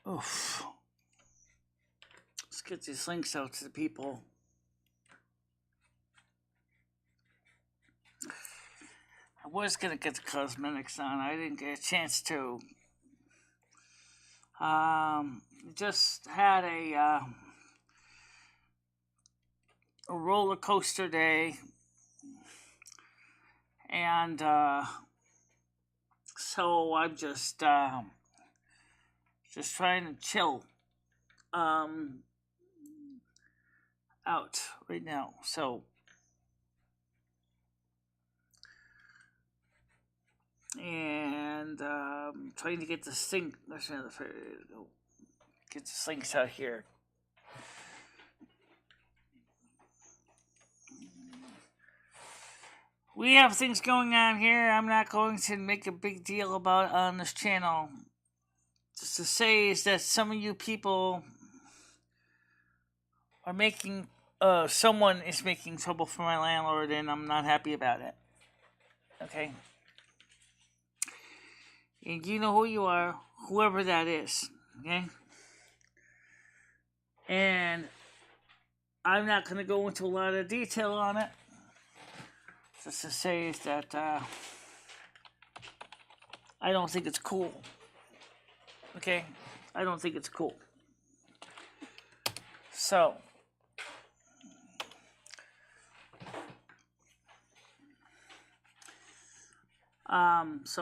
Oof. Let's get these links out to the people. I was going to get the cosmetics on. I didn't get a chance to. Just had a roller coaster day. And so I'm just trying to chill out right now. So and trying to get the sync. Get the syncs out here. We have things going on here I'm not going to make a big deal about on this channel. Just to say is that some of you people are making, someone is making trouble for my landlord, and I'm not happy about it. Okay? And you know who you are, whoever that is. Okay? And I'm not going to go into a lot of detail on it. Just to say is that I don't think it's cool. Okay? I don't think it's cool. So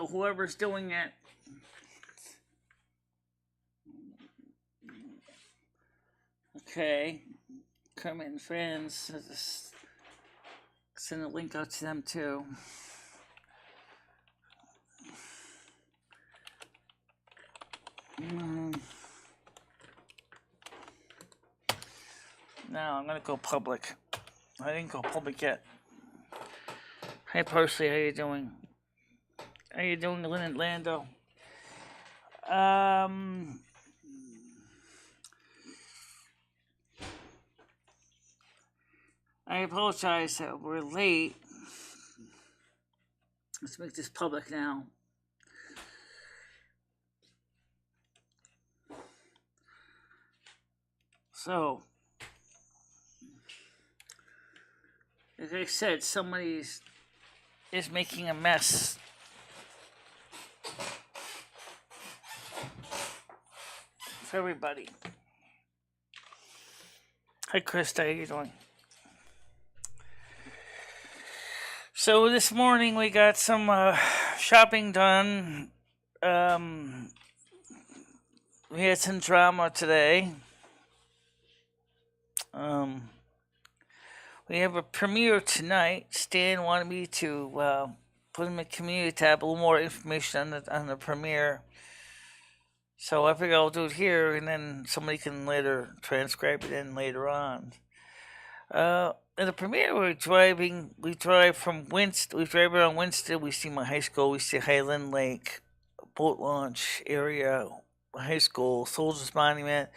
whoever's doing it, okay, Kermit and Friends, send a link out to them too. Now I'm gonna go public. I didn't go public yet. Hey Parsley, how you doing? How you doing, Lynn Lando? I apologize that we're late. Let's make this public now. So, like I said, somebody is making a mess. For everybody. Hi, Krista, how you doing? So this morning we got some shopping done. We had some drama today. We have a premiere tonight. Stan wanted me to put in the community tab a little more information on the premiere. So I figure I'll do it here, and then somebody can later transcribe it in later on. At the premiere, we drive from Winston. We drive around Winston. We see my high school. We see Highland Lake, boat launch area, high school, Soldiers Monument.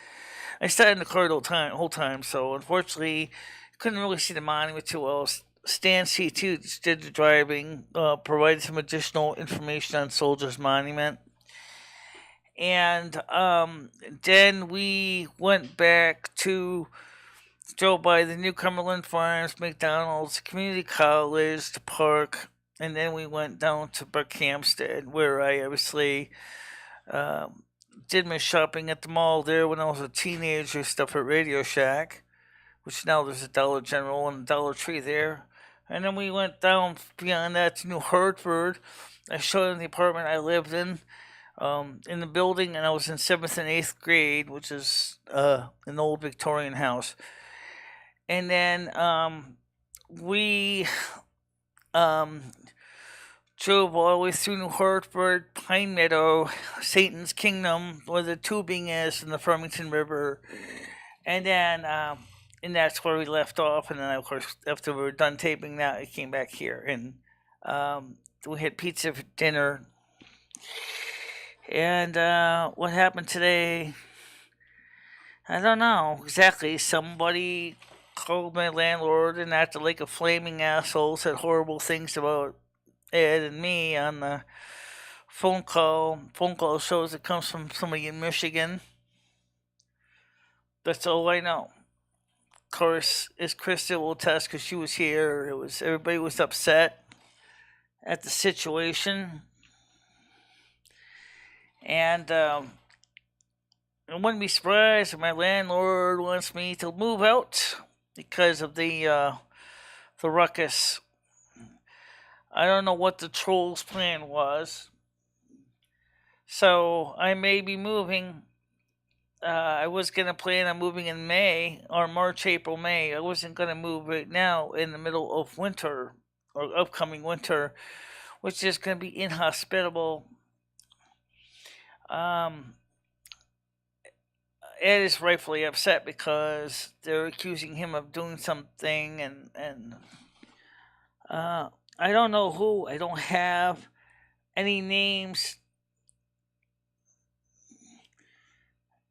I sat in the car the whole time, so unfortunately, couldn't really see the monument too well. Stan C2 did the driving, provided some additional information on Soldiers Monument. And then we went back to drove by the New Cumberland Farms, McDonald's, Community College, the park, and then we went down to Buckhamstead, where I obviously did my shopping at the mall there when I was a teenager, stuff at Radio Shack, which now there's a Dollar General and a Dollar Tree there. And then we went down beyond that to New Hartford. I showed them the apartment I lived in the building, and I was in 7th and 8th grade, which is an old Victorian house. And then we drove all the way through New Hartford, Pine Meadow, Satan's Kingdom, where the tubing is, and the Farmington River. And then and that's where we left off. And then, of course, after we were done taping that, I came back here. And we had pizza for dinner. And what happened today, I don't know exactly. Somebody called my landlord and acted like a flaming asshole, said horrible things about Ed and me on the phone call. Phone call shows it comes from somebody in Michigan. That's all I know. Of course, as Krista will attest, because she was here, everybody was upset at the situation, and I wouldn't be surprised if my landlord wants me to move out because of the ruckus. I don't know what the troll's plan was, so I may be moving. I was gonna plan on moving in May or March, April, May. I wasn't gonna move right now in the middle of winter or upcoming winter, which is gonna be inhospitable. Ed is rightfully upset because they're accusing him of doing something, and I don't know who. I don't have any names.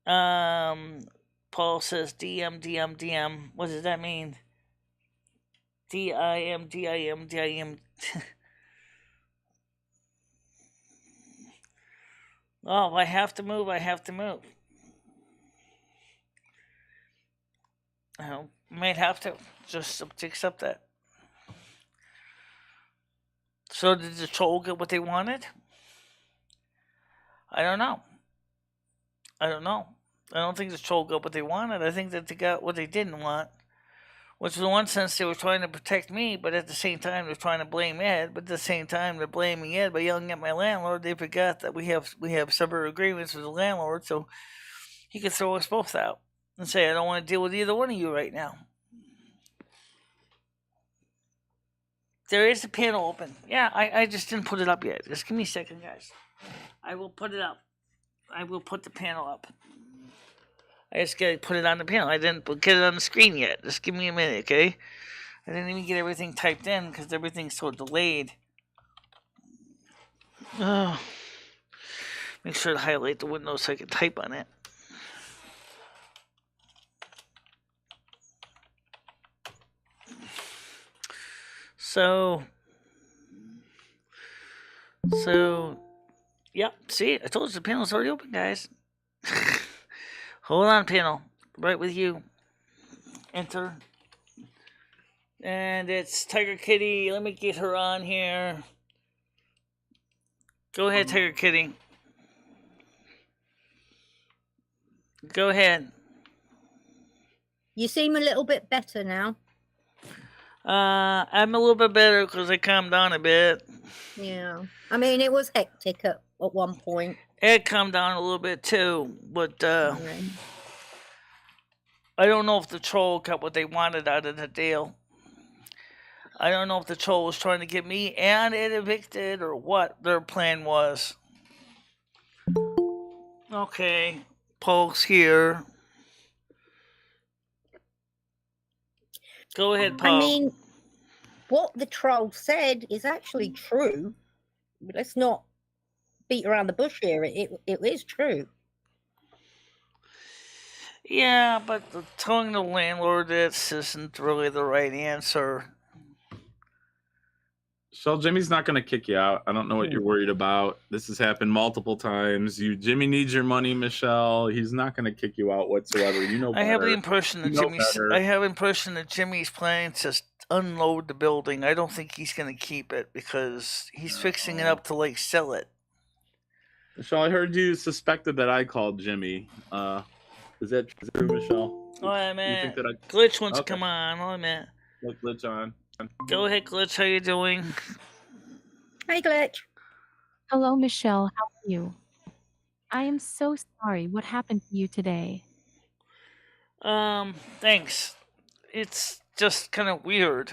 Paul says DM, DM, DM. What does that mean? DIM, DIM, DIM. Oh, if I have to move, I have to move. I might have to just accept that. So did the troll get what they wanted? I don't know. I don't think the troll got what they wanted. I think that they got what they didn't want. Which in one sense they were trying to protect me, but at the same time they're trying to blame Ed. But at the same time they're blaming Ed by yelling at my landlord. They forgot that we have separate agreements with the landlord, so he could throw us both out and say, I don't want to deal with either one of you right now. There is a panel open. Yeah, I just didn't put it up yet. Just give me a second, guys. I will put it up. I will put the panel up. I just gotta put it on the panel. I didn't get it on the screen yet. Just give me a minute, okay? I didn't even get everything typed in because everything's so delayed. Make sure to highlight the window so I can type on it. So, yep, see, I told you the panel's already open, guys. Hold on, panel. Right with you. Enter. And it's Tiger Kitty. Let me get her on here. Go ahead, Tiger Kitty. Go ahead. You seem a little bit better now. I'm a little bit better because I calmed down a bit. Yeah. I mean, it was hectic at one point. It calmed down a little bit too, but I don't know if the troll got what they wanted out of the deal. I don't know if the troll was trying to get me and it evicted or what their plan was. Okay, Paul's here. Go ahead, Paul. I mean, what the troll said is actually true. Let's not beat around the bush here. It is true. Yeah, but telling the landlord this isn't really the right answer. So Jimmy's not going to kick you out. I don't know what you're worried about. This has happened multiple times. Jimmy needs your money, Michelle. He's not going to kick you out whatsoever. You know better. I have the impression that Jimmy's planning to unload the building. I don't think he's going to keep it because he's fixing it up to like sell it. Michelle, I heard you suspected that I called Jimmy. Is that true, Michelle? Oh, yeah, man. Glitch wants to come on. Oh, man. Let Glitch on. Go ahead, Glitch. How you doing? Hey, Glitch. Hello, Michelle. How are you? I am so sorry. What happened to you today? Thanks. It's just kind of weird.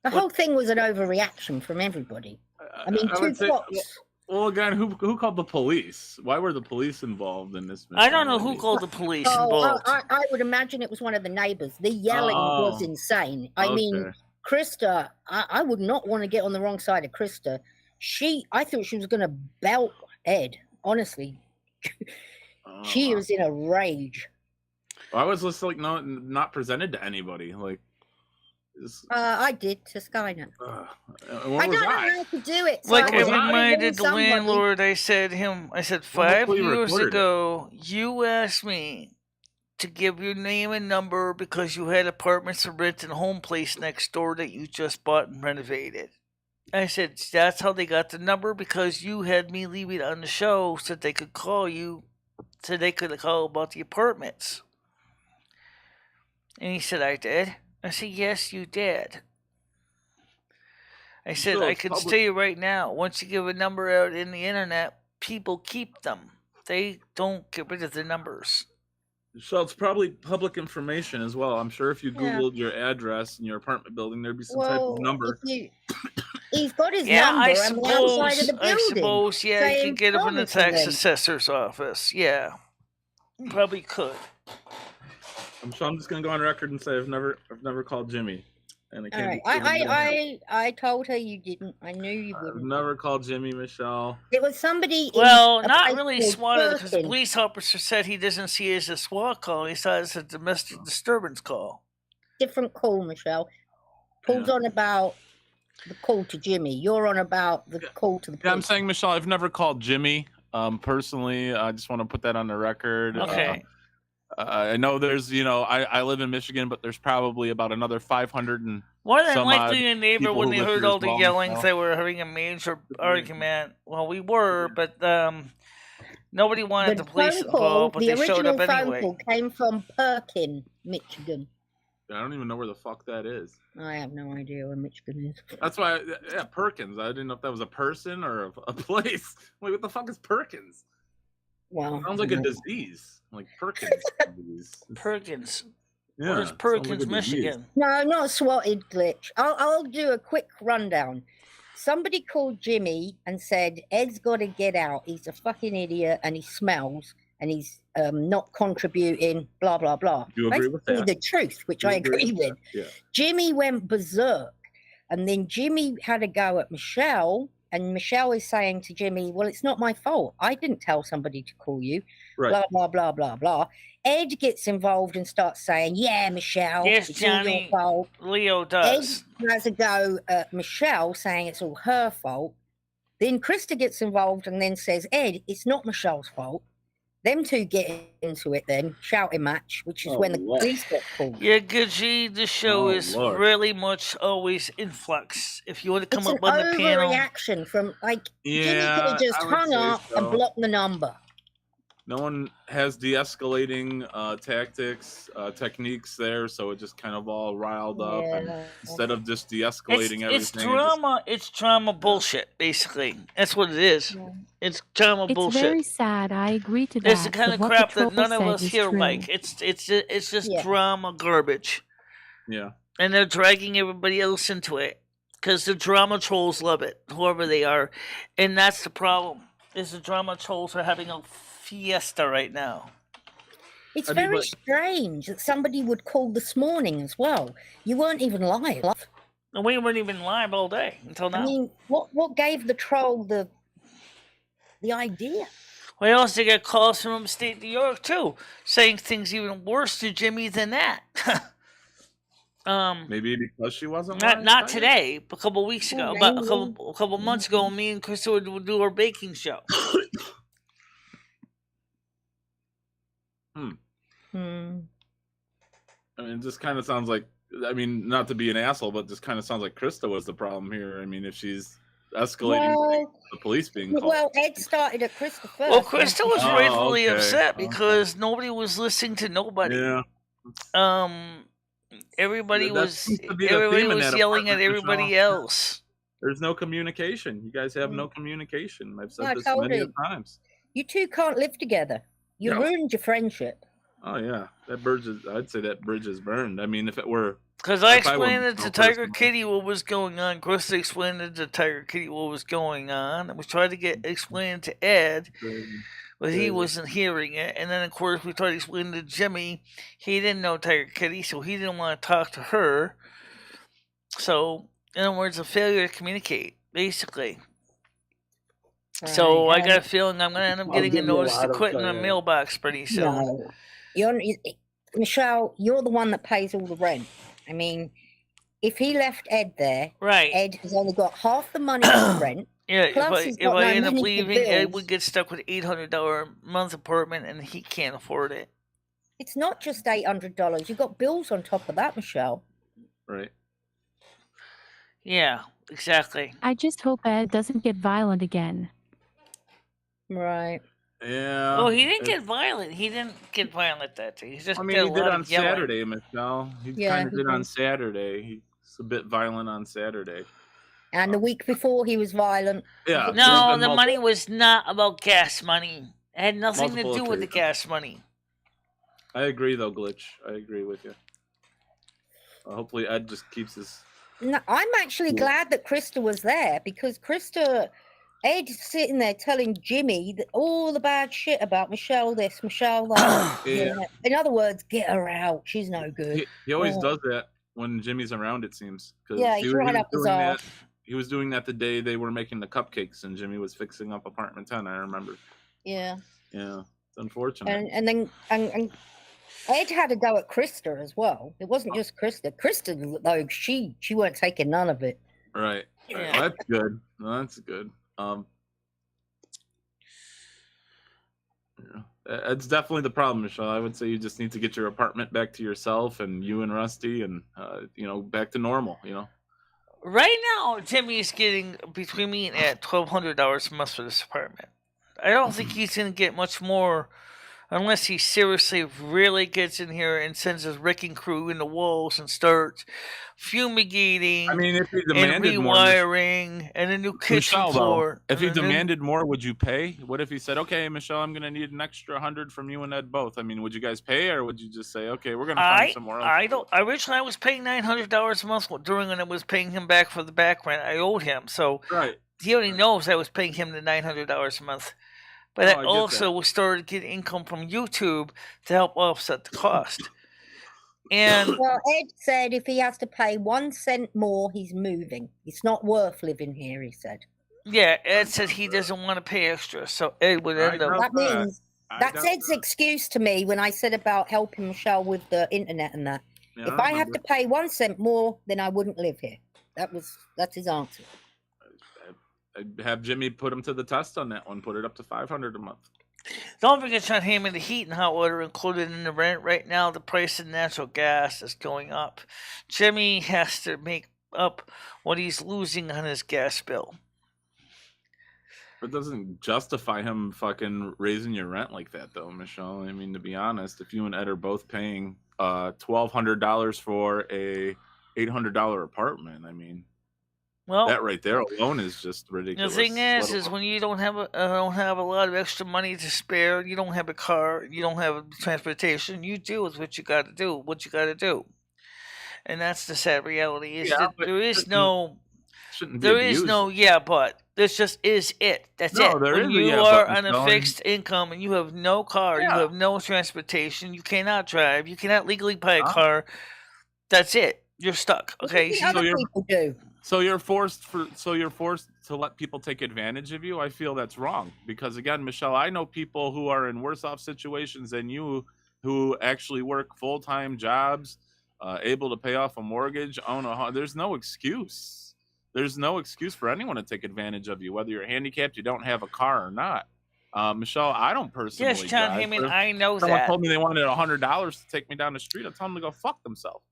The whole thing was an overreaction from everybody. I mean, two plots. Well, again, who called the police? Why were the police involved in this? I don't know who called the police involved. I would imagine it was one of the neighbors. The yelling was insane. I mean, Krista, I would not want to get on the wrong side of Krista. I thought she was going to belt Ed, honestly. She was in a rage. I was just like, not presented to anybody. Like, I did to Skynet. I don't know how to do it. So like I reminded the landlord, I said 5 years ago, you asked me to give your name and number because you had apartments to rent in a home place next door that you just bought and renovated. I said, that's how they got the number, because you had me leave it on the show so they could call you, so they could call about the apartments. And he said, I did. I said, yes, you did. I said, I can tell you right now, once you give a number out in the internet, people keep them. They don't get rid of the numbers. So it's probably public information as well. I'm sure if you Googled your address in your apartment building, there'd be some type of number. He's got his number on the outside of the building. I suppose, yeah, you can get it from the tax assessor's office. Yeah, probably could. So I'm just gonna go on record and say I've never called Jimmy. And all right. I told her you didn't. I knew you wouldn't. I've never called Jimmy, Michelle. It was somebody. Well, not really swatted, because the police officer said he doesn't see it as a SWAT call. He saw it as a domestic disturbance call. Different call, Michelle. Paul's on about the call to Jimmy. You're on about the call to the police. Yeah, I'm saying, Michelle, I've never called Jimmy. Personally, I just want to put that on the record. Okay. I know there's, I live in Michigan, but there's probably about another 500 and more than likely a neighbor, when they heard all the yellings, they were having a major argument. Well, we were, but nobody wanted the police involved, but they showed up anyway. The original phone call came from Perkin, Michigan. I don't even know where the fuck that is. I have no idea where Michigan is. That's why, Perkins. I didn't know if that was a person or a place. Wait, what the fuck is Perkins? Well, sounds like a disease, like Perkins. Perkins. Yeah, where's Perkins, like Michigan? No, not a swatted glitch. I'll do a quick rundown. Somebody called Jimmy and said, Ed's got to get out. He's a fucking idiot and he smells and he's not contributing, blah, blah, blah. You agree with that? The truth, which I agree with. Yeah. Jimmy went berserk. And then Jimmy had a go at Michelle. And Michelle is saying to Jimmy, well, it's not my fault. I didn't tell somebody to call you. Right. Blah, blah, blah, blah, blah. Ed gets involved and starts saying, yeah, Michelle, yes, it's Johnny, all your fault. Leo does. Ed has a go at Michelle saying it's all her fault. Then Krista gets involved and then says, Ed, it's not Michelle's fault. Them two get into it then, shouting match, which is when the police get called. Yeah, Gigi, the show is really much always in flux. If you want to come up on the panel. It's an overreaction from, Jimmy could have just hung up and blocked the number. No one has de-escalating techniques there, so it just kind of all riled up. And instead of just de-escalating everything, it's drama bullshit. Basically, that's what it is. Yeah. It's drama bullshit. It's very sad. I agree to that. It's the kind of crap that none of us here like. It's just drama garbage. Yeah, and they're dragging everybody else into it because the drama trolls love it, whoever they are, and that's the problem. Is the drama trolls are having a fiesta right now. It's very strange that somebody would call this morning as well. You weren't even live. And we weren't even live all day until now. I mean, what gave the troll the idea? We also got calls from upstate New York too, saying things even worse to Jimmy than that. Maybe because she wasn't not today, but a couple of weeks ago, about a couple months ago, me and Krista would do our baking show. I mean, it just kind of sounds like, not to be an asshole, but just kind of sounds like Krista was the problem here. I mean, if she's escalating the police being called. Well, Ed started at Krista first. Well, Krista was rightfully upset because nobody was listening to nobody. Yeah. Everybody was yelling at everybody else. There's no communication. You guys have no communication. I've said this many times. You two can't live together. You ruined your friendship. Oh yeah, I'd say that bridge is burned. I mean, if it were, because I explained to Tiger Kitty what was going on. Krista explained to Tiger Kitty what was going on, and we tried to explain to Ed, but he wasn't hearing it. And then of course we tried to explain to Jimmy. He didn't know Tiger Kitty, so he didn't want to talk to her. So in other words, a failure to communicate, basically. So I got a feeling I'm going to end up getting a notice to quit in the mailbox pretty soon. No. Michelle, you're the one that pays all the rent. I mean, if he left Ed there, Ed has only got half the money for rent. Yeah, if I end up leaving, Ed would get stuck with $800 a month apartment, and he can't afford it. It's not just $800. You've got bills on top of that, Michelle. Right. Yeah, exactly. I just hope Ed doesn't get violent again. Right. Yeah. Well, he didn't get violent. He didn't get violent that day. He just I did mean, a he did lot on of yelling. Saturday, Michelle. He Yeah, kind of he did on did. Saturday. He's a bit violent on Saturday. And the week before, he was violent. Yeah. No, there's the been money was not about gas money. It had nothing to multiple do with the occasions. gas money. I agree, though, Glitch. I agree with you. Hopefully, Ed just keeps his. No, I'm actually glad that Krista was there because Ed's sitting there telling Jimmy that all the bad shit about Michelle this, Michelle that. Yeah. In other words, get her out. She's no good. He always does that when Jimmy's around, it seems. Yeah, he's right up his ass. He was doing that the day they were making the cupcakes and Jimmy was fixing up apartment 10, I remember. Yeah. Yeah. It's unfortunate. And then Ed had a go at Krista as well. It wasn't just Krista. Krista, though, she weren't taking none of it. Right. Yeah. Well, that's good. Well, that's good. Yeah. It's definitely the problem, Michelle. I would say you just need to get your apartment back to yourself and you and Rusty and back to normal, Right now, Jimmy's getting between me and Ed $1,200 a month for this apartment. I don't think he's going to get much more unless he seriously really gets in here and sends his wrecking crew in the walls and starts fumigating. I mean, if he and demanded rewiring and a new kitchen Michelle, floor. Though, if he and then- demanded more, would you pay? What if he said, "Okay, Michelle, I'm going to need an extra 100 from you and Ed both"? I mean, would you guys pay, or would you just say, "Okay, we're going to find somewhere else"? Originally, I was paying $900 a month during when I was paying him back for the back rent I owed him. So Right. he already knows I was paying him the $900 a month. But I also started getting income from YouTube to help offset the cost. And well, Ed said if he has to pay 1 cent more, he's moving. It's not worth living here, he said. Yeah, Ed said he doesn't want to pay extra, so Ed would end up. That means that's Ed's excuse to me when I said about helping Michelle with the internet and that. Yeah, if I have to pay 1 cent more, then I wouldn't live here. That's his answer. I'd have Jimmy put him to the test on that one. Put it up to $500 a month. Don't forget John Hammond, the heat and hot water included in the rent. Right now, the price of natural gas is going up. Jimmy has to make up what he's losing on his gas bill. It doesn't justify him fucking raising your rent like that, though, Michelle. I mean, to be honest, if you and Ed are both paying $1,200 for a $800 apartment, I mean, well, that right there alone is just ridiculous. The thing is when you don't have a lot of extra money to spare, you don't have a car, you don't have transportation, you deal with what you got to do, and that's the sad reality. Is that there is no, but this just is it. That's it. When you are on a fixed income and you have no car, you have no transportation, you cannot drive, you cannot legally buy a car. That's it. You're stuck. Okay. People do. So you're forced to let people take advantage of you. I feel that's wrong because, again, Michelle, I know people who are in worse off situations than you, who actually work full-time jobs, able to pay off a mortgage, own a home. There's no excuse. There's no excuse for anyone to take advantage of you, whether you're handicapped, you don't have a car or not. Michelle, I don't personally. Yes, John Hammond, I know that. Someone told me they wanted $100 to take me down the street. I told them to go fuck themselves.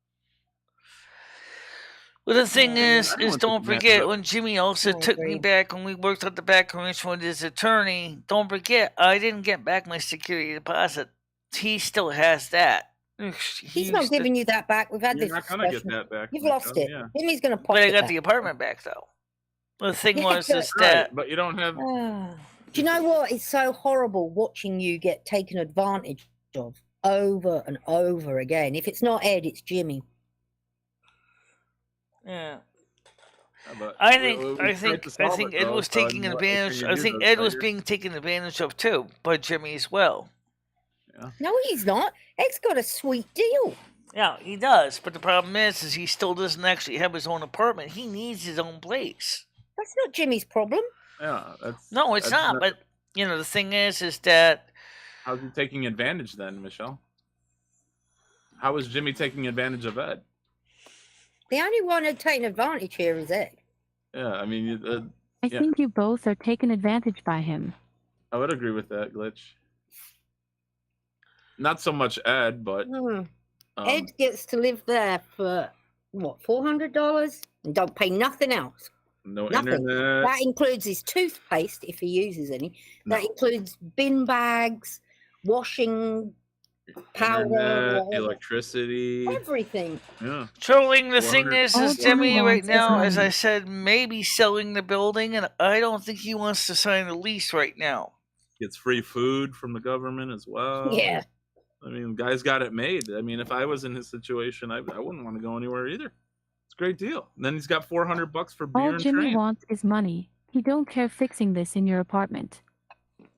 Well, the thing is don't forget when Jimmy also took me back when we worked at the back ranch with his attorney. Don't forget, I didn't get back my security deposit. He still has that. He's not giving you that back. We've had this discussion. You're not going to get that back. You've lost it. Yeah. Jimmy's going to pop it. But I got the apartment back, though. The thing was that. But you don't have. Do you know what? It's so horrible watching you get taken advantage of over and over again. If it's not Ed, it's Jimmy. Yeah. I think Ed was taking advantage. I think Ed was being taken advantage of too by Jimmy as well. Yeah. No, he's not. Ed's got a sweet deal. Yeah, he does. But the problem is he still doesn't actually have his own apartment. He needs his own place. That's not Jimmy's problem. Yeah, no, it's not. But the thing is that how's he taking advantage then, Michelle? How is Jimmy taking advantage of Ed? The only one who's taking advantage here is Ed. Yeah, I mean, I think you both are taken advantage by him. I would agree with that, Glitch. Not so much Ed, but Ed gets to live there for what, $400, and don't pay nothing else. No Nothing. internet. That includes his toothpaste if he uses any. That includes bin bags, washing powder, internet, electricity, everything. Yeah. Trolling, the thing 400 is Jimmy right now, as I said, maybe selling the building, and I don't think he wants to sign a lease right now. Gets free food from the government as well. Yeah. I mean, guy's got it made. I mean, if I was in his situation, I wouldn't want to go anywhere either. It's a great deal. And then he's got $400 for beer All and Jimmy train. wants is money. He don't care fixing this in your apartment.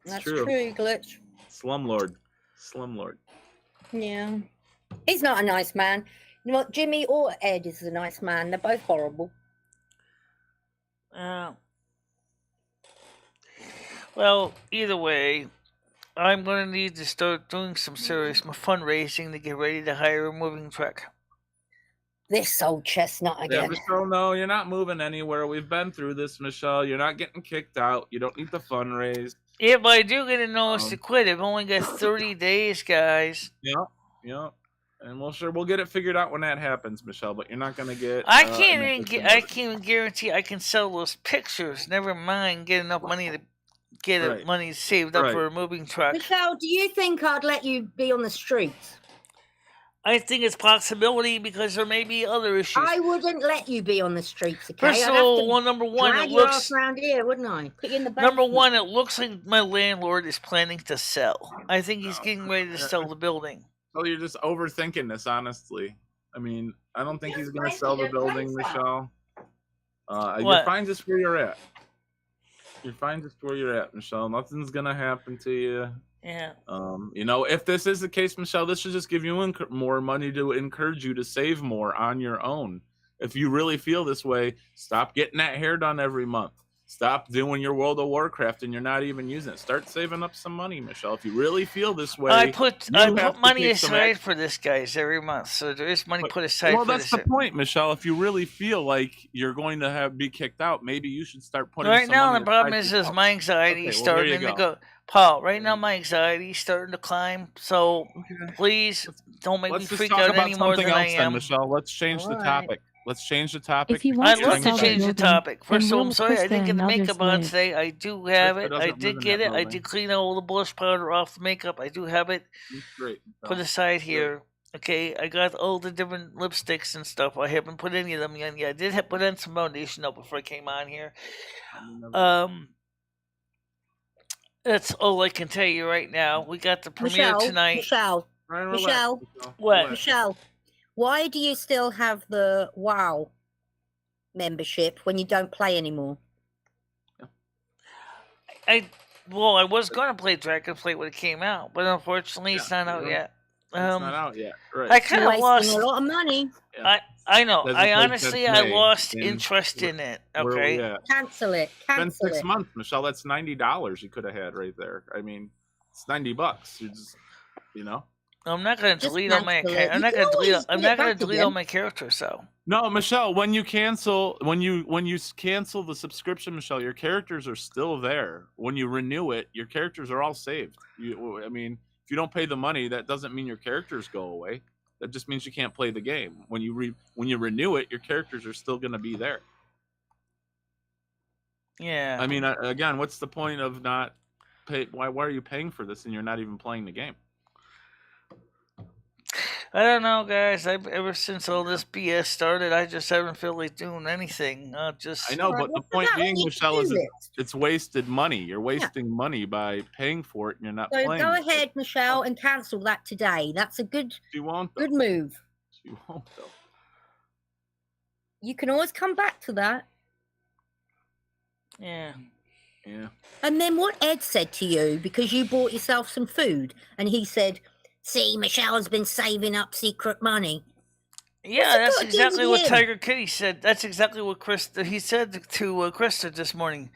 That's true, Glitch. Slumlord. Yeah. He's not a nice man. You know what? Jimmy or Ed is a nice man. They're both horrible. Well, either way, I'm going to need to start doing some serious fundraising to get ready to hire a moving truck. This old chestnut again. Yeah, Michelle, no, you're not moving anywhere. We've been through this, Michelle. You're not getting kicked out. You don't need to fundraise. If I do get a notice to quit, I've only got 30 days, guys. Yeah. And we'll get it figured out when that happens, Michelle. But you're not going to get. I can't even guarantee I can sell those pictures. Never mind get enough money to get money saved up for a moving truck. Michelle, do you think I'd let you be on the streets? I think it's a possibility because there may be other issues. I wouldn't let you be on the streets, okay? First of all, number one, it looks around here, wouldn't I? Put you in the basement. Number one, it looks like my landlord is planning to sell. I think he's getting ready to sell the building. Oh, you're just overthinking this, honestly. I mean, I don't think he's going to sell the building, Michelle. You're fine just where you're at. You're fine just where you're at, Michelle. Nothing's going to happen to you. Yeah. If this is the case, Michelle, this should just give you more money to encourage you to save more on your own. If you really feel this way, stop getting that hair done every month. Stop doing your World of Warcraft and you're not even using it. Start saving up some money, Michelle. If you really feel this way, I put money aside for this, guys, every month. So there is money put aside. Well, that's the point, Michelle. If you really feel like you're going to be kicked out, maybe you should start putting. Right now, the problem is my anxiety is starting to go. Paul, right now my anxiety is starting to climb. So please don't make me freak out any more than I am. Michelle, let's change the topic. Let's change the topic. I'd love to change the topic. First of all, I'm sorry I didn't get the makeup on today. I do have it. I did get it. I did clean out all the blush powder off the makeup. I do have it. Great. Put aside here. Okay, I got all the different lipsticks and stuff. I haven't put any of them in yet. I did put in some foundation though before I came on here. That's all I can tell you right now. We got the premiere tonight. Michelle. What? Michelle. Why do you still have the WoW membership when you don't play anymore? I was going to play Dragonflight when it came out, but unfortunately it's not out yet. It's not out yet. Right. I kind of lost a lot of money. Yeah. I know. I honestly lost interest in it. Okay. Cancel it. It's been 6 months, Michelle. That's $90 you could have had right there. I mean, it's $90. You just, I'm not going to delete all my. I'm not going to delete all my characters. So. No, Michelle. When you cancel the subscription, Michelle, your characters are still there. When you renew it, your characters are all saved. If you don't pay the money, that doesn't mean your characters go away. That just means you can't play the game. When you renew it, your characters are still going to be there. Yeah. I mean, again, what's the point of not pay? Why are you paying for this and you're not even playing the game? I don't know, guys. Ever since all this BS started, I just haven't felt like doing anything. I know, but the point being, Michelle, is it's wasted money. You're wasting money by paying for it, and you're not playing. So go ahead, Michelle, and cancel that today. That's a good move. She won't, though. You can always come back to that. Yeah. Yeah. And then what Ed said to you, because you bought yourself some food, and he said, "See, Michelle's been saving up secret money." Yeah, that's exactly what Tiger Kitty said. That's exactly what he said to Krista this morning.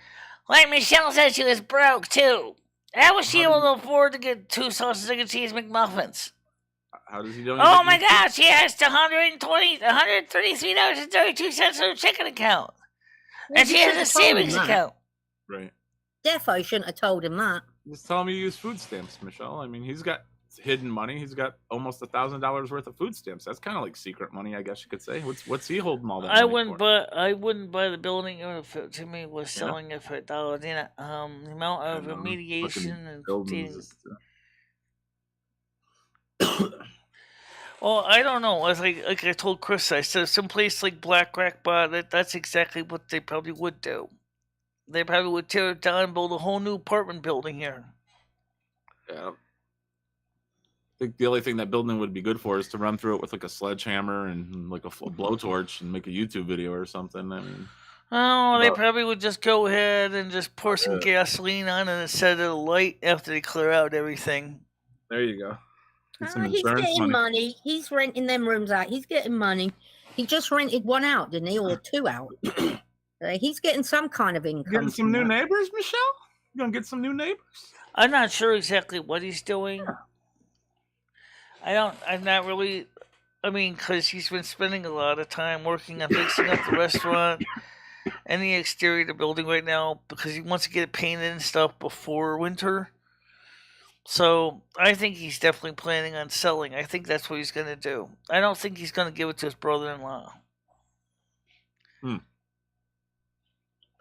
Like Michelle said, she was broke too. How was she able to afford to get 2 sausage and cheese McMuffins? How does he do? Oh my God, she has $133.32 on her checking account, and she has a savings account. Right. Defo shouldn't have told him that. Just tell him you use food stamps, Michelle. I mean, he's got hidden money. He's got almost $1,000 worth of food stamps. That's kind of like secret money, I guess you could say. What's he holding all that money for? I wouldn't buy the building if Jimmy was selling it for $1. The amount of remediation and things. Well, I don't know. Like I told Chris, I said someplace like BlackRock bought it. That's exactly what they probably would do. They probably would tear it down and build a whole new apartment building here. Yeah. I think the only thing that building would be good for is to run through it with like a sledgehammer and like a blowtorch and make a YouTube video or something. I mean, they probably would just go ahead and just pour some gasoline on it and set it alight after they clear out everything. There you go. He's getting money. He's renting them rooms out. He's getting money. He just rented one out, didn't he? Or two out. He's getting some kind of income. Getting some new neighbors, Michelle? You gonna get some new neighbors? I'm not sure exactly what he's doing. I'm not really. I mean, because he's been spending a lot of time working on fixing up the restaurant and the exterior of the building right now because he wants to get it painted and stuff before winter. So I think he's definitely planning on selling. I think that's what he's going to do. I don't think he's going to give it to his brother-in-law.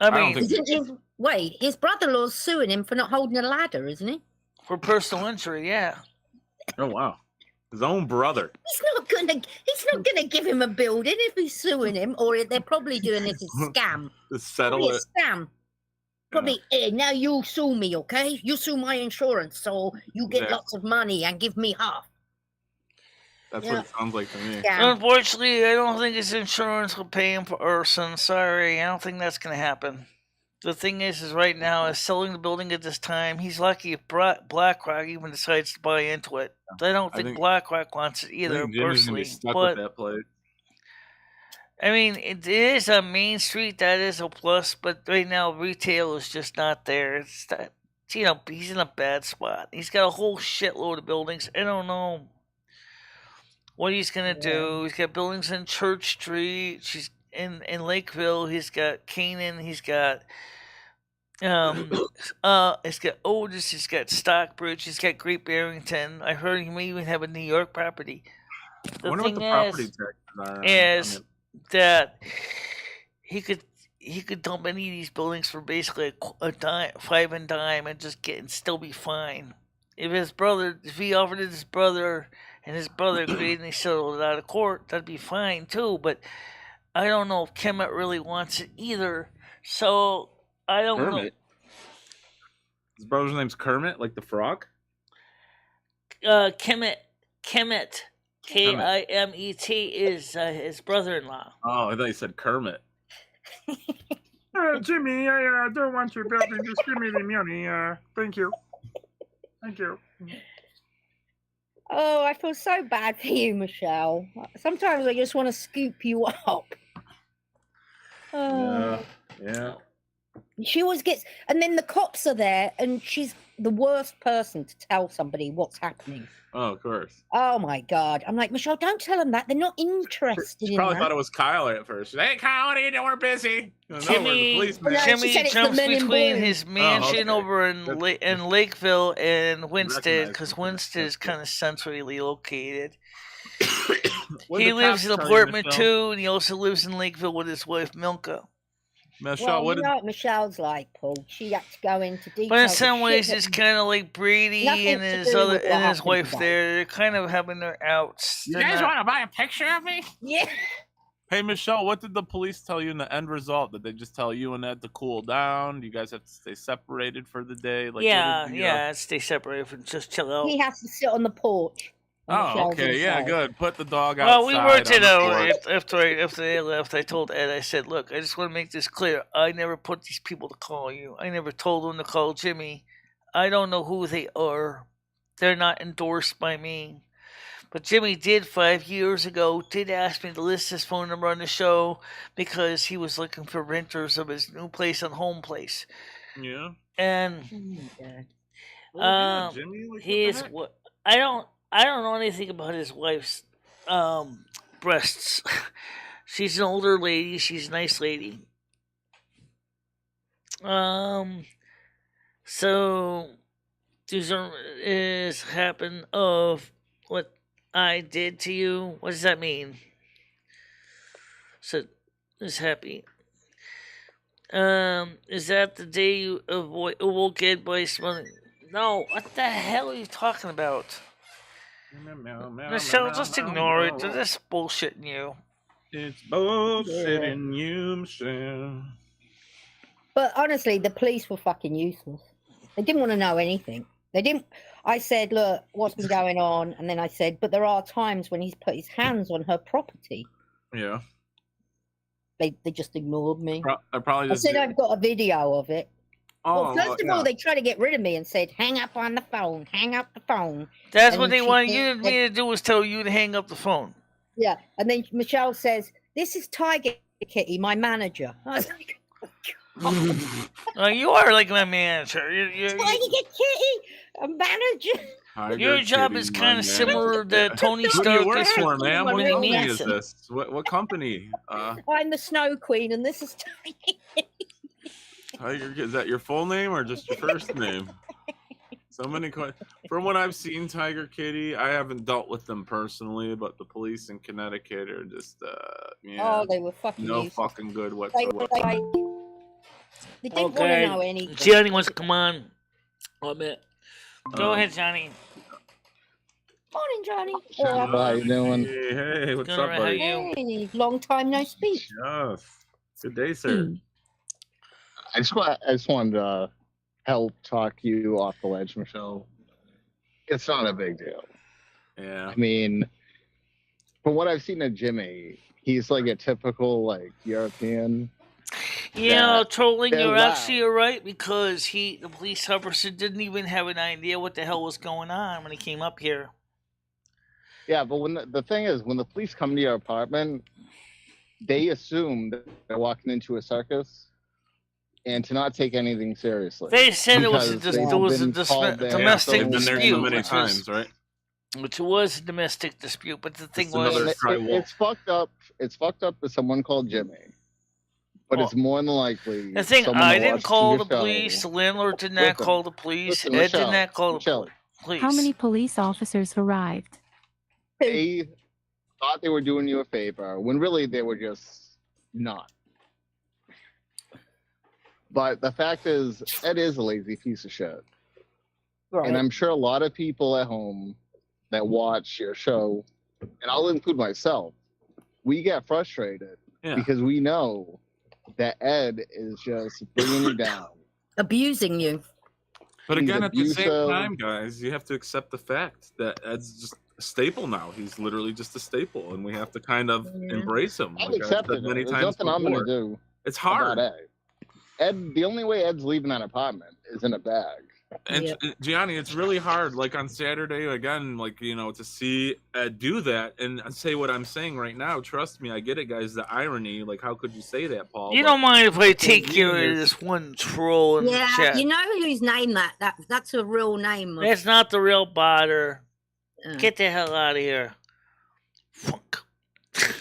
I mean, wait, his brother-in-law's suing him for not holding a ladder, isn't he? For personal injury, yeah. Oh wow, his own brother. He's not gonna give him a building if he's suing him, or they're probably doing this as a scam. To settle it. A scam. Probably, now you sue me, okay? You sue my insurance, so you get lots of money and give me half. That's what it sounds like to me. Yeah. Unfortunately, I don't think his insurance will pay him for arson. Sorry, I don't think that's going to happen. The thing is right now, is selling the building at this time, he's lucky if BlackRock even decides to buy into it. I don't think BlackRock wants it either, personally. Stuck with that place. I mean, it is a main street, that is a plus, but right now retail is just not there. It's that, he's in a bad spot. He's got a whole shitload of buildings. I don't know what he's going to do. He's got buildings in Church Street. She's in Lakeville. He's got Canaan. He's got he's got Otis. He's got Stockbridge. He's got Great Barrington. I heard he may even have a New York property. I wonder what the property taxes are. Is that he could dump any of these buildings for basically a dime, 5 and dime, and just still be fine. If he offered it to his brother, and his brother agreed and he settled it out of court, that'd be fine too. But I don't know if Kemet really wants it either. So I don't know. His brother's name's Kermit, like the frog? Kemet. Kimet is his brother-in-law. Oh, I thought you said Kermit. Jimmy, I don't want your building. Just give me the money. Thank you. Thank you. Oh, I feel so bad for you, Michelle. Sometimes I just want to scoop you up. Yeah. She always gets, and then the cops are there, and she's the worst person to tell somebody what's happening. Oh, of course. Oh my God! I'm like, Michelle, don't tell them that. They're not interested. She probably thought it was Kyle at first. Hey, Kyle, what are you doing? We're busy. Jimmy jumps between his mansion over in Lakeville and Winston, because Winston is kind of centrally located. He lives in apartment 2, and he also lives in Lakeville with his wife Milka. Michelle, you know what Michelle's like, Paul. She had to go into detail. But in some ways, it's kind of like Brady and his wife there. They're kind of having their outs. You guys want to buy a picture of me? Yeah. Hey, Michelle, what did the police tell you in the end result? Did they just tell you and Ed to cool down? Do you guys have to stay separated for the day? Like, stay separated for just chill out. He has to sit on the porch. Oh, okay, yeah, good. Put the dog Well, outside. we worked it out after they left. I told Ed, I said, look, I just want to make this clear. I never put these people to call you. I never told them to call Jimmy. I don't know who they are. They're not endorsed by me. But Jimmy did 5 years ago, ask me to list his phone number on the show because he was looking for renters of his new place on Home Place. Yeah. And Jimmy, I don't know anything about his wife's breasts. She's an older lady. She's a nice lady. So is happen of what I did to you. What does that mean? So is happy. Is that the day you awoke it by smelling? No, what the hell are you talking about? Michelle, just ignore it. They're just bullshitting you. It's bullshit Yeah. in you, Michelle. But honestly, the police were fucking useless. They didn't want to know anything. They didn't. I said, look, what's been going on? And then I said, but there are times when he's put his hands on her property. Yeah. They just ignored me. I I said, I've got a video of it. Oh, well, first of all, they tried to get rid of me and said, hang up on the phone, hang up the phone. That's And what they she wanted said- me to do, was tell you to hang up the phone. Yeah. And then Michelle says, this is Tiger Kitty, my manager. I was like, You are like my manager. You're, Tiger Kitty, a manager. your job is kind of similar to Tony Who do you Stark. work for, man? What Winnie company is Mason. this? What company? I'm the Snow Queen, and this is Tiger Kitty. Tiger, is that your full name or just your first name? So many questions. From what I've seen, Tiger Kitty, I haven't dealt with them personally, but the police in Connecticut are just, Oh, they were fucking no useless. fucking good They whatsoever. were like, they didn't want to know anything. Johnny wants to come on. Oh, man. Go ahead, Johnny. Morning, Johnny. How you doing? Hey, what's Good, up, how buddy? you? Hey, long time no speak. Yes. Good day, sir. I just wanted to help talk you off the ledge, Michelle. It's not a big deal. Yeah. I mean, from what I've seen of Jimmy, he's like a typical like European. Yeah, trolling. they're You're loud. actually right, because the police officer didn't even have an idea what the hell was going on when he came up here. Yeah, but when the thing is, when the police come to your apartment, they assume that they're walking into a circus, and to not take anything seriously. They said it was Because there they've was a been called there. domestic They've been there dispute, so many which times, right? was a domestic dispute. But the thing It's another was, try wolf. It's fucked up. It's fucked up with someone called Jimmy, but it's more than likely. the thing, someone I that didn't watched call your the show. police. The landlord did not Listen, call the police. listen, Ed Michelle, did not call the Michelle. police. How many police officers arrived? They thought they were doing you a favor when really they were just not. But the fact is, Ed is a lazy piece of shit. Right. And I'm sure a lot of people at home that watch your show, and I'll include myself, we get frustrated because we know that Ed is just bringing you down. Abusing you. But He's again, at the same abusive. time, guys, you have to accept the fact that Ed's just a staple now. He's literally just a staple, and we have to kind of embrace him. I've Like I've accepted said it. many There's times nothing I'm before. going to do It's hard. about Ed. Ed, the only way Ed's leaving that apartment is in a bag. And Gianni, it's really hard. Like on Saturday, again, like to see Ed do that and say what I'm saying right now. Trust me, I get it, guys. The irony, like, how could you say that, Paul? You don't mind if I take care of this one troll in the Yeah, chat? you know whose name that's a real name. That's not the real botter. Uh. Get the hell out of here. Fuck.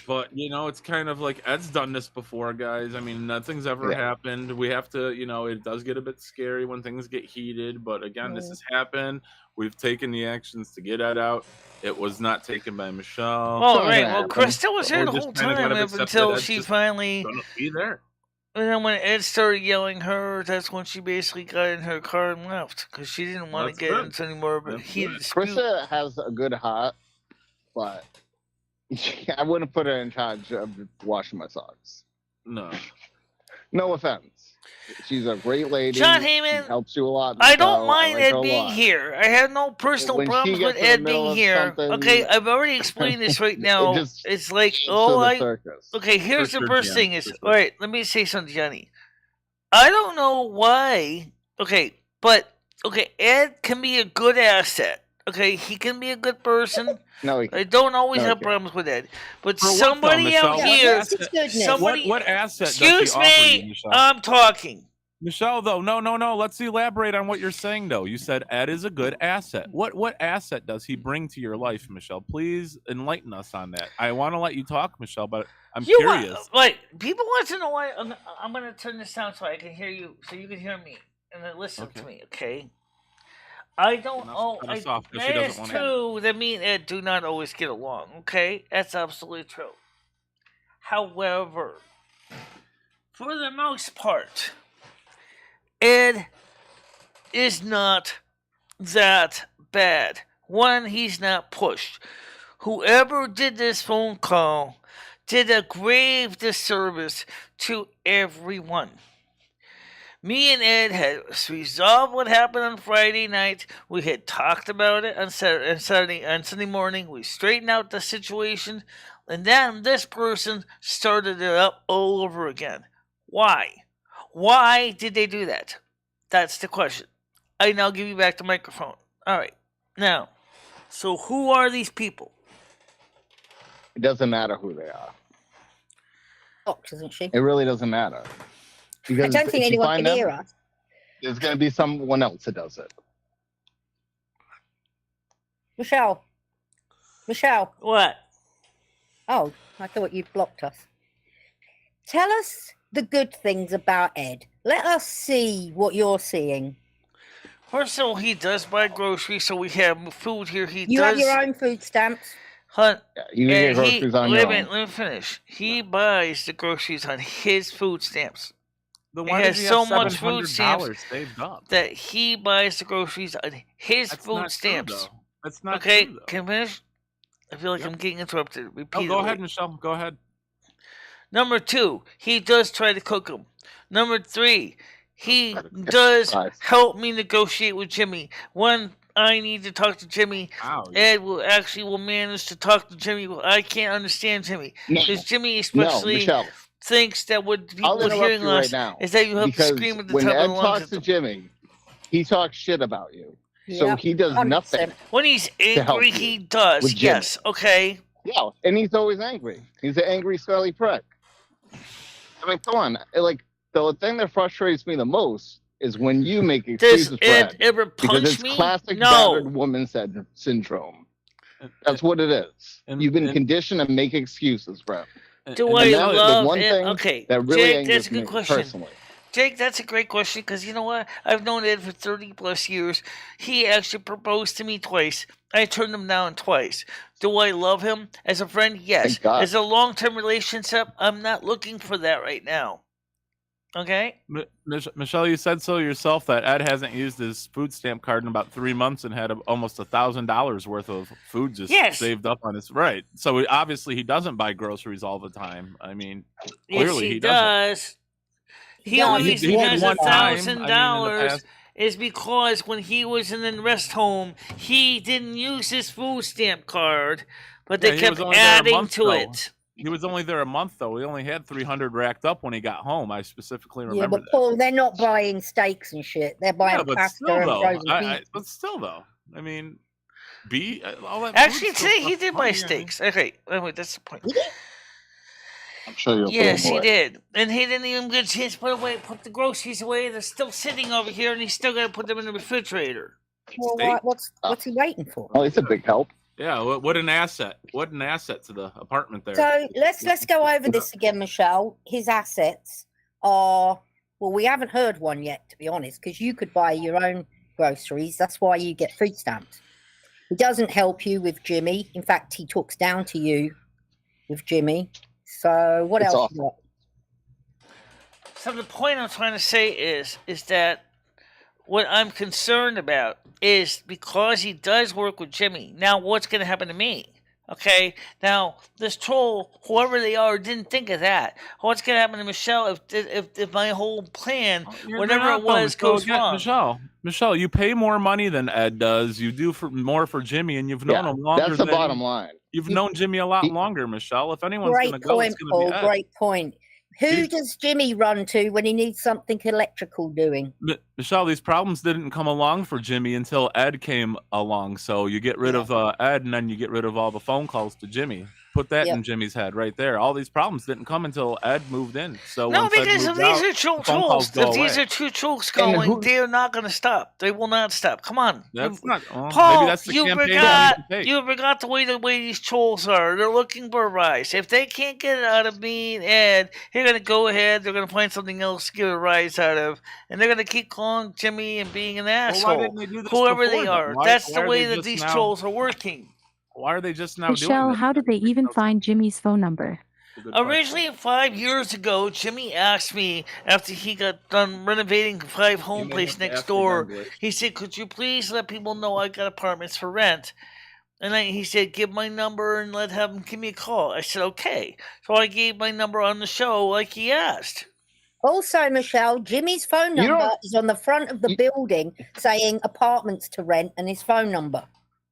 But it's kind of like Ed's done this before, guys. I mean, nothing's ever happened. We have to, it does get a bit scary when things get heated. But again, this has happened. We've taken the actions to get Ed out. It was not taken by Michelle. Oh, right. Well, Krista was here the We're just whole kinda time gotta up accept until that Ed's she just finally. gonna be there. And then when Ed started yelling her, that's when she basically got in her car and left, because she didn't want to get into any more of a heated dispute. Krista has a good heart, but I wouldn't put her in charge of washing my socks. No. No offense. She's a great lady. John She Heyman, helps you a lot. I don't Michelle. mind like her Ed a being lot. here. I have no personal When she problems gets with in the Ed middle being of here. something, Okay, I've already explained this right now. just It's like, adds to oh, the circus. okay, here's For the sure, first Jen, thing is, for sure. all right, let me say something, Johnny. I don't know why, but Ed can be a good asset. Okay, he can be a good person. No, I don't always No, he have can't. problems with Ed. But For what, somebody though, out Michelle? here, That's his goodness. somebody, What asset does excuse he offer you, me, Michelle? I'm talking. Michelle, though, no. Let's elaborate on what you're saying, though. You said Ed is a good asset. What asset does he bring to your life, Michelle? Please enlighten us on that. I want to let you talk, Michelle, but I'm curious. People want to know why. I'm going to turn this down so I can hear you, so you can hear me, and then listen to me, okay? I don't. Cut us off because she That doesn't is want true. That me and Ed do not always get along. Okay, that's absolutely true. However, for the most part, Ed is not that bad. One, he's not pushed. Whoever did this phone call did a grave disservice to everyone. Me and Ed had resolved what happened on Friday night. We had talked about it on Sunday morning. We straightened out the situation, and then this person started it up all over again. Why? Why did they do that? That's the question. I now give you back the microphone. All right. Now, so who are these people? It doesn't matter who they are. Oh, doesn't she? It really doesn't matter. I Because don't think if you anyone find can them, hear us. there's going to be someone else that does it. Michelle. What? Oh, I thought you blocked us. Tell us the good things about Ed. Let us see what you're seeing. First of all, he does buy groceries, so we have food here. You have your own food stamps. Hunt. Yeah, you can get groceries on your own. Let me finish. He buys the groceries on his food stamps. Then He why has does he so have much food $700 stamps saved up? that he buys the groceries on his That's food not stamps. True, though. That's not Okay, true, though. can I finish? I feel like Yep. I'm getting interrupted Oh, repeatedly. go ahead, Michelle. Go ahead. Number 2, he does try to cook them. Number 3, he does help me negotiate with Jimmy. When I need to talk to Jimmy, Ed will manage to talk to Jimmy. I can't understand Jimmy. Because Jimmy especially thinks that what people are hearing us is that you have to scream at the top of the lungs. When Ed talks to Jimmy, he talks shit about you. So he does 100%. Nothing. When he's angry, he does. Yes, okay. Yeah, and he's always angry. He's an angry, smelly prick. I mean, come on. Like, the thing that frustrates me the most is when you make excuses for Ed. Ever punch because it's me? classic battered woman syndrome. That's what it is. You've been conditioned to make excuses for him. Do I love the one it? thing Okay, that really Jake, angers that's a good me question. Personally. Jake, that's a great question because you know what? I've known Ed for 30 plus years. He actually proposed to me twice. I turned him down twice. Do I love him as a friend? Yes. As a long-term relationship, I'm not looking for that right now. Okay? Michelle, you said so yourself that Ed hasn't used his food stamp card in about 3 months and had almost $1,000 worth of food just saved up on his right. So obviously he doesn't buy groceries all the time. I mean, clearly he does. He only spends $1,000 is because when he was in the rest home, he didn't use his food stamp card, but they kept adding to it. He was only there a month, though. He only had $300 racked up when he got home. I specifically remember. Yeah, but Paul, they're not buying steaks and shit. They're buying pasta and frozen beef. But still, though, I mean, all that. Actually, today he did buy steaks. Okay, wait, that's the point. I'm sure you'll. Yes, he did, and he didn't even get a chance to put the groceries away. They're still sitting over here, and he's still got to put them in the refrigerator. Well, what's he waiting for? Oh, it's a big help. Yeah, what an asset! What an asset to the apartment there. So let's go over this again, Michelle. His assets are we haven't heard one yet, to be honest, because you could buy your own groceries. That's why you get food stamps. He doesn't help you with Jimmy. In fact, he talks down to you with Jimmy. So what else? You got? So the point I'm trying to say is that what I'm concerned about is because he does work with Jimmy. Now, what's going to happen to me? Okay, now this troll, whoever they are, didn't think of that. What's going to happen to Michelle if my whole plan, whatever it was, goes wrong? Michelle, you pay more money than Ed does. You do more for Jimmy, and you've known him longer. That's the bottom line. You've known Jimmy a lot longer, Michelle. If anyone's going to go, it's going to be Ed. Great point. Who does Jimmy run to when he needs something electrical doing? Michelle, these problems didn't come along for Jimmy until Ed came along. So you get rid of Ed, and then you get rid of all the phone calls to Jimmy. Put that in Jimmy's head right there. All these problems didn't come until Ed moved in. So no, because if these are true trolls, if these are true trolls going, they're not going to stop. They will not stop. Come on, that's not. Paul, maybe that's the campaign you forgot the way these trolls are. They're looking for a rise. If they can't get it out of me and Ed, they're going to go ahead. They're going to find something else to get a rise out of, and they're going to keep calling along Jimmy and being an Well, why asshole. didn't they do this Whoever before they then? are. Why That's the are way they that just these now- trolls are working. Why are they just now doing Michelle, this? how did they even find Jimmy's phone number? Good question. Originally, 5 years ago, Jimmy asked me after he got done renovating 5 home may place have to next ask door. again, Blake. He said, "Could you please let people know I got apartments for rent?" And he said, "Give my number and let him give me a call." I said, "Okay." So I gave my number on the show like he asked. Also, Michelle, Jimmy's phone You number don't- is on the front of the building saying apartments to rent and his phone number.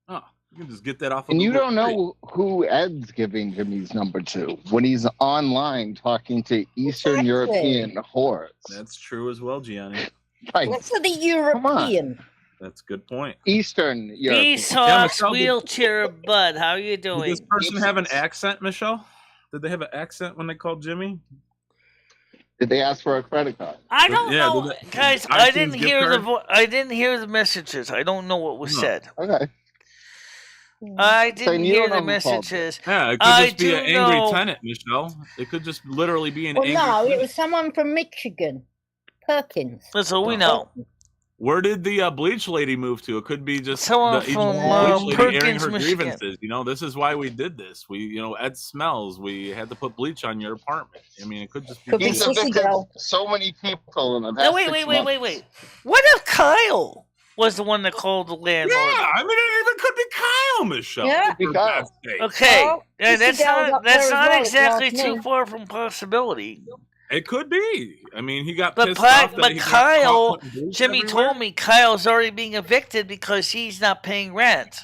Oh, you can just get that off of And you Google don't know who Ed's giving Jimmy's number to when he's online talking to Eastern Exactly. European whores. That's true as well, Gianni. Right. What's for the European? That's a good point. Eastern European. Peace Hawks, Michelle, wheelchair bud. How you Did this doing? person have an accent, Michelle? Did they have an accent when they called Jimmy? Did they ask for a credit card? I don't Yeah, know, did it- guys. iTunes I didn't gift hear the card? I didn't hear the messages. I don't know what was No. said. Okay. I didn't you hear don't the know who called messages. Yeah, it could I just be an do angry know- tenant, Michelle. It could just literally be an Well, angry no, it tenant. was someone from Michigan. Perkins. That's all we know. Where did the bleach lady move to? It could be just Someone the from, bleach lady airing Perkins, her Michigan. grievances. You know, this is why we did this. Ed smells. We had to put bleach on your apartment. I mean, it could just be. Could be He's Pussy evicted girl. so many people in the No, past wait. 6 months. What if Kyle was the one that called the landlord? Yeah, I mean, it even could be Kyle, Michelle. Yeah. for God's sake. Okay, Well, yeah, Pussy that's Gal's not up there as well, exactly if you ask too me. far from possibility. It could be. I mean, he got But pissed off that but he got Kyle, caught putting bleach Jimmy everywhere. told me Kyle's already being evicted because he's not paying rent.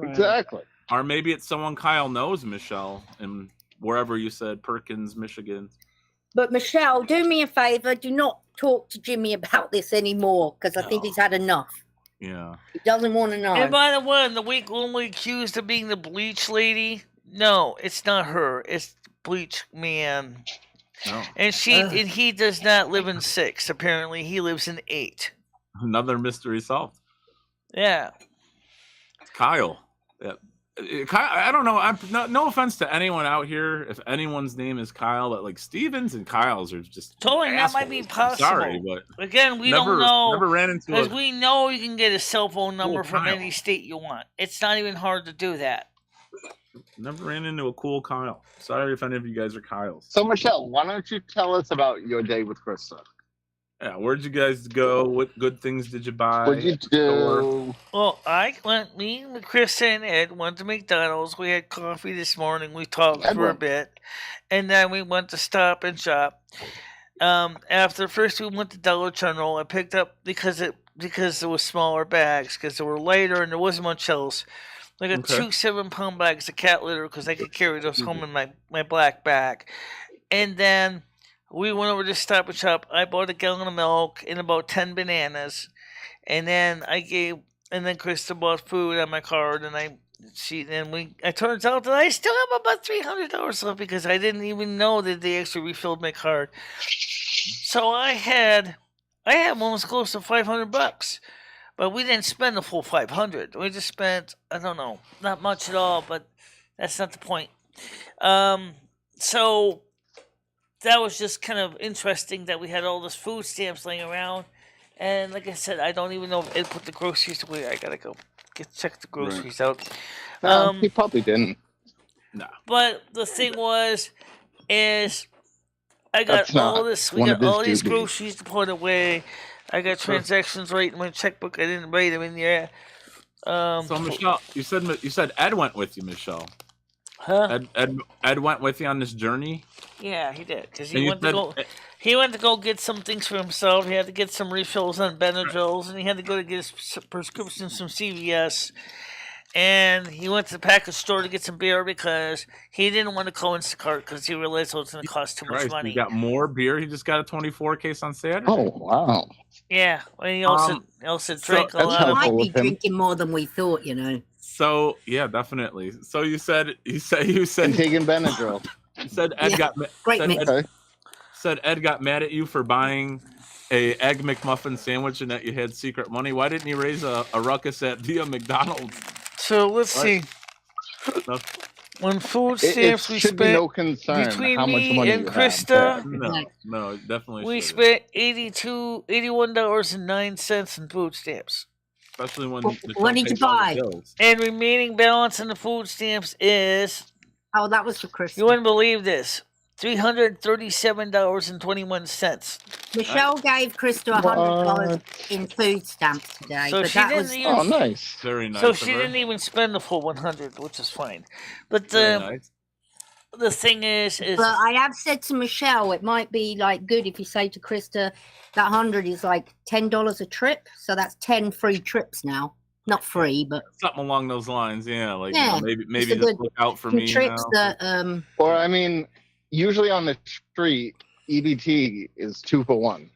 Exactly. Or maybe it's someone Kyle knows, Michelle, and wherever you said, Perkins, Michigan. But Michelle, do me a favor. Do not talk to Jimmy about this anymore because I think he's had enough. Yeah. He doesn't want to know. And by the way, the week only accused of being the bleach lady. No, it's not her. It's Bleach Man. No. And he does not live in 6. Apparently, he lives in 8. Another mystery solved. Yeah. Kyle. Yeah. Kyle, I don't know. No offense to anyone out here. If anyone's name is Kyle, but like Stevens and Kyles are just Totally, that might be assholes. possible. Sorry, but Again, we never, don't know. Never ran into Because a. we know you can get a cell phone number Cool from Kyle. any state you want. It's not even hard to do that. Never ran into a cool Kyle. Sorry if any of you guys are Kyles. So, Michelle, why don't you tell us about your day with Krista? Yeah, where'd you guys go? What good things did you buy? What'd you do? Well, me and Chris and Ed went to McDonald's. We had coffee this morning. We talked for a Edward. bit. And then we went to Stop and Shop. After first we went to Dollar General. I picked up because there was smaller bags because they were lighter and there wasn't much else. I got Okay. 2 7-pound bags of cat litter because I could carry those home in my black bag. And then we went over to Stop and Shop. I bought a gallon of milk and about 10 bananas. And then Krista bought food on my card, and it turns out that I still have about $300 left because I didn't even know that they actually refilled my card. So I had almost close to $500, but we didn't spend the full $500. We just spent, I don't know, not much at all, but that's not the point. So that was just kind of interesting that we had all this food stamps laying around. And like I said, I don't even know if Ed put the groceries away. I gotta go check the groceries out. No, he probably didn't. No. But the thing is I got That's not all this. We one got of his all these duties. groceries to put away. I got transactions right in my checkbook. I didn't write them in there. So Michelle, you said Ed went with you, Michelle. Huh? Ed went with you on this journey. Yeah, he did because And he you went to go. He went to go get some things for himself. He had to get some refills on Benadryls, and he had to go to get his prescriptions from CVS. And he went to the package store to get some beer because he didn't want to call Instacart because he realized it was going to cost too much Christ, money. he got more beer. He just got a 24 case on Saturday. Oh, wow. Yeah, and he also drank a that's lot of. Might helpful be with him. drinking more than we thought, you know. So yeah, definitely. So you said And taking Benadryl. you said Ed Yeah, got great said mix. Ed, Okay. said Ed got mad at you for buying a egg McMuffin sandwich and that you had secret money. Why didn't you raise a ruckus at the McDonald's? So let's What? see. No. On food It stamps, we should be no spent concern between how much me money and you have. Krista. No, it definitely We shouldn't. spent $81.09 in food stamps. Especially when What did you buy? And remaining balance in the food stamps is. Oh, that was for Christmas. You wouldn't believe this. $337.21. Michelle gave Krista $100 in food stamps today. So but she that didn't was even. Nice. Very nice. So she didn't even spend the full 100, which is fine. But nice. The thing is. But I have said to Michelle, it might be like good if you say to Krista that 100 is like $10 a trip, so that's 10 free trips now. Not free, but something along those lines. Yeah, like maybe just good, look out for me trips now. That Or I mean, usually on the street, EBT is 2 for 1.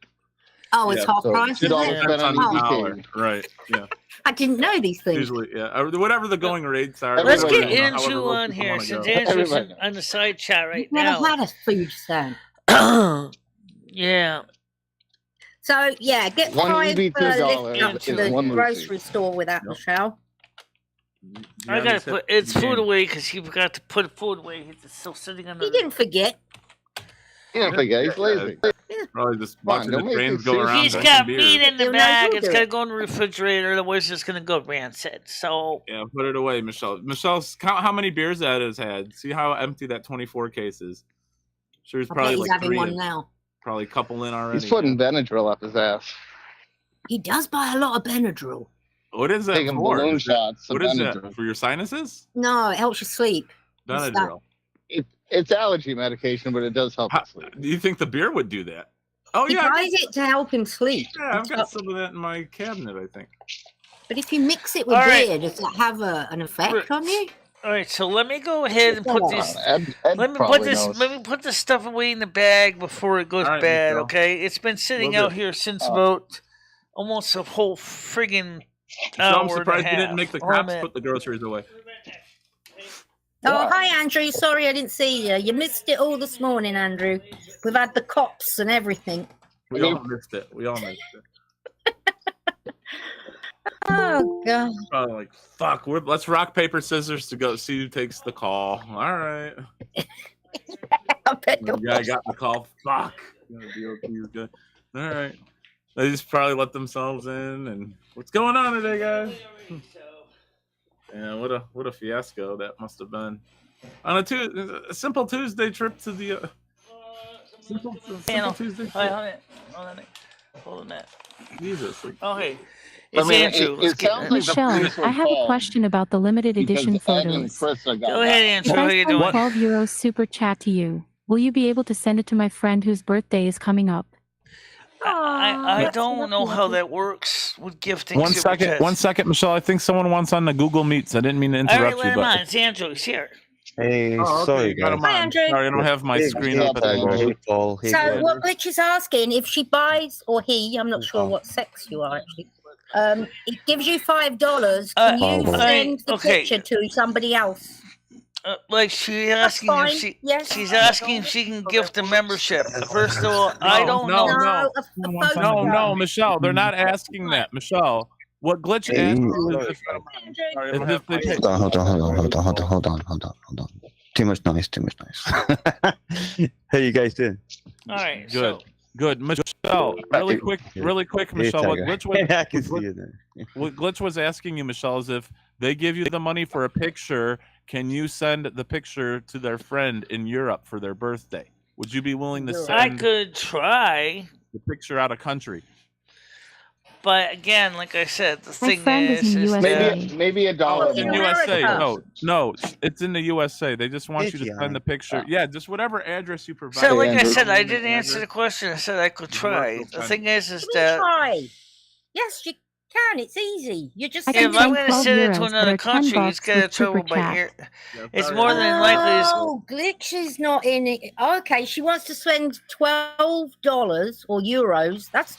Oh, it's half price. $2 spent on EBT. Right. Yeah. I didn't know these things. Usually, yeah, or whatever the going rates are. Let's get Andrew on here since Andrew's on the side chat right now. Never had a food stamp. Yeah. So yeah, get $1 5 EBT up to the grocery store with that, Michelle. I gotta put food away because he forgot to put food away. He's still sitting on the. He didn't forget. He didn't forget. He's lazy. Probably just watching the trains go around. He's got meat in the bag. It's gotta go in the refrigerator. Otherwise, it's gonna go rancid. So yeah, put it away, Michelle. Michelle, count how many beers that has had. See how empty that 24 case is. Sure, he's probably he's having one now. Probably a couple in already. He's putting Benadryl up his ass. He does buy a lot of Benadryl. What is that Taking for? balloon shots. What is that for your sinuses? No, it helps you sleep. Benadryl. It's allergy medication, but it does help you sleep. Do you think the beer would do that? Oh he yeah, buys it to help him sleep. Yeah, I've got some of that in my cabinet, I think. But if you mix it with beer, does that have an effect on you? All right, so let me go ahead and put this. Let me put this stuff away in the bag before it goes bad. Michelle. Okay, it's been sitting out here since about almost a whole friggin' hour. I'm surprised you didn't make the cops put the groceries away. Oh, hi, Andrew. Sorry I didn't see you. You missed it all this morning, Andrew. We've had the cops and everything. We all missed it. Oh, God. Probably like, fuck, let's rock, paper, scissors to go see who takes the call. All right. The guy got the call. Fuck. Good. All right. They just probably let themselves in. And what's going on today, guys? Yeah, what a fiasco that must have been. On a simple Tuesday trip to the simple Tuesday. Hold on that. Jesus. Okay. Andrew. Michelle, I have a question about the limited edition photos. Go ahead, Andrew. How are you doing? 12 euros super chat to you. Will you be able to send it to my friend whose birthday is coming up? I don't know how that works with gifting. One second, Michelle. I think someone wants on the Google Meets. I didn't mean to interrupt you. But it's Andrew. He's here. Hey, sorry, guys. Hi, Andrew. Sorry, I don't have my screen up. So what Glitch is asking, if she buys, or he, I'm not sure what sex you are actually, it gives you $5. Can you send the picture to somebody else? Like she's asking she's asking if she can gift a membership. First of all, I don't know. No, Michelle, they're not asking that, Michelle. What Glitch asked Hold on. Too much noise. How you guys doing? All right, good. Michelle, really quick, Michelle. What Glitch was, I can see you there. What Glitch was asking you, Michelle, is if they give you the money for a picture, can you send the picture to their friend in Europe for their birthday? Would you be willing to send? I could try the picture out of country. But again, like I said, the thing is maybe $1. In USA, no, it's in the USA. They just want you to send the picture. Yeah, just whatever address you provide. So, like I said, I didn't answer the question. I said I could try. The thing is that try. Yes, you can. It's easy. You just. If I'm going to send it to another country, it's going to trouble by ear. It's more than likely. Oh, Glitch is not in it. Okay, she wants to spend $12 or euros. That's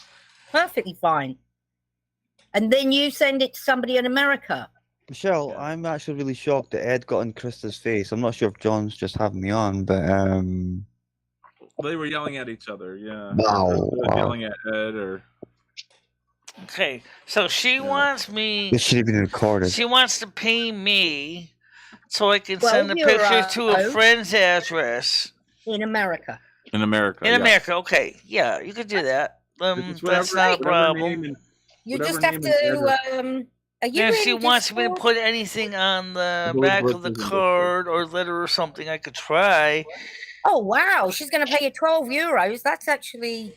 perfectly fine. And then you send it to somebody in America. Michelle, I'm actually really shocked that Ed got in Krista's face. I'm not sure if John's just having me on, but they were yelling at each other. Yeah. Wow. Yelling at Ed or. Okay, so she wants me. This should have been recorded. She wants to pay me So I can 12 send the picture euro. to a friend's address. In America. In America. In yes. America, okay. Yeah, you could do that. It's That's whatever- not a whatever problem. name and- You whatever just have name and address. to. Are you And if in she wants me to Discord? put anything on the believe back Brooke of the is in card or letter or something, I could try. Oh wow, she's going to pay you 12 euros. That's actually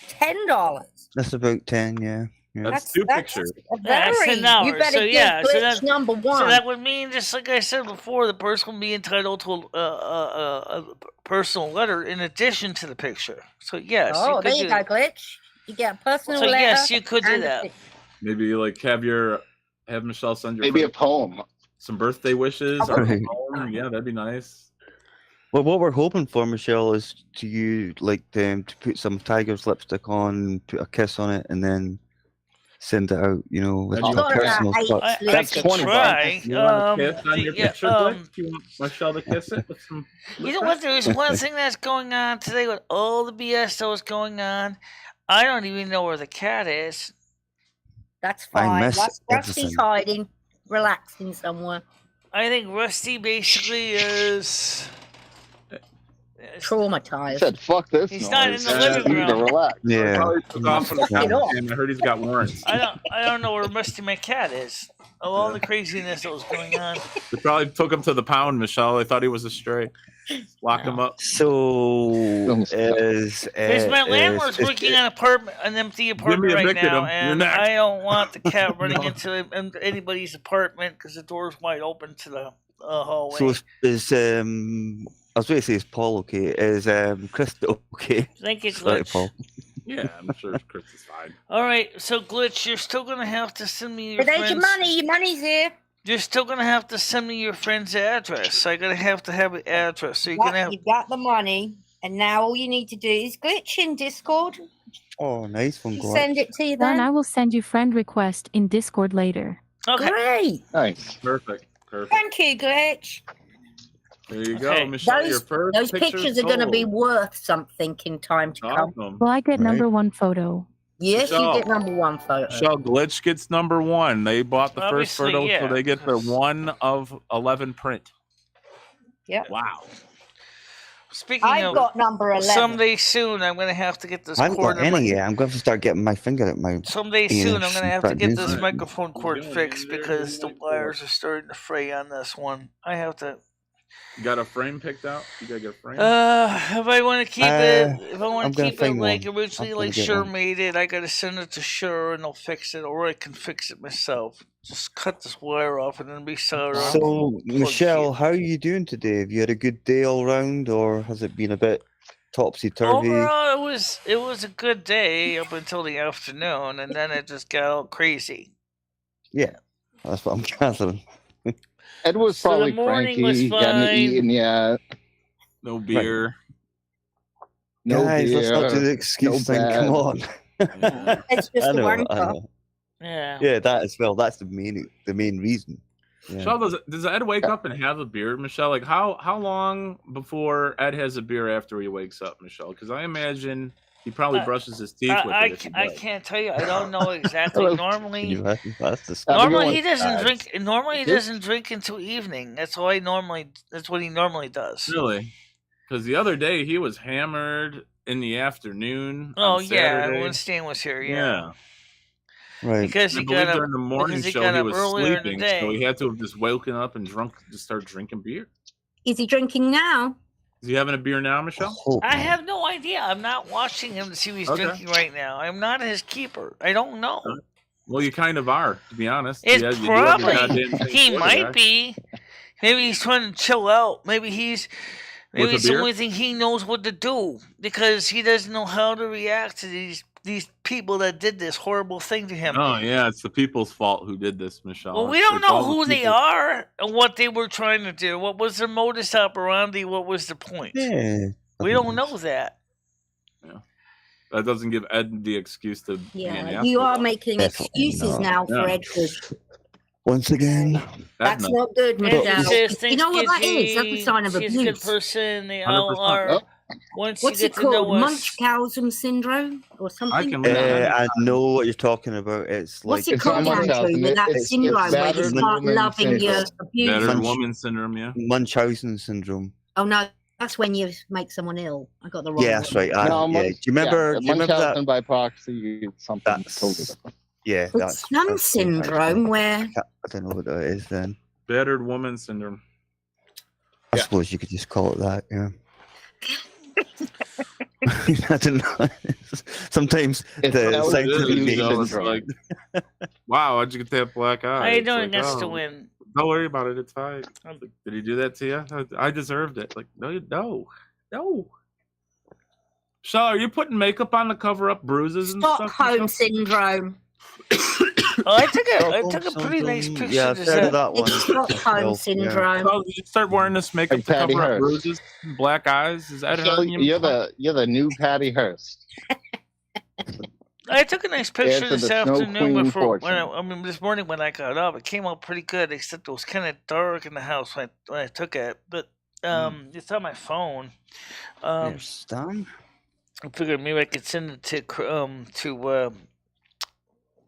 $10. That's about 10, yeah. That's two pictures. That's Very. $10. You better So, give yeah, so glitch that- number one. So that would mean, just like I said before, the person will be entitled to a personal letter in addition to the picture. So yes, oh, you there could you do go, that. glitch. You get a personal So letter. yes, you could do and a that. picture. Maybe like have Michelle send your Maybe a friend poem. some birthday wishes Oh, or a right. poem. Yeah, that'd be nice. Well, what we're hoping for, Michelle, is to you like them to put some tiger's lipstick on, put a kiss on it, and then send it out. You know, with You some got that personal stuff. I That's could 20 try. You want a kiss on your yeah, picture, Blitz? You want Michelle to kiss it with some you know what? There's one thing that's going on today with all the BS that was going on. I don't even know where the cat is. That's I fine. miss Rusty's everything. hiding, relaxing somewhere. I think Rusty basically is. I Traumatized. said, fuck this He's noise. not in the I living need to room. relax. Yeah. Probably took off from the Fuck it off. and I heard he's got warrants. I don't know where Rusty my cat is. Of all the craziness that was going on. They probably took him to the pound, Michelle. They thought he was a stray. Lock him up. So Because my landlord's working on an empty apartment right evicted now, him. You're and next. I don't want the cat running No. into anybody's apartment because the door's wide open to the hallway. So is I was going to say is Paul okay? Is Krista okay? Thank you, Sorry, Glitch. Paul. Yeah, I'm sure Chris is fine. All right, so Glitch, you're still gonna have to send me your But there's your friend's. money. Your money's here. You're still gonna have to send me your friend's address. I'm gonna have to have an address. So you're gonna have. You've got the money, and now all you need to do is glitch in Discord. Oh, nice one, Glitch. Send it to you Then then. I will send you friend request in Discord later. Okay. Great. Nice. Perfect. Thank you, glitch. There you go, Okay. Michelle. Your first Those pictures are going to be sold. worth something in time to come. Awesome. Will I get Right. number one photo? Yes, you Michelle. get number one photo. Michelle, Glitch gets number one. They bought the first Obviously, photo, yeah, so they get the because- 1 of 11 print. Yep. Wow. Speaking I've of, got number 11. someday soon I'm gonna have to get this I haven't cord. got in my- any yet. I'm going to start getting my finger at my. Someday Yeah, soon I'm gonna have to start get using this it. microphone cord Doing it. fixed You're because the doing it for wires are starting to fray on this one. I have to. You got a frame picked out? You gotta get a frame? If I want to keep it, if I I'm want to gonna keep it find like one. originally, I'm gonna like get Sure one. made it, I gotta send it to Sure and they'll fix it, or I can fix it myself. Just cut this wire off and then resell it. So, Michelle, how are you doing today? Have you had a good day all round, or has it been a bit topsy turvy? Overall, it was a good day up until the afternoon, and then it just got all crazy. Yeah, that's what I'm gathering. Ed was So the probably morning cranky. was He hadn't fine. eaten yet. No beer. No Guys, let's not do beer. the excuse thing. Come bad. on. Yeah. It's just I a know, I wanker. know. Yeah. Yeah, that as well. That's the main reason. Yeah. Michelle, does Ed wake up and have a beer, Michelle? Like how long before Ed has a beer after he wakes up, Michelle? Because I imagine he probably brushes his teeth with it. if he I does. can't tell you. I don't know exactly. Hello. Normally, That's disgusting. normally one he doesn't bad. drink. Normally he This- doesn't drink until evening. That's what he normally does. Really? Because the other day he was hammered in the afternoon. Oh on yeah, Saturday. when Stan was here. Yeah. Yeah. Right. Because I he believe got up. during the morning because he show got he up was earlier in the sleeping, day. so he had to have just woken up and just start drinking beer. Is he drinking now? Is he having a beer now, Michelle? Hope I not. have no idea. I'm not watching him to see what he's Okay. drinking right now. I'm not his keeper. I don't know. Well, you kind of are, to be honest. It's You do have your probably goddamn thing he for might that. be. Maybe he's trying to chill out. Maybe With a it's the beer? only thing he knows what to do because he doesn't know how to react to these people that did this horrible thing to him. Oh yeah, it's the people's fault who did this, Michelle. Well, we It's- don't it's know all the who they people- are and what they were trying to do. What was their modus operandi? What was the point? Yeah. We don't know that. That doesn't give Ed the excuse to be an Yeah, asshole. you are making Definitely excuses not. now for Yeah. Edward. Once again, That's not- not good, Ed Michelle. says You know what that is? That's a thinks sign of she's a good abuse. person. They 100%. all are. Oh, Once What's you it get to know called? us, Munchausen syndrome or something? I know what you're talking about. It's like What's it called, Andrew? With that syndrome where you start loving your abusers. Battered woman syndrome, yeah. Munchausen syndrome. Oh no, that's when you make someone ill. I got the wrong. Yeah, that's one. right. Do you remember? Do you remember that? by proxy, something totally different. Yeah, it's some syndrome where I don't know what that is then. Battered woman syndrome. I suppose you could just call it that. Yeah. I don't know. Sometimes the scientific like, wow, how'd you get that black eye? how you doing? Gets to win. Don't worry about it. It's fine. Like, did he do that to you? I deserved it. Like, no. Michelle, are you putting makeup on to cover up bruises and stuff? Stockholm syndrome. I took a pretty nice picture. Yeah, I've heard of that one. It's Stockholm syndrome. Oh, did you start wearing this makeup to cover up bruises, black eyes? Is that hurting you? You're the new Patty Hearst. I took a nice picture this afternoon this morning when I got up. It came out pretty good, except it was kind of dark in the house when I took it. But it's on my phone. Stan? I figured maybe I could send it to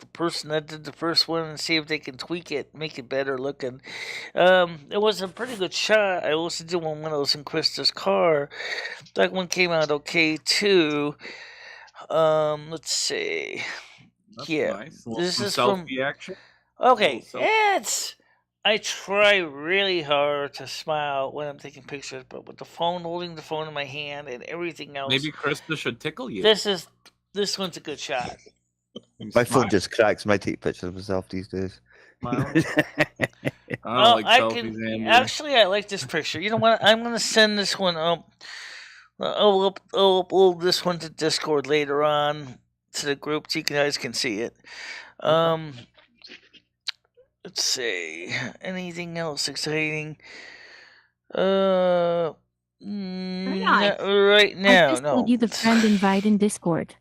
the person that did the first one and see if they can tweak it, make it better looking. It was a pretty good shot. I also did one when I was in Krista's car. That one came out okay too. Let's see. That's nice. This is selfie from action. Okay, I try really hard to smile when I'm taking pictures, but with holding the phone in my hand and everything else. Maybe Krista should tickle you. This one's a good shot. My phone just cracks when I take pictures of myself these days. Actually, I like this picture. You know what? I'm gonna send this one up. I'll upload this one to Discord later on to the group so you guys can see it. Let's see. Anything else exciting? Right now, I just sent you the friend invite in Discord.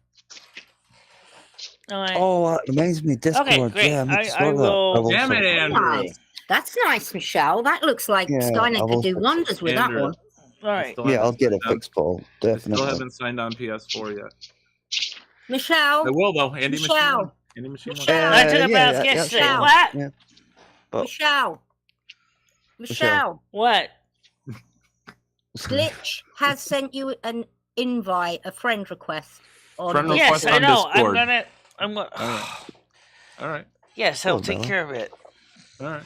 Oh, that reminds me, Discord. Okay, great. Yeah, I will. Damn it, Andrew. That's nice, Michelle. That looks like Skynet could do wonders with that one. All right. Yeah, I'll get a fixed, Paul. Definitely. I still haven't signed on PS4 yet. Michelle. I will though. Andy Michelle. Machine. I took a bath yesterday. What? Yeah. Michelle. What? Glitch has sent you an invite, a friend request. Yes, I know. Discord. I'm gonna. All right. Yes, I'll take care of it. All right.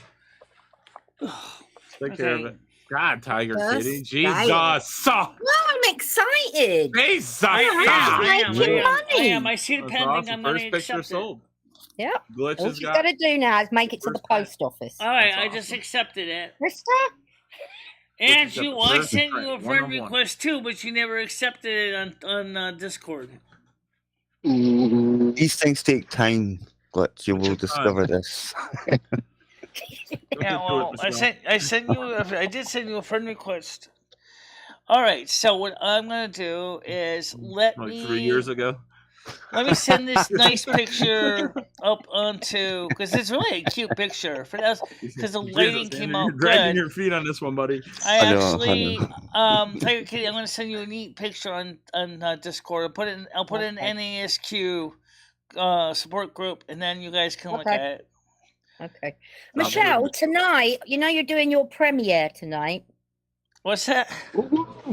Take care of it. God, Tiger City. Jesus. Well, I'm excited. Jesus. I am. I see the pending. Awesome. I'm going First to picture accept sold. Yeah. Glitch All she's got to do now is make it to the post office. All right, I just accepted it. Krista? And I sent you a friend request too, but you never accepted it on Discord. These things take time, Glitch. You will discover this. Yeah, well, I did send you a friend request. All right, so what I'm gonna do is like 3 years ago. Let me send this nice picture up onto because it's really a cute picture for us because the lighting came out You're dragging good. your feet on this one, buddy. I Tiger Kitty, I'm gonna send you a neat picture on Discord. I'll put it in NASQ support group, and then you guys can look at it. Okay. Michelle, tonight, you're doing your premiere tonight. What's that?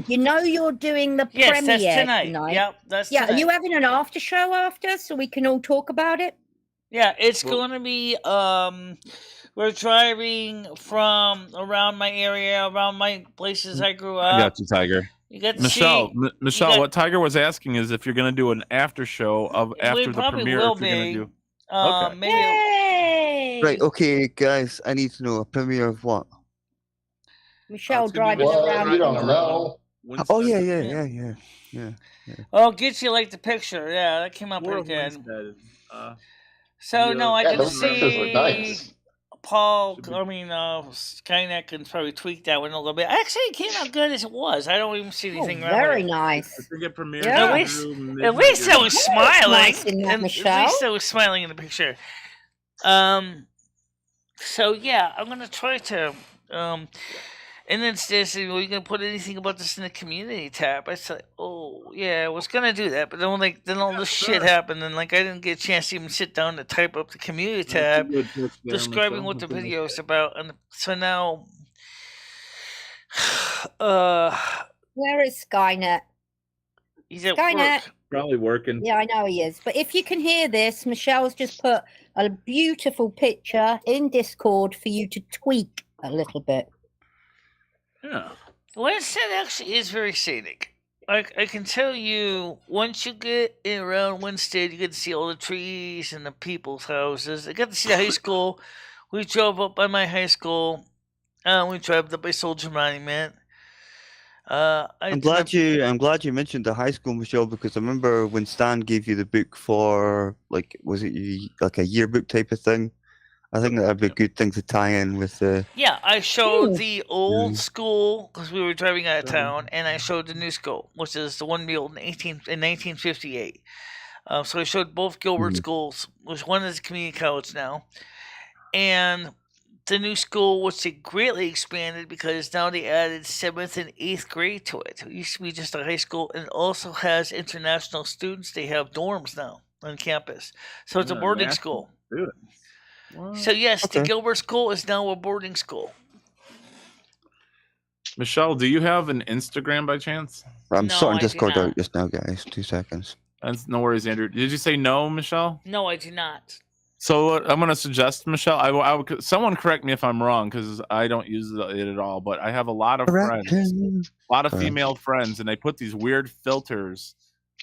You know you're doing the premiere that's tonight. Yep, that's tonight. Are you having an after show after so we can all talk about it? Yeah, it's going to be, we're driving from around my area, around my places I grew up. I got you, Tiger. You got to Michelle, what Tiger was asking is if you're going to do an after show after the premiere. Will if you're going to do. Okay. Maybe. Right, okay, guys, I need to know a premiere of what? Michelle driving around. You don't know. Oh, yeah. Oh, get you like the picture. Yeah, that came out pretty good. So, no, I can see nice. Paul, Skynet can probably tweak that one a little bit. Actually, it came out good as it was. I don't even see anything wrong with it. Very nice. At least I was smiling. Nice in that, Michelle. At least I was smiling in the picture. So, yeah, I'm going to try to... And then Stan said, "Well, you gonna put anything about this in the community tab?" I said, "Oh yeah, I was gonna do that, but then all this shit happened, and I didn't get a chance to even sit down to type up the community tab describing what the video is about." And so now, where is Skynet? He's at Skynet. work. Probably working. Yeah, I know he is. But if you can hear this, Michelle's just put a beautiful picture in Discord for you to tweak a little bit. Yeah. Winston actually is very scenic. I can tell you, once you get around Winston, you get to see all the trees and the people's houses. I got to see the high school. We drove up by my high school. We drove up by Soldier Monument. I'm glad you mentioned the high school, Michelle, because I remember when Stan gave you the book for was it like a yearbook type of thing? I think that'd be a good thing to tie in with the. Yeah, I showed the old school because we were driving out of town, and I showed the new school, which is the one built in 1958. So I showed both Gilbert schools, which one is a community college now, and the new school, which they greatly expanded because now they added 7th and 8th grade to it. It used to be just a high school, and it also has international students. They have dorms now on campus, so it's a boarding school. So yes, the Gilbert School is now a boarding school. Michelle, do you have an Instagram by chance? I'm sorting Discord out just now, guys. 2 seconds. That's no worries, Andrew. Did you say no, Michelle? No, I do not. So I'm going to suggest, Michelle, I would, someone correct me if I'm wrong because I don't use it at all, but I have a lot of friends, a lot of female friends, and they put these weird filters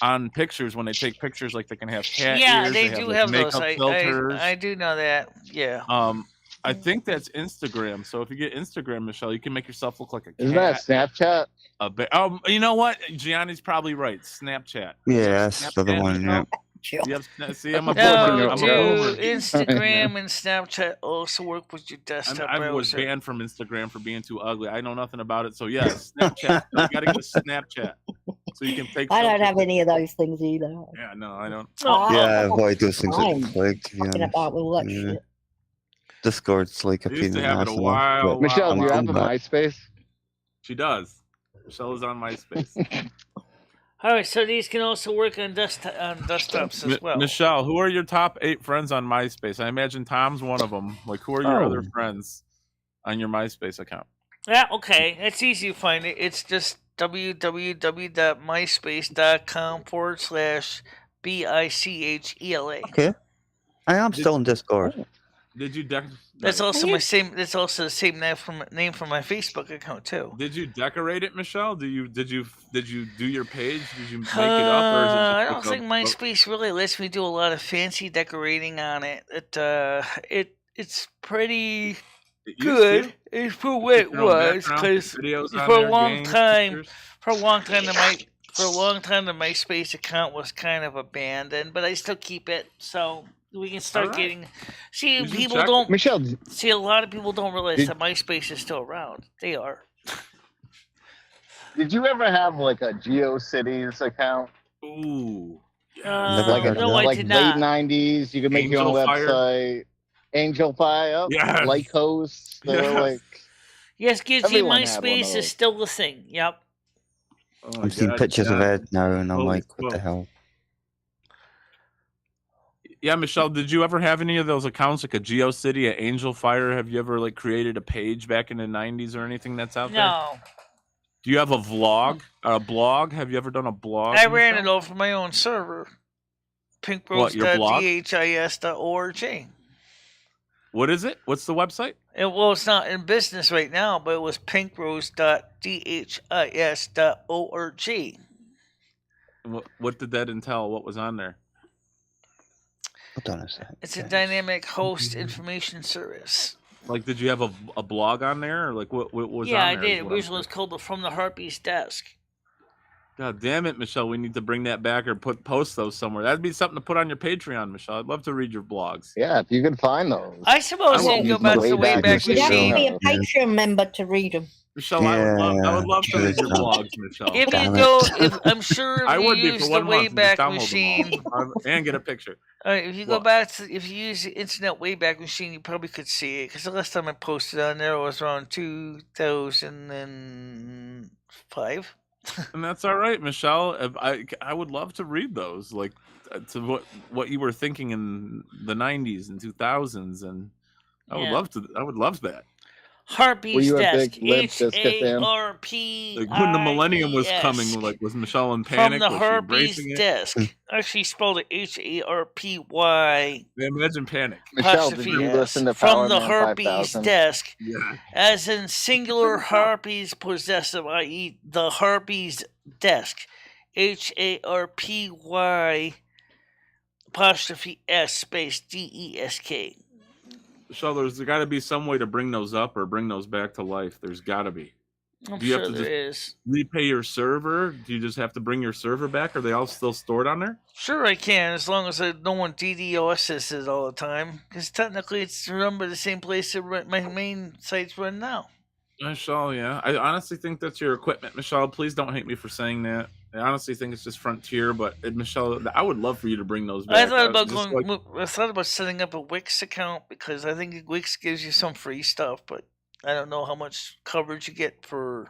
on pictures when they take pictures, like they can have cat ears. They do have those. Filters. I do know that. Yeah. I think that's Instagram. So if you get Instagram, Michelle, you can make yourself look like a cat. Isn't that Snapchat? You know what? Gianni's probably right. Snapchat. Yeah, that's the other one. Yeah. See, I'm a Instagram and Snapchat also work with your desktop I was banned from Instagram for being too ugly. I know nothing about it. So yes, Snapchat. You gotta get a Snapchat so you can take. I don't have any of those things either. Yeah, no, I don't. Yeah, avoid those things. Talking about all that shit. Discord's like a pain in the ass. Michelle, do you have a MySpace? She does. Michelle is on MySpace. All right, so these can also work on desktops as well. Michelle, who are your top 8 friends on MySpace? I imagine Tom's one of them. Like, who are your other friends on your MySpace account? Yeah, okay. It's easy to find it. It's just www.myspace.com/BICHELA. Okay. I am still in Discord. Did you That's also my same. That's also the same name for my Facebook account too. Did you decorate it, Michelle? Did you do your page? Did you make it up, or is it just I don't think MySpace really lets me do a lot of fancy decorating on it. It's pretty good for what it was, because for a long time the MySpace account was kind of abandoned, but I still keep it so. We can start getting. See, people don't. Michelle. See, a lot of people don't realize that MySpace is still around. They are. Did you ever have like a GeoCities account? Ooh. No, I did not. Late 90s, you could make your own website. Angel Fire, Like Host. They were like. Yes, Gidgey, MySpace is still the thing. Yep. I'm seeing pictures of Ed now, and I'm like, what the hell? Yeah, Michelle, did you ever have any of those accounts, like a GeoCity, an Angel Fire? Have you ever created a page back in the 90s or anything that's out there? No. Do you have a vlog? A blog? Have you ever done a blog? I ran it over my own server. pinkrose.dhis.org. What is it? What's the website? Well, it's not in business right now, but it was pinkrose.dhis.org. What did that entail? What was on there? It's a dynamic host information service. Like, did you have a blog on there, or like what was on there? Yeah, I did. Originally, it's called From the Harpy's Desk. God damn it, Michelle! We need to bring that back or post those somewhere. That'd be something to put on your Patreon, Michelle. I'd love to read your blogs. Yeah, if you can find those. I suppose you can go back to way back You have to be a Patreon member to read them. Michelle, I would love to read your blogs, Michelle. If you Damn go, it. I'm sure if I you would be use for the 1 month and just Wayback download Machine, them all and get a picture. if you go back to, if you use the Internet Wayback Machine, you probably could see it. Because the last time I posted on there was around 2005. And that's all right, Michelle. I would love to read those, like to what you were thinking in the 90s and 2000s, and I would love to. I would love that. Harpy's Were you a Desk. big Limp Bizkit fan? Harpy. Like when the millennium was coming, like was Michelle in From panic? the Was she Harpy's embracing it? Desk. Actually spelled it HARPY. Imagine panic. Michelle, did you listen to From Power the Man Harpy's 5000? Desk. Yeah. As in singular harpies possessive, i.e., the Harpy's Desk. HARPY apostrophe S space DESK. Michelle, there's got to be some way to bring those up or bring those back to life. There's got to be. I'm Do you sure have to there just is. repay your server? Do you just have to bring your server back? Are they all still stored on there? Sure, I can, as long as I don't want DDoS it all the time. Because technically, it's run by the same place that my main sites run now. Michelle, yeah. I honestly think that's your equipment, Michelle. Please don't hate me for saying that. I honestly think it's just Frontier, but Michelle, I would love for you to bring those back. I thought about I thought about setting up a Wix account because I think Wix gives you some free stuff, but I don't know how much coverage you get for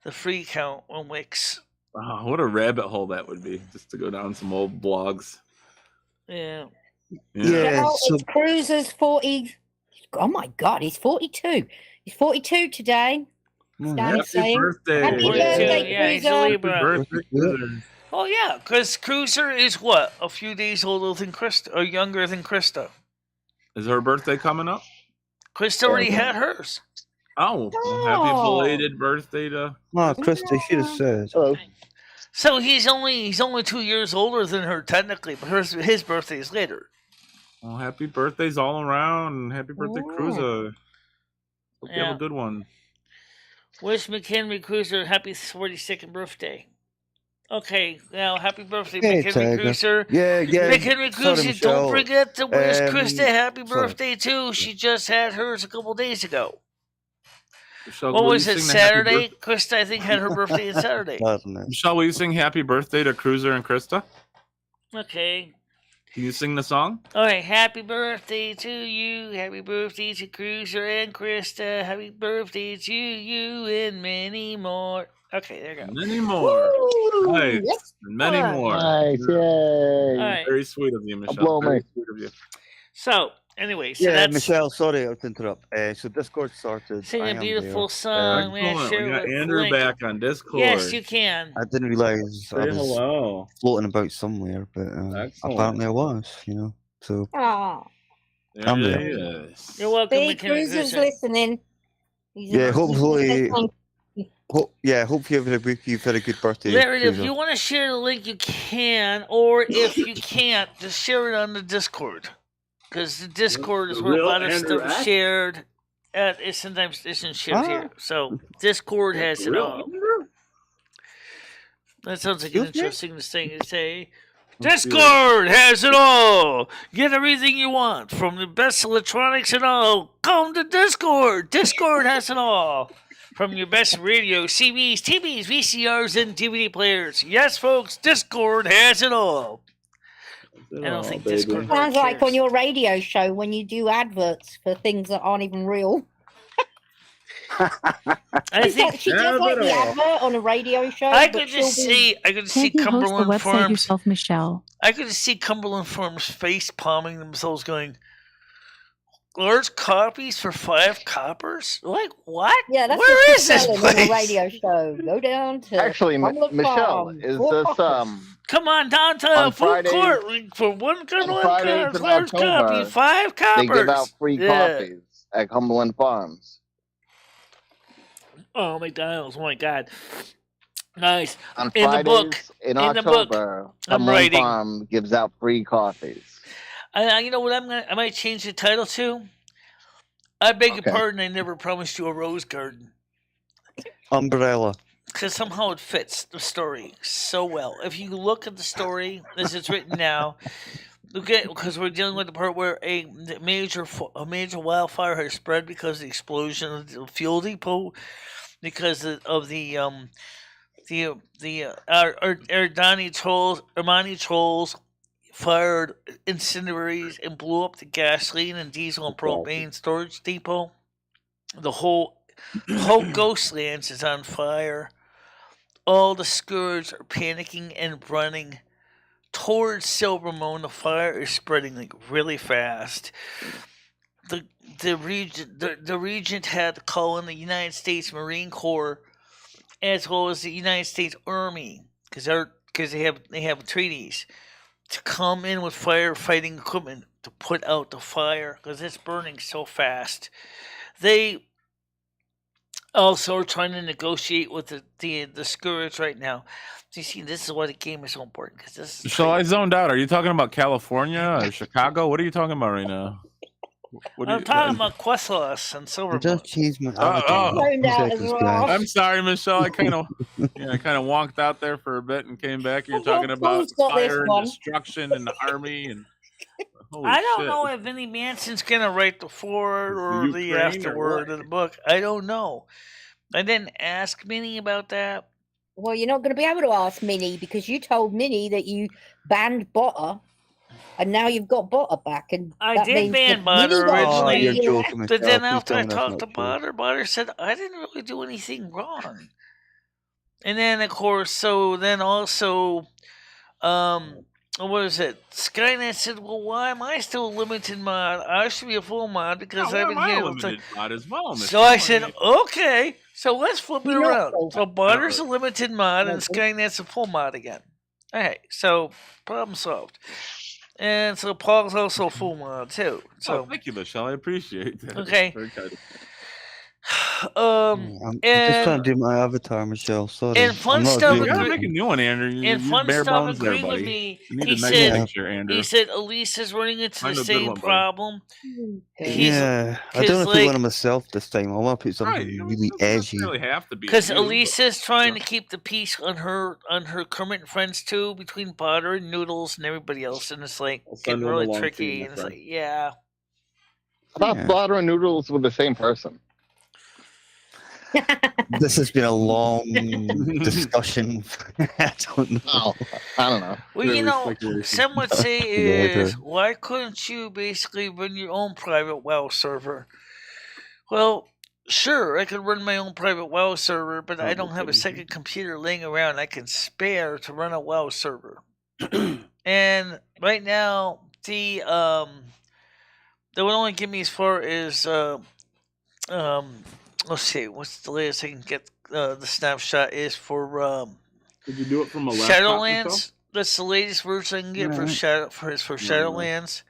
the free account on Wix. Oh, what a rabbit hole that would be, just to go down some old blogs. Yeah. It's Cruiser's 40. Oh my God, he's 42. He's 42 today. Happy birthday. Happy birthday, yeah, he's a Cruiser. Libra. Birthday. Oh yeah, because Cruiser is what? A few days older than Krista, or younger than Krista. Is her birthday coming up? Krista already had hers. Oh, well, happy belated birthday to... No, Krista, she just said. Hello. So he's only 2 years older than her technically, but his birthday is later. Well, happy birthdays all around, and happy birthday, Cruiser. Hope you have a good one. Wish McHenry Cruiser happy 42nd birthday. Okay, now happy birthday, Hey, McHenry Tiger. Cruiser. Yeah. McHenry Sorry, Cruiser, Michelle. don't forget to wish Krista happy sorry. birthday too. She just had hers a couple days ago. Michelle, What will was you it, sing the happy Saturday? Krista, I think, had her birthday on Saturday. Michelle, will you sing happy birthday to Cruiser and Krista? Okay. Can you sing the song? All right, happy birthday to you. Happy birthday to Cruiser and Krista. Happy birthday to you and many more. Okay, there you go. Many more. Nice. Yes. Many more. Nice, yay. All right. Very sweet of you, Michelle. Blow Very me. sweet of you. So, anyway, so Yeah, that's Michelle, sorry to interrupt. So Discord started. sing I a am beautiful there. song. Excellent. share We got with Andrew Link. back on Discord. Yes, you can. I didn't realize I Say was hello. floating about somewhere, but Excellent. apparently I was, So Oh, There I'm he there. is. You're welcome, see, McKenna Cruiser's Cruiser. listening. yeah, hopefully, hopefully you've had a good birthday. Larry, if Cruiser. you want to share the link, you can, or if you can't, just share it on the Discord. Because the Discord is The where a real lot of Andrew stuff Ack? shared. Sometimes isn't shared here. So Discord has it all. That sounds like an Excuse me? interesting thing to say. Discord has it all. Get everything you want from the best electronics and all. Come to Discord. Discord has it all. From your best radio, CDs, TVs, VCRs, and DVD players. Yes, folks, Discord has it all. I don't think Discord really Sounds like cares. on your radio show when you do adverts for things that aren't even real. I think She does like the advert on a radio show. I but could just she'll be- see. I could see Can't you host the Cumberland website Farms. yourself, Michelle? I could see Cumberland Farms face palming themselves, going, "Large copies for 5 coppers? Like what? Yeah, that's Where what is she's this selling on place? a radio show. Go down to Actually, Cumberland Michelle, Farms. is Four this coppers. Come on down to On the food Fridays- court for one Fridays in large copy, October, 5 coppers. they give out free Yeah. coffees at Cumberland Farms. Oh, McDonald's! Oh my God! Nice. On In the Fridays book. in In the book. October, I'm Cumberland writing. Farm gives out free coffees. You know what? I might change the title to. I beg your Okay. pardon. I never promised you a rose garden. Umbrella. Because somehow it fits the story so well. If you look at the story as it's written now, Okay, because we're dealing with the part where a major wildfire has spread because of the explosion of the fuel depot, because of the Armani trolls fired incendiaries and blew up the gasoline and diesel and propane storage depot. The whole Ghostlands is on fire. All the Scourge are panicking and running towards Silvermoon. The fire is spreading like really fast. The regent had to call in the United States Marine Corps as well as the United States Army because they have treaties to come in with firefighting equipment to put out the fire because it's burning so fast. They also are trying to negotiate with the Scourge right now. You see, this is why the game is so important because this is. So I zoned out. Are you talking about California or Chicago? What are you talking about right now? I'm talking about Questless and Silvermoon. Just change my avatar. I'm sorry, Michelle. I kind of wonked out there for a bit and came back. You're talking about fire and destruction and the army and. I don't know if Vinnie Manson's gonna write the forward or the afterword of the book. I don't know. I didn't ask Minnie about that. Well, you're not going to be able to ask Minnie because you told Minnie that you banned Botter, and now you've got Botter back. And I did ban Botter originally, but then after I talked to Botter, Botter said I didn't really do anything wrong. And then of course, what is it? Skynet said, "Well, why am I still a limited mod? I should be a full mod because I've been here." Mod as well, so I said, "Okay, so let's flip it around." So Botter's a limited mod and Skynet's a full mod again. Okay, so problem solved. And so Paul's also a full mod too. So thank you, Michelle. I appreciate that. Okay. I'm just trying to do my avatar, Michelle. Sorry. And Fun Stuff you gotta make a new one, Andrew. And Fun Stuff agreed with me. He said Elise is running into the same problem. I don't want to put one on myself this time. I want to put something really edgy. Because Elise is trying to keep the peace on her current friends too, between Potter and Noodles and everybody else, and it's like getting really tricky. And it's like, yeah. I thought Potter and Noodles were the same person. This has been a long discussion. I don't know. Well, some would say is why couldn't you basically run your own private WoW server? Well, sure, I could run my own private WoW server, but I don't have a second computer laying around I can spare to run a WoW server. And right now, they would only give me as far as let's see, what's the latest I can get the snapshot is for Did you do it from a Shadowlands? That's the latest version I can get for Shadowlands.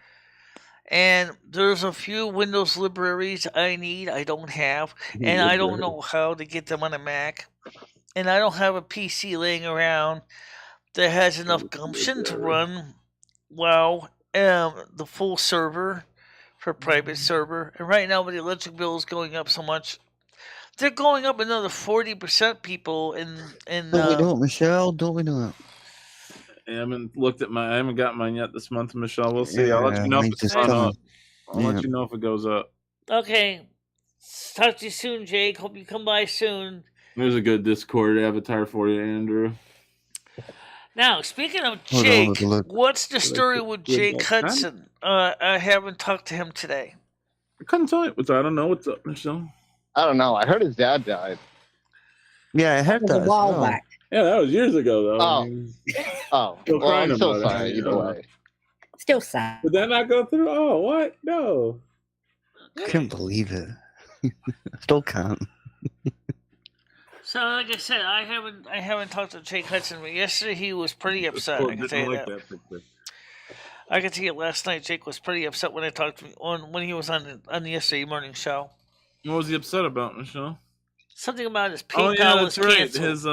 And there's a few Windows libraries I need I don't have, and I don't know how to get them on a Mac. And I don't have a PC laying around that has enough gumption to run WoW, the full server for private server. And right now with the electric bill is going up so much, they're going up another 40%. People in. Don't we know it, Michelle? Don't we know it? I haven't got mine yet this month, Michelle. We'll see. I'll let you know if it's up. I'll let you know if it goes up. Okay. Talk to you soon, Jake. Hope you come by soon. There's a good Discord avatar for you, Andrew. Now, speaking of Jake, what's the story with Jake Hudson? I haven't talked to him today. I couldn't tell you. I don't know what's up, Michelle. I don't know. I heard his dad died. Yeah, I heard that. A while back. Yeah, that was years ago, though. Well, I'm so sorry. Either way. Still sad. Did that not go through? Oh, what? No. I couldn't believe it. Still can't. So, like I said, I haven't talked to Jake Hudson, but yesterday he was pretty upset. I can tell you that. I can tell you last night Jake was pretty upset when I talked to him when he was on the yesterday morning show. What was he upset about, Michelle? Something about his PayPal was canceled. His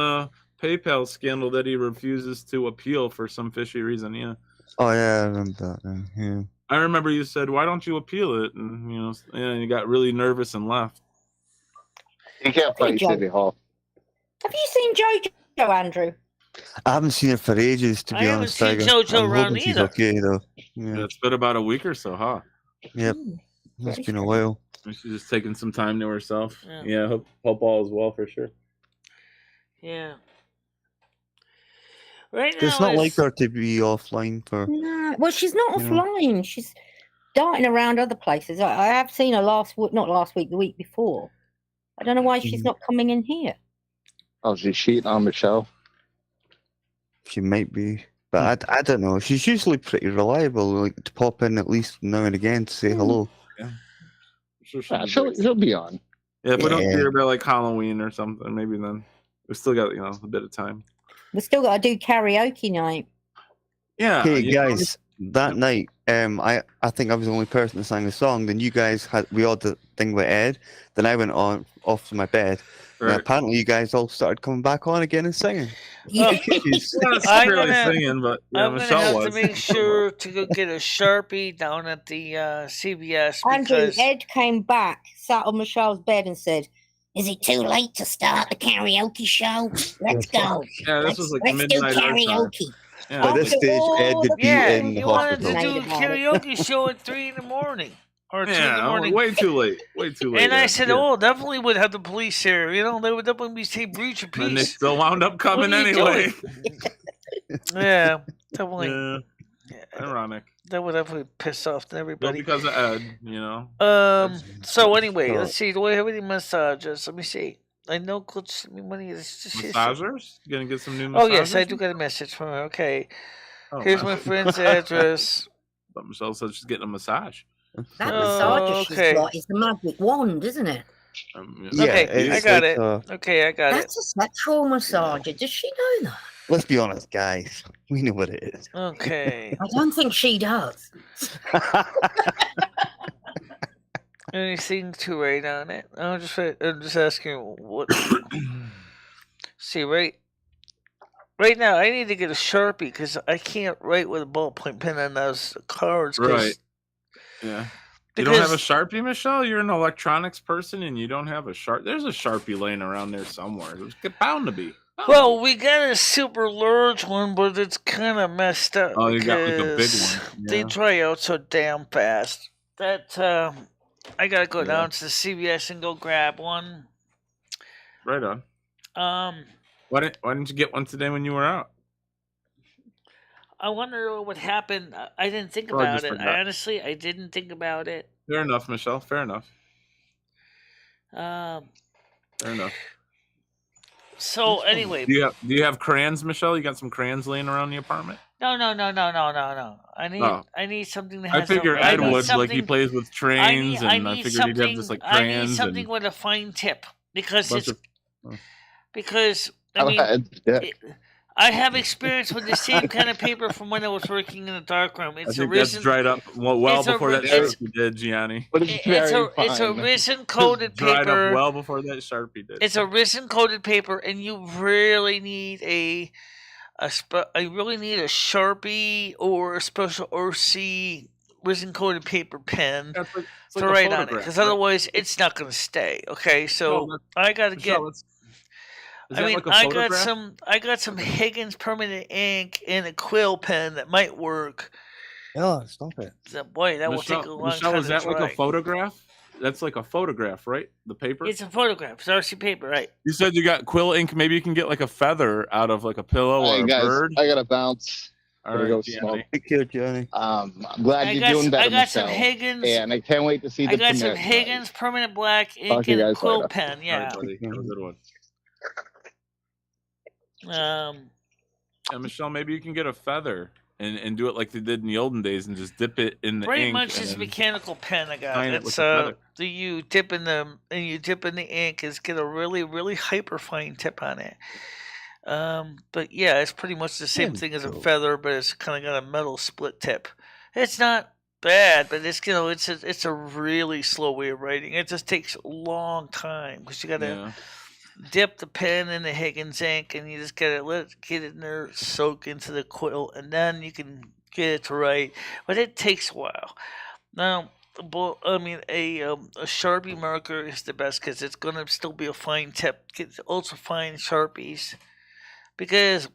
PayPal scandal that he refuses to appeal for some fishy reason. Yeah. Oh yeah, I remember that. Yeah. I remember you said, "Why don't you appeal it?" And you got really nervous and left. You can't play City Hall. Have you seen JoJo, Andrew? I haven't seen her for ages, to be I haven't honest. seen Tiger. JoJo I'm around hoping she's either. okay though. Yeah. It's been about a week or so, huh? Yep. It's been a while. She's just taking some time to herself. Yeah. Yeah, hope all is well for sure. Yeah. Right now, It's not like her to be offline for. No, well, she's not you know. offline. She's darting around other places. I have seen her not last week, the week before. I don't know why she's not coming in here. Oh, she's cheating on Michelle. She might be, but I don't know. She's usually pretty reliable, like to pop in at least now and again to say hello. Yeah. Sure She'll be on. Yeah, if we don't see her by like Halloween or something, maybe then we still got a bit of time. We still got to do karaoke night. Yeah. Hey guys, that night, I think I was the only person that sang the song. Then you guys we all did the thing with Ed. Then I went off to my bed. Right. And apparently you guys all started coming back on again and singing. I'm singing, but yeah, I'm Michelle gonna have was. to make sure to go get a Sharpie down at the CVS Andrew, because Ed came back, sat on Michelle's bed and said, "Is it too late to start the karaoke show? Let's go. Yeah, this was like Let's do midnight our time. karaoke." Yeah. At this stage, Ed would be in the you wanted hospital. to do a karaoke show at 3 in the morning or 2 in the Yeah, morning. way too late. Way too late. And I yeah. said, Yeah. "Oh, definitely would have the police here. You know, they would definitely say breach of And they peace." still wound up coming What are you anyway. Yeah, definitely. Yeah. Ironic. That would definitely piss off Well, everybody. because of Ed, you know. So anyway, let's see. Do I have any massages? Let me see. I know. Let's me money. Massagers? You gonna get some new massagers? Oh yes, I do get a message from her. Okay. Oh, Here's wow. my friend's address. But Michelle said she's getting a massage. That massager okay. she's got is the magic wand, isn't it? Okay, I got it. Okay, I got it. That's a sexual massager. Does she know that? Let's be honest, guys. We know what it is. Okay. I don't think she does. Anything to write on it? I'm just asking what. See, right now, I need to get a Sharpie because I can't write with a ballpoint pen on those cards. Right. Yeah. You don't have a Sharpie, Michelle? You're an electronics person and you don't have a Sharpie? There's a Sharpie laying around there somewhere. There's bound to be. Well, we got a super large one, but it's kind of messed up. Oh, you got like a big because one. They Yeah. dry out so damn fast that I gotta go down to the CVS and go grab one. Right on. Why didn't you get one today when you were out? I wonder what would happen. I didn't think Probably about just it. forgot. I didn't think about it. Fair enough, Michelle. Fair enough. Um. Fair enough. So anyway, Do you have crayons, Michelle? You got some crayons laying around the apartment? no. I need something that has. I figure I Ed need would, like he something- plays with trains, and I need figured he'd have just like I need crayons something and with a fine tip because bunch it's of. because I mean I have experience with the same kind of paper from when I was working in the darkroom. I It's think arisen. that's dried up well it's a before that ri- it's- Sharpie did, Gianni. But It's a resin coated Dried paper. up well before that Sharpie did. It's a resin coated paper, and you really need I really need a Sharpie or a special RC resin coated paper pen It's like to a write on it, photograph, because right? otherwise it's not going to stay. Okay, so No, I got to get. Michelle, is I that mean, like a I photograph? got some Higgins permanent ink and a quill pen that might work. Oh, stop it. Boy, that will take a long Michelle, time is that to like dry. a photograph? That's like a photograph, right? The paper? It's a photograph. It's RC paper, right? You said you got quill ink. Maybe you can get like a feather out of like a pillow or Hey a guys, bird. I gotta bounce. All Gotta right, go Gianni. smoke. Take care, Johnny. I'm glad you're I doing better, got some Michelle. Higgins. And I can't wait to see the I got some premiere. Higgins permanent black Talk ink to you and a guys quill later. pen. All Yeah. right, buddy. Have a good one. Um. And Michelle, maybe you can get a feather and do it like they did in the olden days and just dip it in the Pretty ink. much and it's then mechanical pen I got. sign it with It's a feather. you dip in the ink is get a really hyper fine tip on it. But yeah, it's pretty much the same thing as a feather, but it's kind of got a metal split tip. It's not bad, but it's a really slow way of writing. It just takes a long time because you gotta dip the pen in the Higgins ink, and you just gotta get it in there, soak into the quill, and then you can get it to write. But it takes a while. Now, I mean, a Sharpie marker is the best because it's gonna still be a fine tip. Get ultra fine Sharpies. because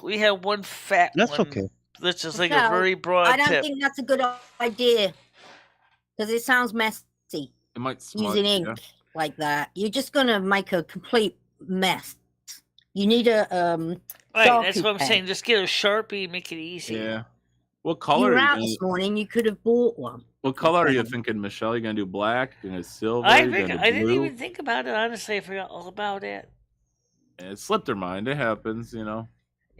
we have one fat That's one. okay. That's just like a very broad I don't tip. think that's a good idea because it sounds messy. It might smudge, using ink like that. You're just gonna make a complete mess. You need a right. That's what I'm saying. Just get a Sharpie, make it easy. Yeah. What color? You were out this morning. You could have bought one. What color are you thinking, Michelle? You gonna do black? You gonna do silver? I didn't even think about it. Honestly, I forgot all about it. Yeah, it slipped her mind. It happens, you know.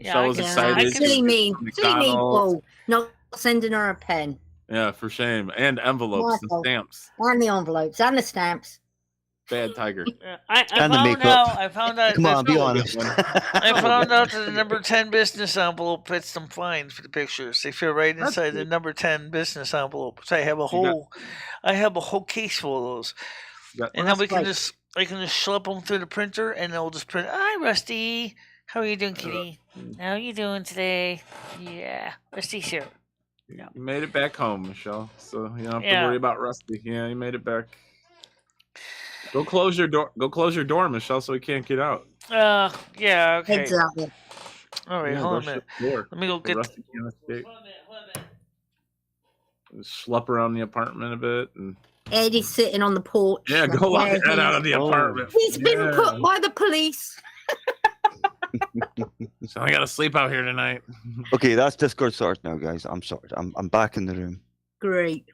Yeah, Michelle was excited. Silly me. Oh, not sending her a pen. Yeah, for shame. And envelopes and stamps. And the envelopes and the stamps. Bad tiger. I found out. Come on, be honest. I found out that the number 10 business envelope fits some fines for the pictures. They fit right inside the number 10 business envelope. So I have a whole case full of those. And then I can just slip them through the printer, and they'll just print. Hi, Rusty. How are you doing, kitty? How are you doing today? Yeah, Rusty's here. You made it back home, Michelle. So you don't have to worry about Rusty. Yeah, you made it back. Go close your door. Go close your door, Michelle, so he can't get out. Yeah, okay. Exactly. All right, hold on a minute. Let me go get. Rusty can't escape. Schlep around the apartment a bit and. Eddie's sitting on the porch. Yeah, go lock Ed out of the apartment. He's been put by the police. So I gotta sleep out here tonight. Okay, that's Discord sorted now, guys. I'm sorry. I'm back in the room. Great.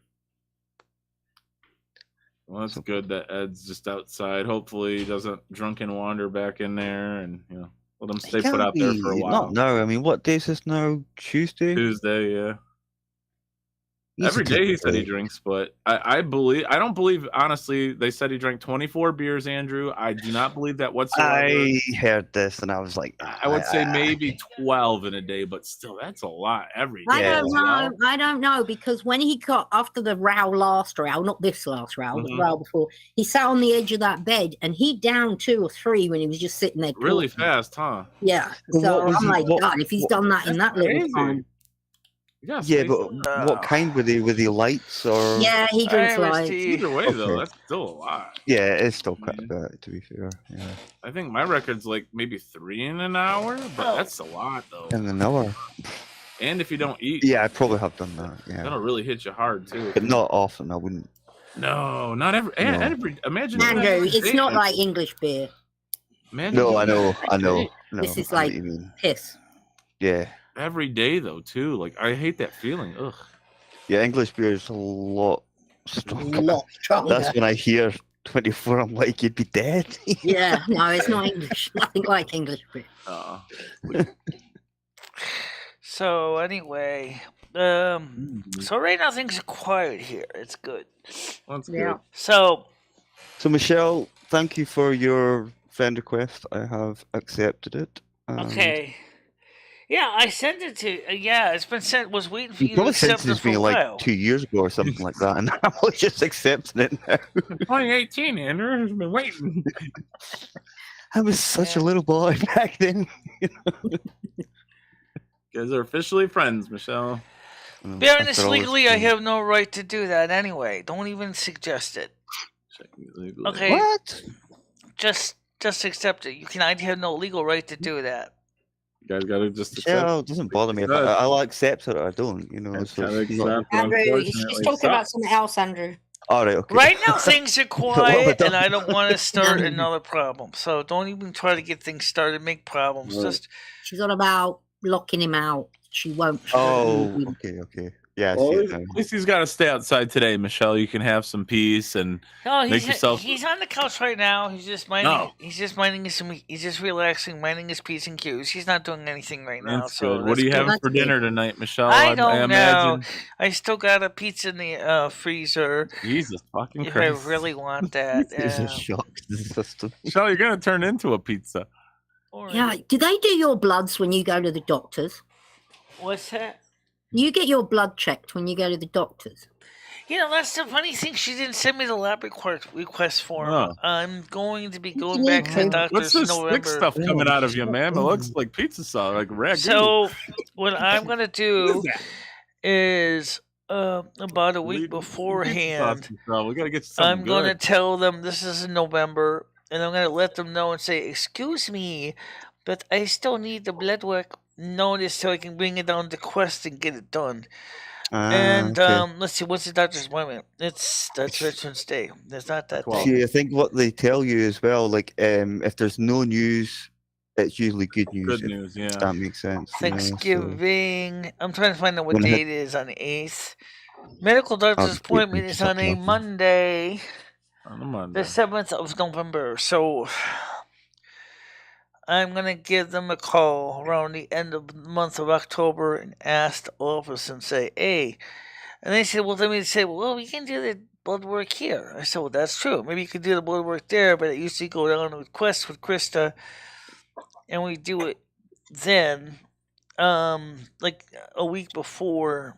Well, it's good that Ed's just outside. Hopefully, he doesn't drunken wander back in there, and let him stay put out there for a while. Not now. I mean, what day is this now? Tuesday. Tuesday, yeah. Every day he said he drinks, but I don't believe, honestly, they said he drank 24 beers, Andrew. I do not believe that whatsoever. I heard this and I was like, I would say maybe 12 in a day, but still, that's a lot every day. I don't know, because when he got, after the last row, not this last row, the row before, he sat on the edge of that bed and he downed 2 or 3 when he was just sitting there. Really fast, huh? Yeah. So I'm like, God, if he's done that in that little time. Yeah, but what kind were they? Were they lights or? Yeah, he drinks lights. Either way, though, that's still a lot. Yeah, it's still quite a bit, to be fair. Yeah. I think my record's like maybe 3 in an hour, but that's a lot, though. In an hour. And if you don't eat. Yeah, I probably have done that. Yeah. That'll really hit you hard too. But not often. I wouldn't. No, not every. No. Imagine. Andrew, it's not like English beer. No, I know. No, this is like piss. Yeah. Every day though, too. Like I hate that feeling. Ugh. Yeah, English beer is a lot stronger. A lot stronger. That's when I hear 24. I'm like, you'd be dead. Yeah, no, it's not English. Nothing like English beer. So anyway, so right now things are quiet here. It's good. That's good. So Michelle, thank you for your friend request. I have accepted it. Okay. Yeah, I sent it to. It's been sent. Was waiting for you to accept it for a while. Like 2 years ago or something like that, and I was just accepting it now. 2018, Andrew has been waiting. I was such a little boy back then. You guys are officially friends, Michelle. Be honest, legally, I have no right to do that anyway. Don't even suggest it. Okay. What? Just accept it. I have no legal right to do that. You guys gotta just accept. Yeah, it doesn't bother me if I'll accept it or I don't. So Andrew, she's talking about something else, Andrew. All right, okay. Right now things are quiet, and I don't want to start another problem. So don't even try to get things started, make problems. Right. She's on about locking him out. She won't. Oh, okay. Yeah, well, at least he's got to stay outside today, Michelle. You can have some peace and make yourself. He's on the couch right now. He's just minding. No. He's just minding his. He's just relaxing, minding his P's and Q's. He's not doing anything right now. That's good. What are you having for dinner tonight, Michelle? I don't know. I still got a pizza in the freezer. Jesus fucking Christ! If I really want that. It's a shock system. Michelle, you're gonna turn into a pizza. Yeah. Do they do your bloods when you go to the doctors? What's that? You get your blood checked when you go to the doctors. That's the funny thing. She didn't send me the lab request form. Oh. I'm going to be going back to the doctor's What's this November. thick stuff coming out of you, man? It looks like pizza sauce, like ragu. So what I'm going to do is about a week beforehand, we gotta get I'm going to tell them this is in November, and I'm going to let them know and say, excuse me, but I still need the blood work notice so I can bring it down to Quest and get it done. And Okay. let's see, what's the doctor's appointment? That's Veterans Day. There's not that day. See, I think what they tell you as well, like if there's no news, it's usually good news. Good news, yeah. That makes sense. Thanksgiving. I'm trying to find out what day it is on the 8th. Medical doctor's appointment is on a Monday. On a Monday. The 7th of November. So I'm going to give them a call around the end of the month of October and ask the office and say, hey. And they said, well, then we say, well, we can do the blood work here. I said, well, that's true. Maybe you could do the blood work there, but it usually go down with Quest with Krista, and we do it then, like a week before.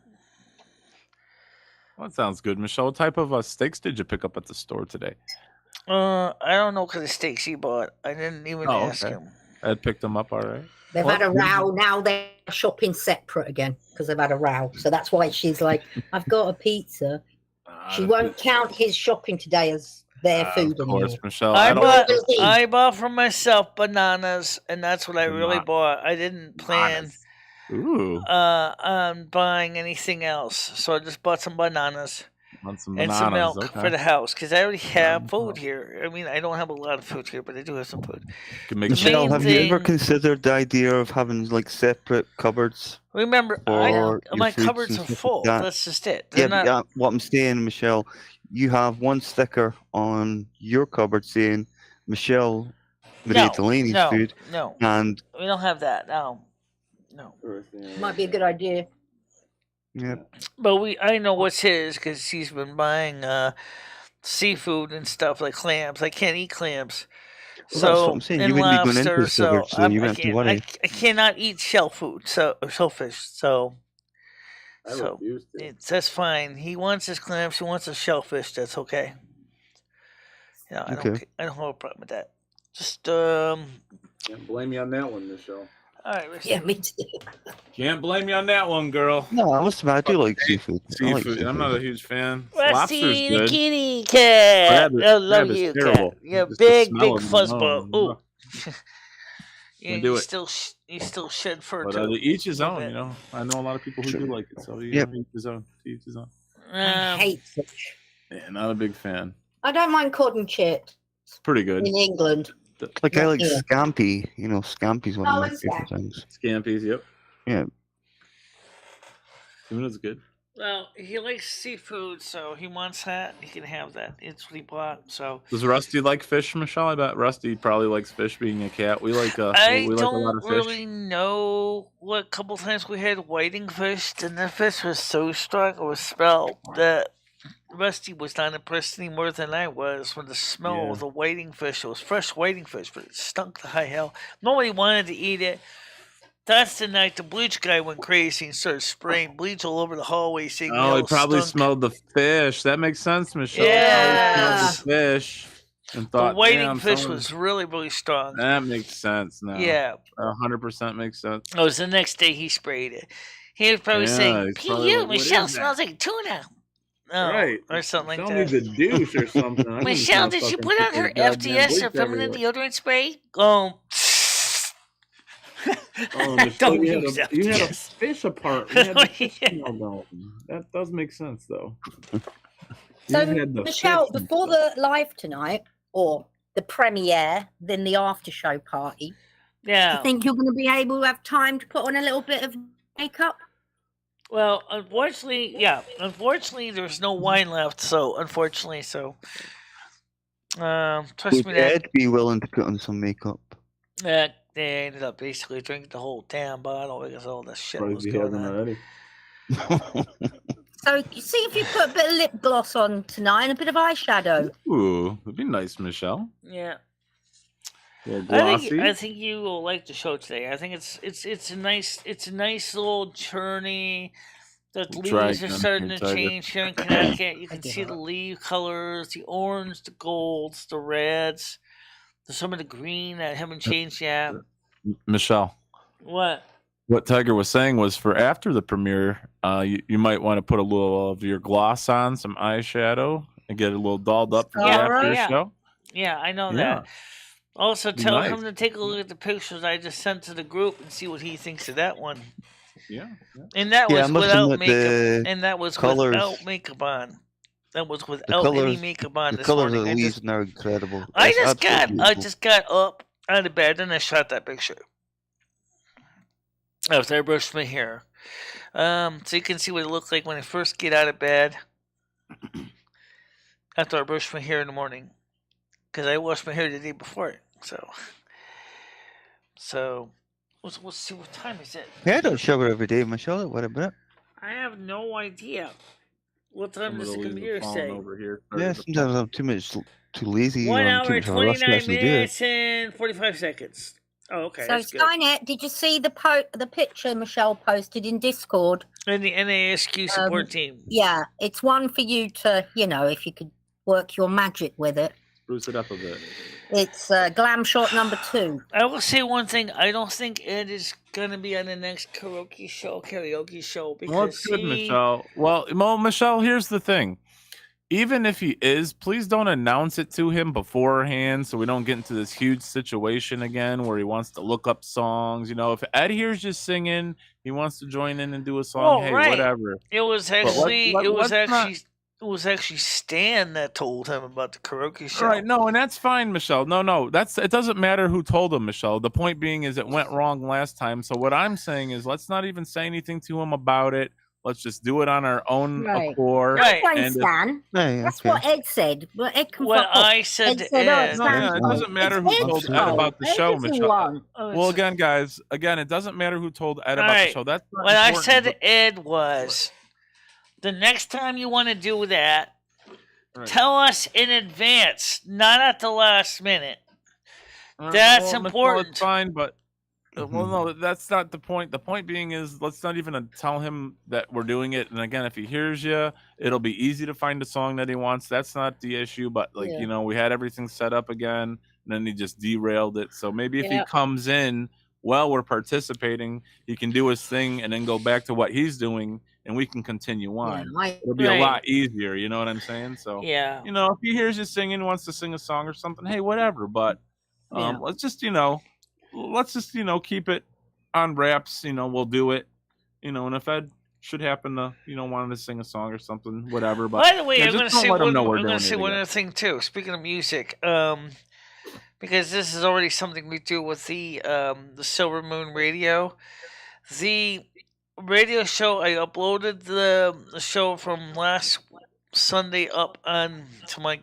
Well, that sounds good, Michelle. What type of steaks did you pick up at the store today? I don't know because the steaks he bought. I didn't even ask him. I picked them up, all right. They've had a row. Now they're shopping separate again because they've had a row. So that's why she's like, I've got a pizza. She won't count his shopping today as their food Of course, anymore. Michelle. I bought for myself bananas, and that's what I really bought. I didn't plan on buying anything else, so I just bought some bananas. And some milk for the house because I already have food here. I mean, I don't have a lot of food here, but I do have some food. Michelle, have you ever considered the idea of having like separate cupboards? Remember, my cupboards are full. That's just it. Yeah, what I'm saying, Michelle, you have one sticker on your cupboard saying MicheleMarieDalene's food. No, and we don't have that. No. Might be a good idea. Yeah, but I know what's his because he's been buying seafood and stuff like clams. I can't eat clams, that's what I'm saying. You wouldn't be going into the cupboard, so you wouldn't have to worry. I cannot eat shellfish. So that's fine. He wants his clams. He wants his shellfish. That's okay. I don't have a problem with that. Just Can't blame you on that one, Michelle. All right, yeah, me too. Can't blame you on that one, girl. No, I do like seafood. I'm not a huge fan. Rusty the kitty cat. I love you, cat. You're big fuzzball. Ooh. You still shed fur too. But each his own, you know. I know a lot of people who do like it, so each his own. Each his own. I hate fish. Yeah, not a big fan. I don't mind cod and chips. It's pretty good In England. Like I like scampi. You know, scampi's one of my favorite things. Scampi's, yep. Yeah. It's good. Well, he likes seafood, so he wants that. He can have that. It's what he bought. So does Rusty like fish, Michelle? I bet Rusty probably likes fish. Being a cat, we like. I we don't like a lot of fish. really know what couple times we had whiting fish, and the fish was so strong it was smell that Rusty was not impressed any more than I was when the smell of the whiting fish. It was fresh whiting fish, but it stunk to high hell. Nobody wanted to eat it. That's the night the bleach guy went crazy and started spraying bleach all over the hallway. Saying, he probably smelled the fish. That makes sense, Michelle. Yeah, smelled the fish. And thought, the whiting fish was really, really strong. That makes sense now. Yeah, 100% makes sense. It was the next day he sprayed it. He was probably saying, "P.U. Michelle smells like tuna." Right. Or something like that. Needs a douche or something. Michelle, did she put on her FDS or feminine deodorant spray? Don't use FDS. You had a fish apartment. That does make sense, though. So, Michelle, before the live tonight, or the premiere, then the after show party, do you think you're going to be able to have time to put on a little bit of makeup? Well, unfortunately, there's no wine left. So, trust me, I'd be willing to put on some makeup. They ended up basically drinking the whole damn bottle because all this shit was going on. So, see if you put a bit of lip gloss on tonight and a bit of eyeshadow. Ooh, that'd be nice, Michelle. Yeah. Glossy. I think you will like the show today. I think it's a nice little journey. The leaves are starting to change here in Connecticut. You can see the leaf colors, the orange, the golds, the reds. There's some of the green that haven't changed yet. Michelle. What? What Tiger was saying was for after the premiere, you might want to put a little of your gloss on, some eyeshadow, and get a little dolled up for the after show. Yeah, I know that. Also, tell nice. him to take a look at the pictures I just sent to the group and see what he thinks of that one. Yeah. And that was without makeup. And that was colours, without makeup on. That was without any makeup on this morning. The morning. colours of the leaves are incredible. I just got up out of bed and I shot that picture. After I brushed my hair. So you can see what it looks like when I first get out of bed. After I brush my hair in the morning. Because I washed my hair the day before. So let's see what time is it. Yeah, I don't shower every day, Michelle. What about it? I have no idea. What time does the computer say? Over here. Yeah, sometimes I'm too lazy. 1 hour, 29 minutes, and 45 seconds. Oh, okay. So Skynet, did you see the picture Michelle posted in Discord? And the NASQ support team. Yeah, it's one for you to, if you could work your magic with it. Spruce it up a bit. It's glam shot number 2. I will say one thing. I don't think Ed is going to be on the next karaoke show. Because well, it's good, Michelle. Well, Michelle, here's the thing. Even if he is, please don't announce it to him beforehand so we don't get into this huge situation again where he wants to look up songs. If Ed here's just singing, he wants to join in and do a song, whatever. It was actually Stan that told him about the karaoke show. Right, no, and that's fine, Michelle. No, it doesn't matter who told him, Michelle. The point being is it went wrong last time. So what I'm saying is let's not even say anything to him about it. Let's just do it on our own accord. Right. Stan. That's what Ed said. But Ed can I said to Ed. It doesn't matter who told Ed about the show, Michelle. Well, again, guys, it doesn't matter who told Ed about the show. That's what I said to Ed was, the next time you want to do that, tell us in advance, not at the last minute. That's important. It's fine, but well, no, that's not the point. The point being is let's not even tell him that we're doing it. And again, if he hears you, it'll be easy to find a song that he wants. That's not the issue. But we had everything set up again, and then he just derailed it. So maybe if he comes in while we're participating, he can do his thing and then go back to what he's doing, and we can continue on. It'll be a lot easier. You know what I'm saying? So if he hears you singing, wants to sing a song or something, hey, whatever. But let's just keep it on wraps. We'll do it. And if Ed should happen to wanting to sing a song or something, whatever. But by the way, I'm going to say one other thing too. Speaking of music, because this is already something we do with the Silvermoon radio. The radio show, I uploaded the show from last Sunday up on to my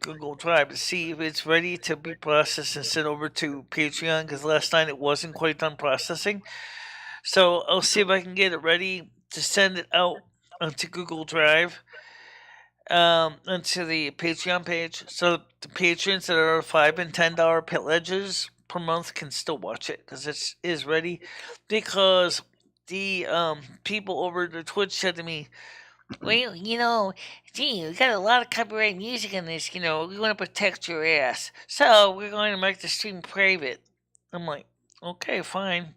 Google Drive to see if it's ready to be processed and sent over to Patreon, because last night it wasn't quite done processing. So I'll see if I can get it ready to send it out onto Google Drive, onto the Patreon page, so the patrons that are $5 and $10 pledges per month can still watch it, because it is ready. Because the people over the Twitch said to me, well, gee, you got a lot of copyright music in this, we want to protect your ass, so we're going to make the stream private. I'm like, okay, fine.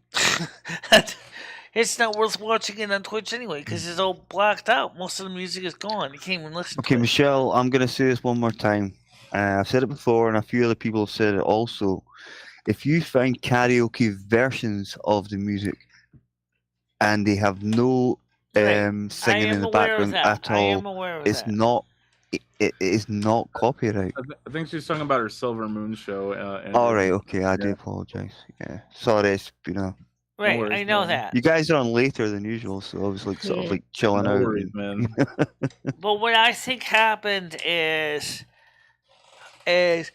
It's not worth watching it on Twitch anyway, because it's all blocked out. Most of the music is gone. You can't even listen to it. Okay, Michelle, I'm going to say this one more time. I've said it before, and a few other people have said it also. If you find karaoke versions of the music and they have no singing in the background at all, it's not. It is not copyright. I think she's talking about her Silvermoon show. All right, okay, I do apologize. Yeah, sorry, Right, I know that. You guys are on later than usual, so I was sort of chilling out. Worries, man. But what I think happened is Ed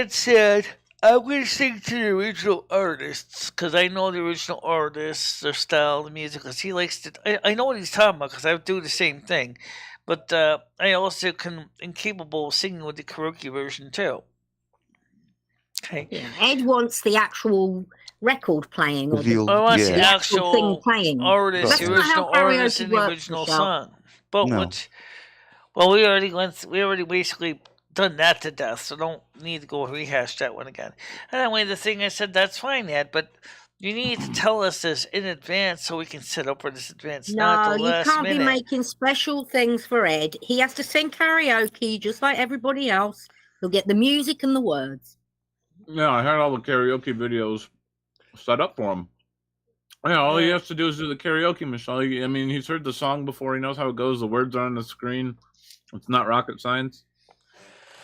said, I'm going to sing to the original artists, because I know the original artists, their style, the music, because he likes to. I know what he's talking about, because I do the same thing. But I also am capable of singing with the karaoke version too. Okay. Yeah. Ed wants the actual record playing, or the actual thing playing. Artist, the original artist, and the original song. But we already basically done that to death, so don't need to go rehash that one again. Anyway, the thing I said, that's fine, Ed, but you need to tell us this in advance so we can set up for this advance. No, you can't be making special things for Ed. He has to sing karaoke just like everybody else. He'll get the music and the words. Yeah, I had all the karaoke videos set up for him. Yeah, all he has to do is do the karaoke, Michelle. I mean, he's heard the song before. He knows how it goes. The words are on the screen. It's not rocket science.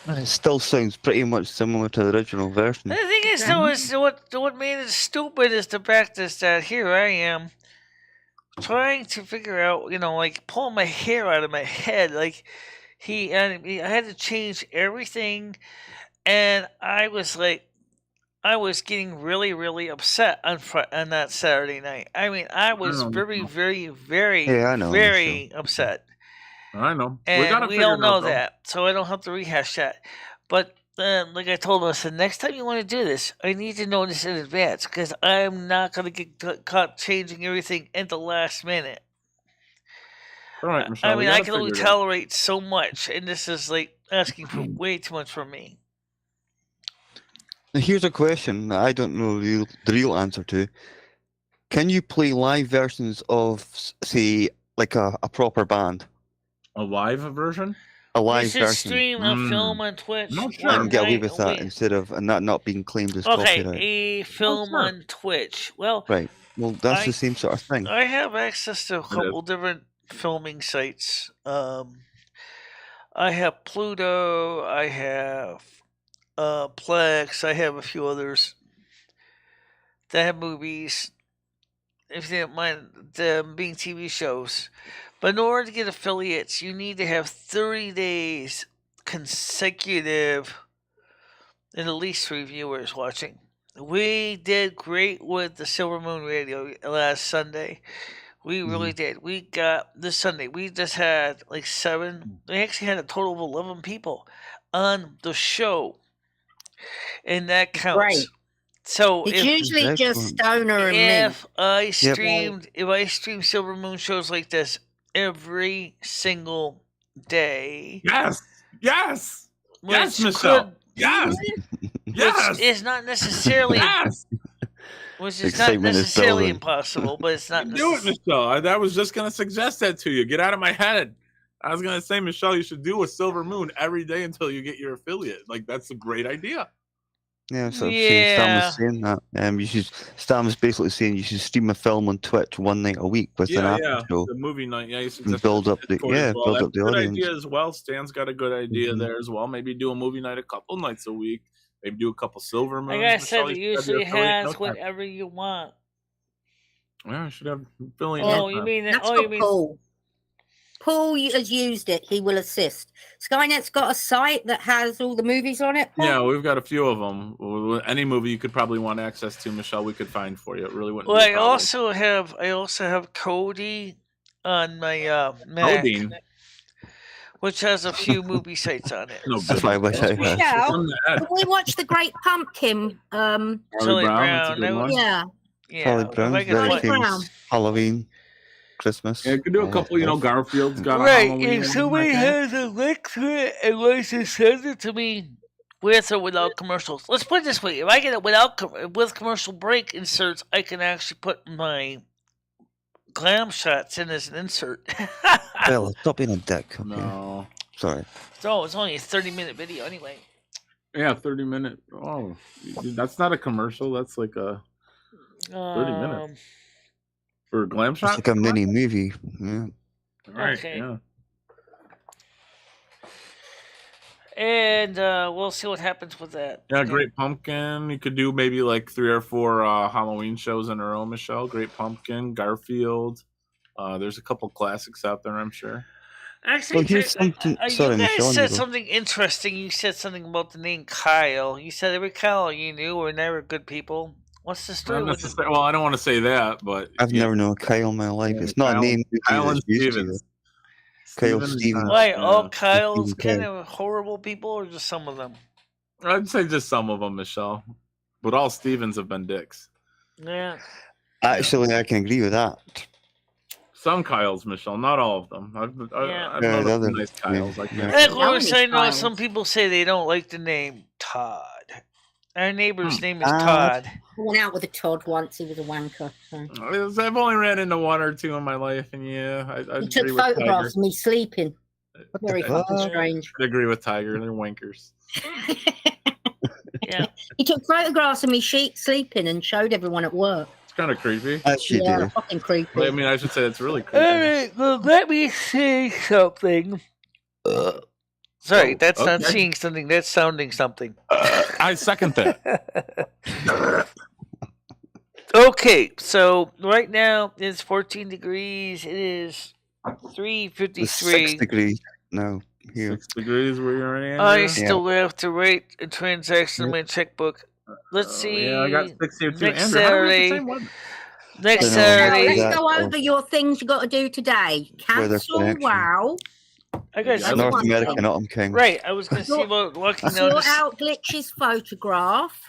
It still sounds pretty much similar to the original version. The thing is, though, is what made it stupid is the fact that here I am trying to figure out, like pulling my hair out of my head. Like I had to change everything, and I was getting really, really upset on that Saturday night. I mean, I was very, very, very, very upset. I know. And we all know that, so I don't have to rehash that. But like I told him, I said, next time you want to do this, I need to know this in advance because I'm not going to get caught changing everything at the last minute. All right, Michelle. I mean, I can only tolerate so much, and this is like asking for way too much from me. Now, here's a question that I don't know the real answer to. Can you play live versions of, say, like a proper band? A live version? A live you should version. Stream a film on Twitch. And get away with that instead of not being claimed as copyright. Okay, a film on Twitch. Well, right. Well, that's the same sort of thing. I have access to a couple different filming sites. I have Pluto. I have Plex. I have a few others that have movies. If you don't mind them being TV shows. But in order to get affiliates, you need to have 30 days consecutive and at least 3 viewers watching. We did great with the Silvermoon radio last Sunday. We really did. We got this Sunday. We just had like 7. We actually had a total of 11 people on the show, and that counts. Right. So it's usually just Stoner and me. If I stream Silvermoon shows like this every single day, yes, Michelle, yes. Which is not necessarily which is not necessarily impossible, but it's not. Do it, Michelle. I was just gonna suggest that to you. Get out of my head. I was gonna say, Michelle, you should do a Silvermoon every day until you get your affiliate. Like that's a great idea. Yeah, so Stan was saying that. Stan was basically saying you should stream a film on Twitch one night a week with an after show. The movie night. Yeah, you and build up the build up the audience. Good idea as well. Stan's got a good idea there as well. Maybe do a movie night a couple nights a week. Maybe do a couple Silvermoons. Like I said, it usually has whatever you want. Yeah, I should have affiliate. Oh, you mean that? Oh, you mean Paul has used it. He will assist. Skynet's got a site that has all the movies on it. Paul? Yeah, we've got a few of them. Any movie you could probably want access to, Michelle, we could find for you. It really wouldn't. Well, I also have Cody on my Mac, which has a few movie sites on it. That's why I wish I had. We watched The Great Pumpkin. Charlie Brown. Yeah. Charlie Brown's very famous. Halloween. Christmas. Yeah, you could do a couple, Garfield's got Halloween. If somebody has a link to it and wants to send it to me with or without commercials. Let's put it this way. If I get it with commercial break inserts, I can actually put my glam shots in as an insert. Well, stop being a dick. Okay. No. Sorry. So it's only a 30-minute video anyway. Yeah, 30-minute. Oh, that's not a commercial. That's like a 30 minutes. For a glam shot? It's like a mini movie. Yeah. All right. Okay. Yeah. And we'll see what happens with that. Yeah, Great Pumpkin. You could do maybe like 3 or 4 Halloween shows in a row, Michelle. Great Pumpkin, Garfield. There's a couple classics out there, I'm sure. Actually, here's something. Sorry, you guys Michelle, said something interesting. You said something about the name Kyle. You said every Kyle you knew were never good people. What's the story with this? Well, I don't want to say that, but I've never known Kyle in my life. It's not a name. Kyle and Stevens. Kyle Stevens. Why all Kyles kind of horrible people, or just some of them? I'd say just some of them, Michelle. But all Stevens have been dicks. Yeah. Actually, I can agree with that. Some Kyles, Michelle, not all of them. I've known some nice Kyles. I know some people say they don't like the name Todd. Our neighbor's name is Todd. I went out with a Todd once. He was a wanker. So. I've only ran into 1 or 2 in my life, and I he took photographs of me sleeping. Very fucking strange. I agree with Tiger. They're wankers. Yeah. He took photographs of me sleeping and showed everyone at work. It's kind of creepy. Actually, Yeah, do. fucking creepy. I mean, I should say it's really creepy. All right, well, let me see something. Sorry, that's not okay. seeing something. That's sounding something. I second that. Okay, so right now it's 14 degrees. It is It's 3:53. 6 degrees now here. 6 degrees where you're in. I Andrew? still have to write a transaction in my checkbook. Let's see. Yeah, I got 6 here too. Next Andrew, how do we have the Saturday. same weather? Next Dunno. Saturday. Let's that, go over your things you got to do today. Weather Cancel connection. WoW. I got Yeah, some- North one American thing. Autumn King. Right, I was going to see about walking down Sort the out Glitch's photograph.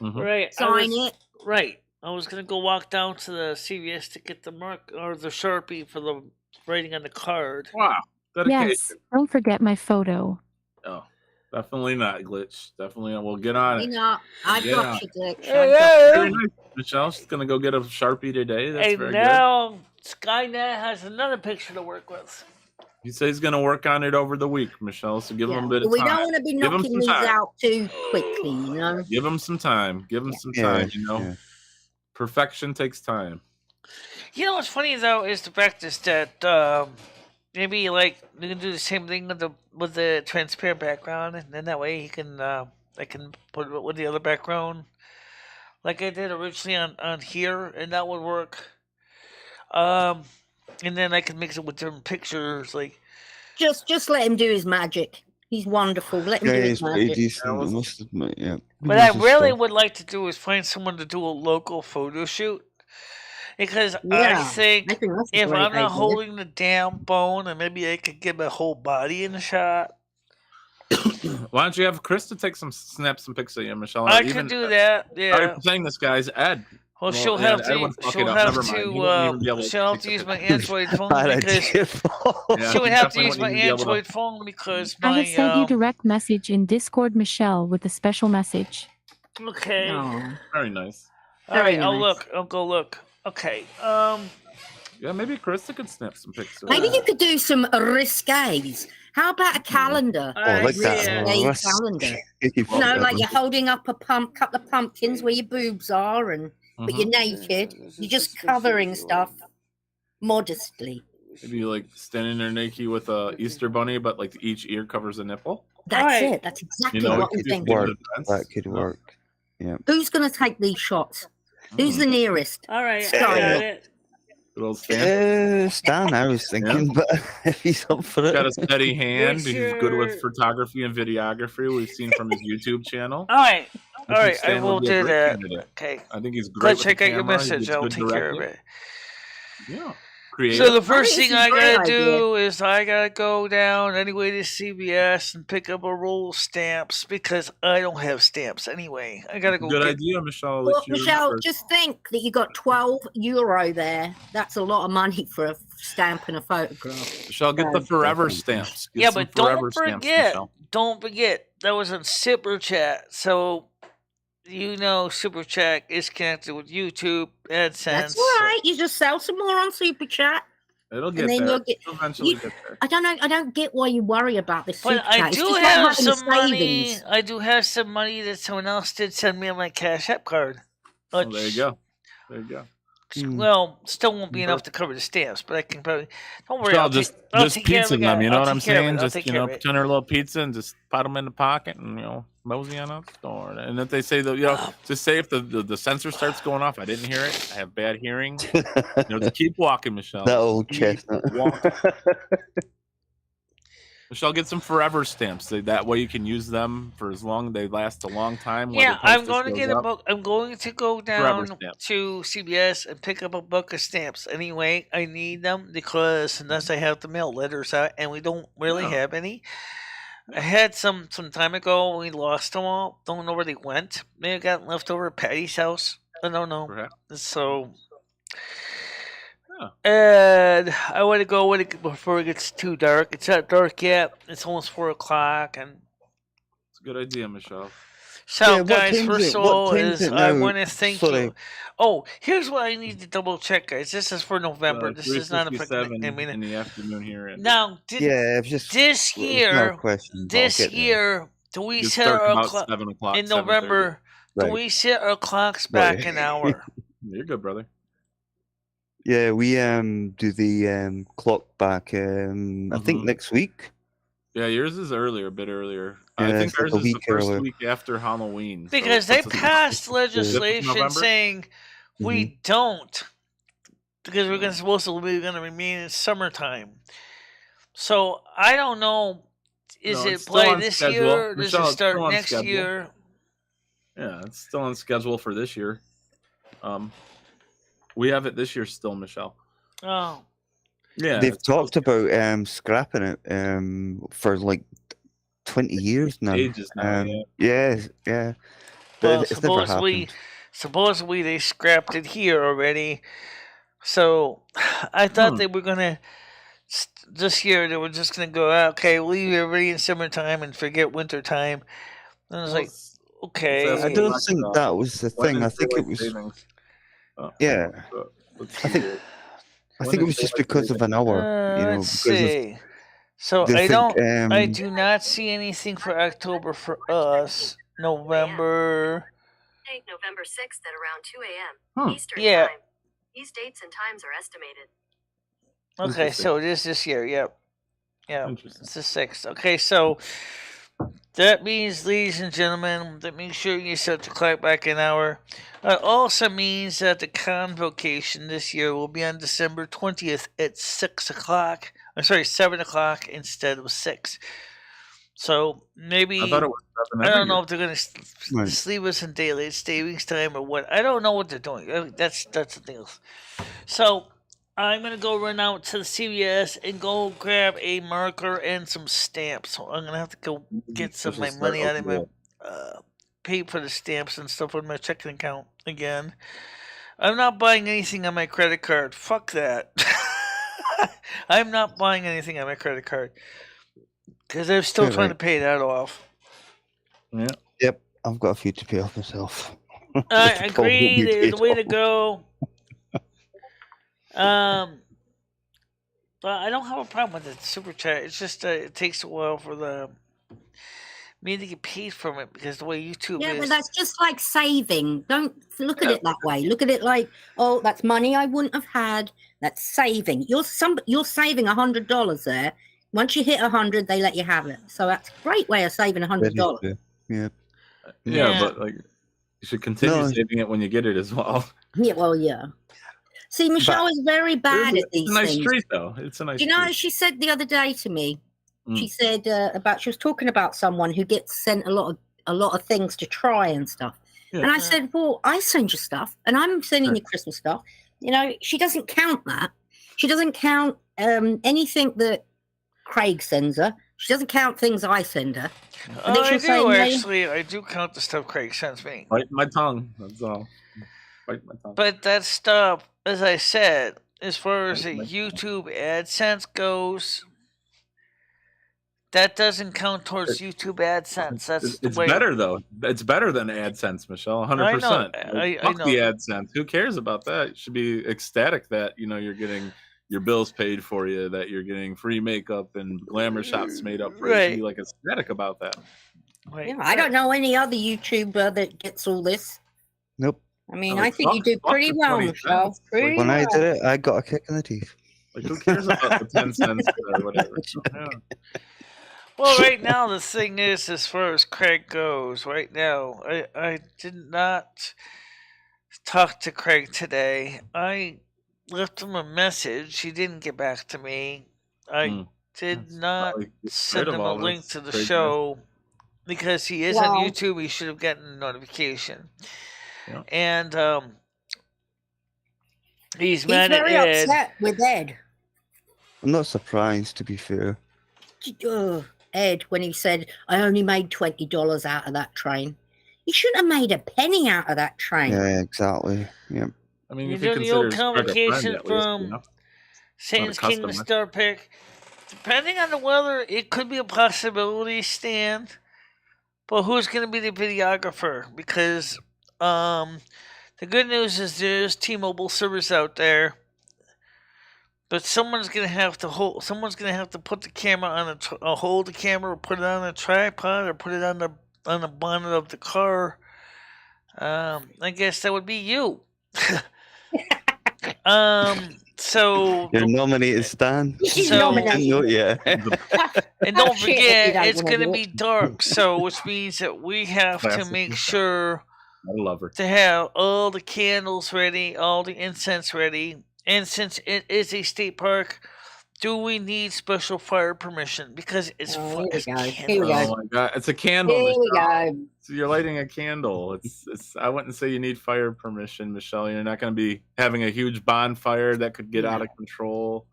Mhm. Right, Sign it. Right, I was going to go walk down to the CVS to get the mark or the Sharpie for the writing on the card. Wow. Dedication. Yes, don't forget my photo. Oh, definitely not, Glitch. Definitely not. We'll get on You it. know, I Yeah. got you, Glitch. Very nice. Michelle's going to go get a Sharpie today. That's And very now Skynet has another picture to work with. good. He says he's going to work on it over the week, Michelle, so give him a bit of We time. don't want to be Give him knocking some these time. out too quickly, you know. Give him some time. Give him some Yeah, time, you know. yeah. Perfection takes time. You know what's funny though is the fact is that maybe like you can do the same thing with the transparent background, and then that way he can I can put it with the other background, like I did originally on here, and that would work. And then I can mix it with different pictures, like Just let him do his magic. He's wonderful. Let him Yeah, do he's his pretty magic. decent, I must admit, yeah. What He I does his really stuff. would like to do is find someone to do a local photo shoot, because I Yeah, think I think that's a if great I'm not idea. holding the damn bone, and maybe I could get my whole body in the shot. Why don't you have Krista take snap some pics of you, Michelle? I Even- could do that. Sorry Yeah. for saying this, guys. Ed. Well, Well, she'll yeah, have Ed to. would fuck She'll it up. have Never mind. He wouldn't even be able to she'll have take to the use my picture. Android phone Bad because idea. Yeah, she would he have to definitely use my wouldn't even be able to- Android phone because I my have sent you direct message in Discord, Michelle, with a special message. Okay. No. Very nice. All right. Very I'll nice. look. I'll go look. Okay. Yeah, maybe Krista could snap some pics. of Maybe you. you could do some risques. How about a calendar? Oh, I like that. Yeah. Risque Risque. calendar. You You know, that like one. you're holding up a couple of pumpkins where your boobs are, and but Mhm. you're naked. You're just covering stuff modestly. Maybe like standing there naked with a Easter bunny, but like each ear covers a nipple. That's Right. it. That's exactly You know, what we I'm could do thinking. Work. events, That could you know? work. Who's going to take these shots? Who's the nearest? All right. I Style. got it. Little stand. Stan, I was thinking, but if he's up for He's got a it. steady hand. He's good with Richard. photography and videography. We've seen from his YouTube channel. All right. I All think right. I Stan will would be a do great that. candidate. Okay. I think he's great. Go with the check out your camera. He message. gets I'll good take care of directing. it. Yeah. Creative. So the first think thing it's I a great gotta idea. do is I gotta go down anyway to CVS and pick up a roll of stamps because I don't have stamps anyway. I gotta go Good get. idea, Michelle. At Well, least you Michelle, remember. just think that you got €12 there. That's a lot of money for a stamp and a photograph. Michelle, get the forever stamps. Get Yeah, some but don't forever stamps, forget. Michelle. Don't forget that was a super chat. So you know, super chat is connected with YouTube, AdSense. That's all right. You just sell some more on Super Chat. It'll And get then there. you'll get. It'll eventually You, get there. I don't know. I don't get why you worry about this Super But I Chat. It's do just like have having some money. savings. I do have some money that someone else did send me on my CashApp card. Oh, there you go. There you go. Well, still won't be enough to cover the stamps, but I can probably. Don't worry. Michelle, I'll just take care of pizza it, them. You know I'll what I'm take care of saying? it, I'll Just take you care know, of it. put her a little pizza and just pot them in the pocket and mosey on out the store. And if they say just say if the sensor starts going off, I didn't hear it. I have bad hearing. Just keep walking, Michelle. That old Keep chestnut. walking. Michelle, get some forever stamps. That way you can use them for as long they last a long time. when Yeah, the I'm postage going to goes get a up. book. I'm going to go Forever down stamps. to CBS and pick up a book of stamps. Anyway, I need them because unless I have to mail letters out, and we don't really Yeah. have any. I had some time ago. We lost them all. Don't know where they went. Maybe got left over at Patty's house. I don't know. Perhaps. So, Yeah. and I want to go before it gets too dark. It's not dark yet. It's almost 4:00, and It's a good idea, Michelle. so, Yeah, what guys, time's first it? of What all, time's is it I now? want to thank Sorry. you. Oh, here's what I need to double check, guys. This is for November. This is not a freaking. 3:57 I mean, in the afternoon here. now Yeah, it was just this it's not a year, question, but I'll this get there. year, Do we You set start our about clock 7 o'clock, in 7:30. November? Do Right. we set our clocks Right. back an hour? You're good, brother. Yeah, we do the clock back. I think next week. Yeah, yours is earlier, a bit earlier. Yeah, I think it's like ours a is the week first earlier. week after Halloween. so it Because they puts us passed fifth of legislation November. saying we don't, because we're supposed to be going to remain in summertime. So I don't know. Is No, it it's still play on this schedule. year? Or does Michelle, it it's start still on next schedule. year? Yeah, it's still on schedule for this year. We have it this year still, Michelle. Oh. Yeah, They've talked about scrapping it for like 20 years now. Ages now, yeah. Yeah. Well, But it's never happened. supposedly they scrapped it here already. So I thought they were gonna this year. They were just gonna go, okay, we'll leave everybody in summertime and forget winter time. And I was like, okay. I don't think that was the thing. I think it was. Yeah. I think it was just because of an hour. Let's see. So I do not see anything for October for us. November. November 6th at around 2 a.m. Eastern Yeah. Time. These dates and times are estimated. Okay, so it is this year. Yep. Yeah. It's the 6th. Okay, so that means, ladies and gentlemen, that make sure you set the clock back an hour. It also means that the convocation this year will be on December 20th at 6 o'clock. I'm sorry, 7 o'clock instead of 6. So maybe I thought it was 7 I don't every know year. if they're going to leave us in daylight savings time or what. I don't know what they're doing. That's the thing. So I'm going to go run out to the CVS and go grab a marker and some stamps. So I'm going to have to go get some of my money out of my pay for the stamps and stuff on my checking account again. I'm not buying anything on my credit card. Fuck that. I'm not buying anything on my credit card because I'm still trying to pay that off. Yeah. Yep. I've got a few to pay off myself. I agree. There's the way to go. But I don't have a problem with the super chat. It's just it takes a while for me to get paid from it because the way YouTube is. Yeah, but that's just like saving. Don't look at it that way. Look at it like, oh, that's money I wouldn't have had. That's saving. You're saving $100 there. Once you hit 100, they let you have it. So that's a great way of saving $100. Yeah. Yeah, but like you should continue saving it when you get it as well. Yeah, well, yeah. See, Michelle is very bad at these things. It's a nice things. treat, though. It's a nice. Do you know, she said the other day to me. She said she was talking about someone who gets sent a lot of things to try and stuff. Yeah. And I said, well, I send you stuff, and I'm sending you Christmas stuff. You know, she doesn't count that. She doesn't count anything that Craig sends her. She doesn't count things I send her. I do count the stuff Craig sends me. Bite my tongue. That's all. Bite my tongue. But that stuff, as I said, as far as the YouTube AdSense goes, that doesn't count towards YouTube AdSense. It's better though. It's better than AdSense, Michelle. 100%. Fuck the AdSense. Who cares about that? You should be ecstatic that you're getting your bills paid for you, that you're getting free makeup and glamour shots made up for you. You should be like ecstatic about that. Yeah, I don't know any other YouTuber that gets all this. Nope. I mean, I think you do pretty well, Michelle. When I did it, I got a kick in the teeth. Like, who cares about the 10 cents or whatever? Yeah. Well, right now the thing is, as far as Craig goes, right now, I did not talk to Craig today. I left him a message. He didn't get back to me. I did not send him a link to the show because he is on YouTube. He should have gotten a notification. Yeah. And he's mad at Ed. He's very upset with Ed. I'm not surprised, to be fair. Ed, when he said, I only made $20 out of that train. You shouldn't have made a penny out of that train. Yeah, exactly. Yeah. I mean, if you you the old consider convocation from Satan's Kingdom Star Pick, depending on the weather, it could be a possibility, Stan. But who's going to be the videographer? Because the good news is there's T-Mobile servers out there. But someone's gonna have to hold. Someone's gonna have to put the camera on hold the camera, or put it on a tripod, or put it on the bonnet of the car. I guess that would be you. So You're nominated, Stan. She's So- nominated. Didn't know it yet. and don't Shit, if you forget, don't it's wanna gonna do be dark. So which means that we have to Classic make Michelle. sure I love her. to have all the candles ready, all the incense ready. And since it is a state park, do we need special fire permission? Because it's Oh, fun. here we It's go. Here candles. we Oh go. my god, it's a candle. Here we Michelle. go. So you're lighting a candle. It's. I wouldn't say you need fire permission, Michelle. You're not going to be having a huge bonfire that could get out of control.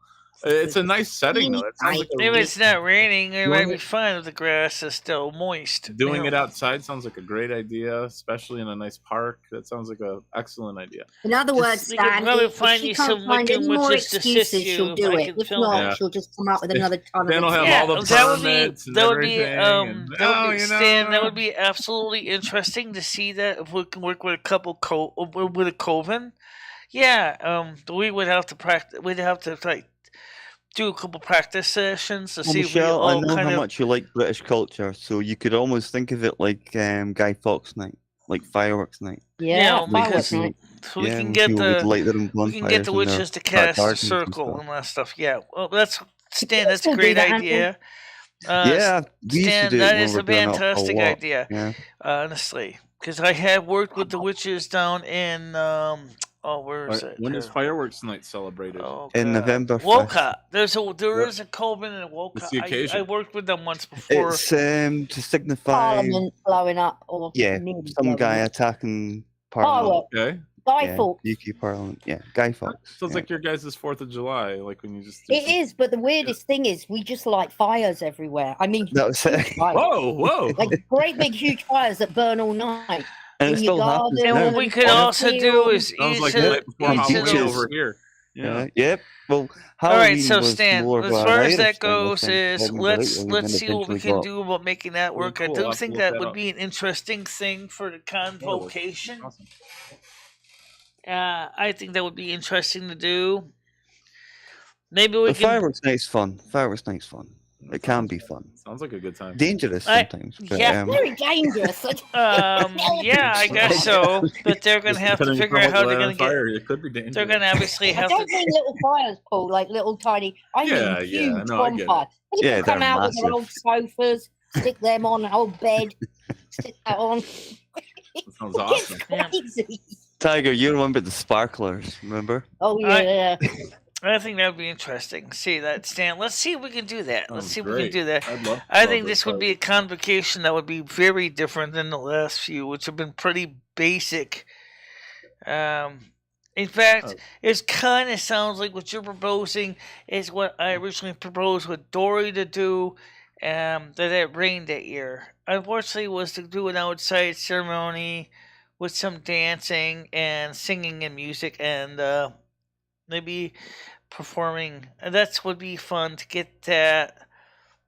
It's a nice setting though. It sounds like If it's not raining, it might Doing be fine if the grass is still moist. doing you it know. outside sounds like a great idea, especially in a nice park. That sounds like an excellent idea. In other words, We could Stan, probably if find she you can't some find wicked any more witches to assist excuses, you she'll if do I it. can If film not, it. Yeah. she'll just come up with another ton Then of we'll have excuses. all the that would be permits and that would be everything, and, that would be you Stan, that know. would be absolutely interesting to see that if we can work with a couple with a coven. Yeah, we would have to practice. We'd have to like do a couple practice sessions to Well, see if we Michelle, I all know kind how of. much you like British culture, so you could almost think of it like Guy Fawkes night, like fireworks night. Yeah, Like, fireworks because- night. So we Yeah, can when get people would the light their own we can bonfires get the in their witches to back cast a gardens and circle stuff. and that stuff. Yeah, well, that's Stan. That's a We'll do great that, Anthony. idea. Yeah, we used to Stan, do it that when is we a were growing up a fantastic lot. idea. Yeah. Honestly, because I have worked with the witches down in where is it? When is fireworks night celebrated? Oh, In God. November 1st. Wolcott. There What- is a coven in Wolcott. What's the occasion? I worked with them once before. It's to signify, Parliament blowing up. Or yeah, nearly some blowing guy up. attacking Parliament. Fireworks. Okay. Guy Yeah, Fawkes. UK Parliament. Yeah, Guy Fawkes. Sounds yeah. like your guys' 4th of July, like when you just. do It some- is, but the weirdest thing is we just light fires everywhere. I mean, That was huge it. fires. Whoa! Like great big huge fires that burn all night. And in it your still happens garden. And now. what we could on a also do field. is Sounds like each the of- night before each of Halloween those- over here. Yeah. Yep. Well, All Halloween right, so was Stan, more of as an far as Irish that thing, I goes, think, is rather than let's Britain, and see what we eventually can got- do about making that work. cool. I I'll do have to think look that that would up. be an interesting thing for the convocation. Awesome. I think that would be interesting to do. Maybe we The can. fireworks night's fun. Fireworks night's fun. It can be fun. Sounds like a good time. Dangerous I- sometimes. But, yeah. Very dangerous. Yeah, I guess so. But they're gonna have to figure out how they're gonna get. fire. It could be dangerous. They're gonna obviously I have to. don't mean little fires, Paul, like little tiny. I Yeah, mean yeah, huge no, I get it. bonfires. People Yeah, come they're out with their old massive. sofas, stick them on an old bed, stick that on. That sounds It's awesome. Yeah. crazy. Tiger, you remember the sparklers, remember? Oh yeah. I think that would be interesting. See that, Stan? Let's see if we can do that. Let's Sounds see if we great. can do that. I'd love. I think this would be a convocation that would be very different than the last few, which have been pretty basic. In fact, it kind of sounds like what you're proposing is what I originally proposed with Dory to do. That it rained that year. Unfortunately, was to do an outside ceremony with some dancing and singing and music and maybe performing. And that's would be fun to get that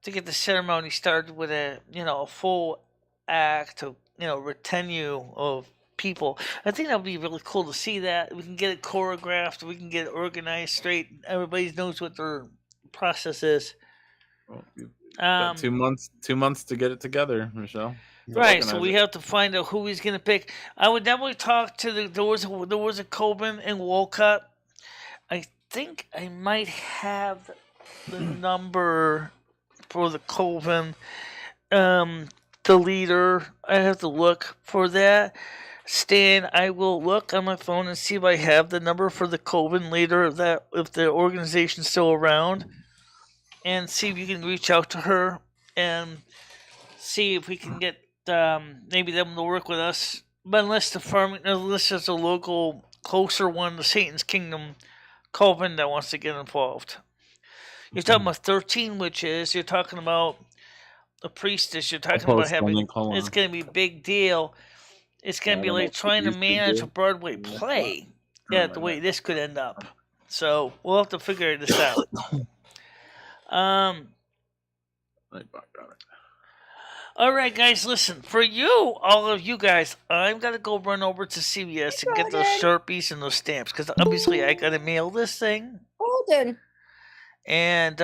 to get the ceremony started with a a full act of retinue of people. I think that would be really cool to see that. We can get it choreographed, we can get it organized straight. Everybody knows what their process is. Well, you've got 2 months. 2 months to get it together, Michelle. Right, so Organize we it. have to find out who he's gonna pick. I would definitely talk to there was a Coben in Wolcott. I think I might have the number for the Coven. The leader. I have to look for that. Stan, I will look on my phone and see if I have the number for the Coven leader if the organization's still around, and see if you can reach out to her and see if we can get maybe them to work with us. But unless there's a local closer one to Satan's Kingdom Coven that wants to get involved. You're talking about 13 witches. You're talking about a priestess. You're talking about having. It's going to be a big deal. It's going to be like trying to manage a Broadway play. Yeah, the way this could end up. So we'll have to figure this out. All right, guys, listen. For you, all of you guys, I'm going to go run over to CVS and get those Sharpies and those stamps because obviously I got to mail this thing. Gordon, And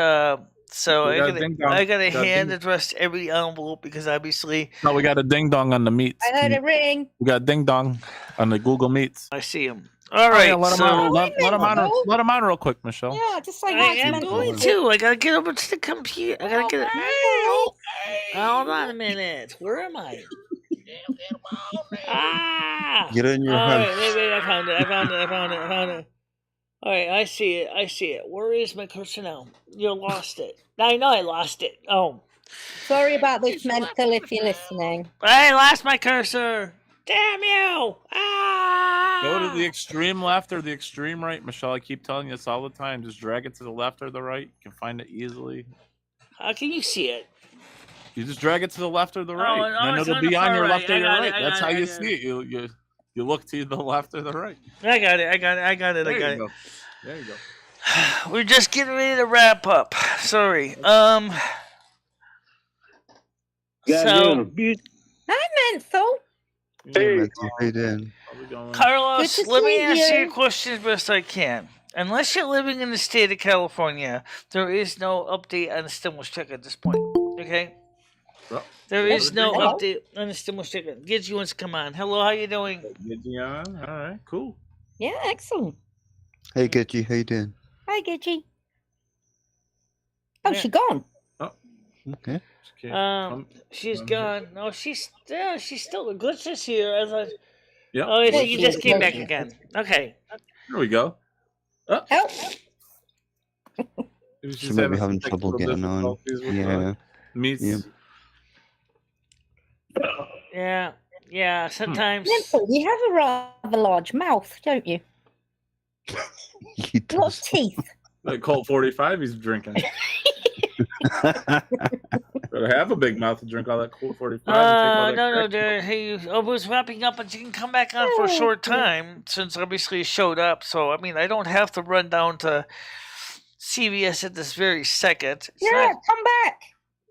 so We got a ding dong. I got a Got a hand ding- addressed every envelope because obviously No, we got a ding dong on the meets. I heard a ring. We got ding dong on the Google Meets. I see him. All Oh, right, yeah, let him so on. Let him on. Mental. Let him on real quick, Michelle. Yeah, just say I hi to am Mental. going to. I gotta get over to the computer. I gotta get it. Hold on a minute. Where am I? Ah! You're in your All house. right, wait, I found it. All right, I see it. Where is my cursor now? You lost it. I know I lost it. Oh, Sorry about this, Mental, if you're listening. I lost my cursor. Damn you! Ah! Go to the extreme left or the extreme right, Michelle. I keep telling you this all the time. Just drag it to the left or the right. You can find it easily. How can you see it? You just drag it to the left or the right, no, and it's it'll on be the on far your right. left or I your got right. it, That's how you got see it. You look to the left or the right. I got it. There you go. There you go. We're just getting ready to wrap up. Sorry. So, Hi, Mental. Hey, Matthew, how you doing? How's it going? Carlos, Good to let me see answer you. your questions best I can. Unless you're living in the state of California, there is no update on the stimulus check at this point. Okay? Well, There there's is a no ding dong. update on the stimulus check. Gidgy wants to come on. Hello, how you doing? Gidgy on. All right, cool. Yeah, excellent. Hey, Gidgy, how you doing? Hi, Gidgy. Oh, Yeah. she gone. Okay. Okay. She's gone. No, she's still glitch this here. As I, Yep. oh, Yeah, you she just is. came back again. Okay. There we go. Oh, Help. she's She might be having some trouble technical getting on. difficulties with Yeah. meets. Yeah. Yeah. Sometimes. Mental, you have a rather large mouth, don't you? He A lot of does. teeth. Like Colt 45 he's drinking. Better have a big mouth to drink all that Colt 45. and take all that No, crack. Darren. Hey, I was wrapping up, but you can come back on for a short time since obviously you showed up. So, I mean, I don't have to run down to CVS at this very second. Yeah, come back.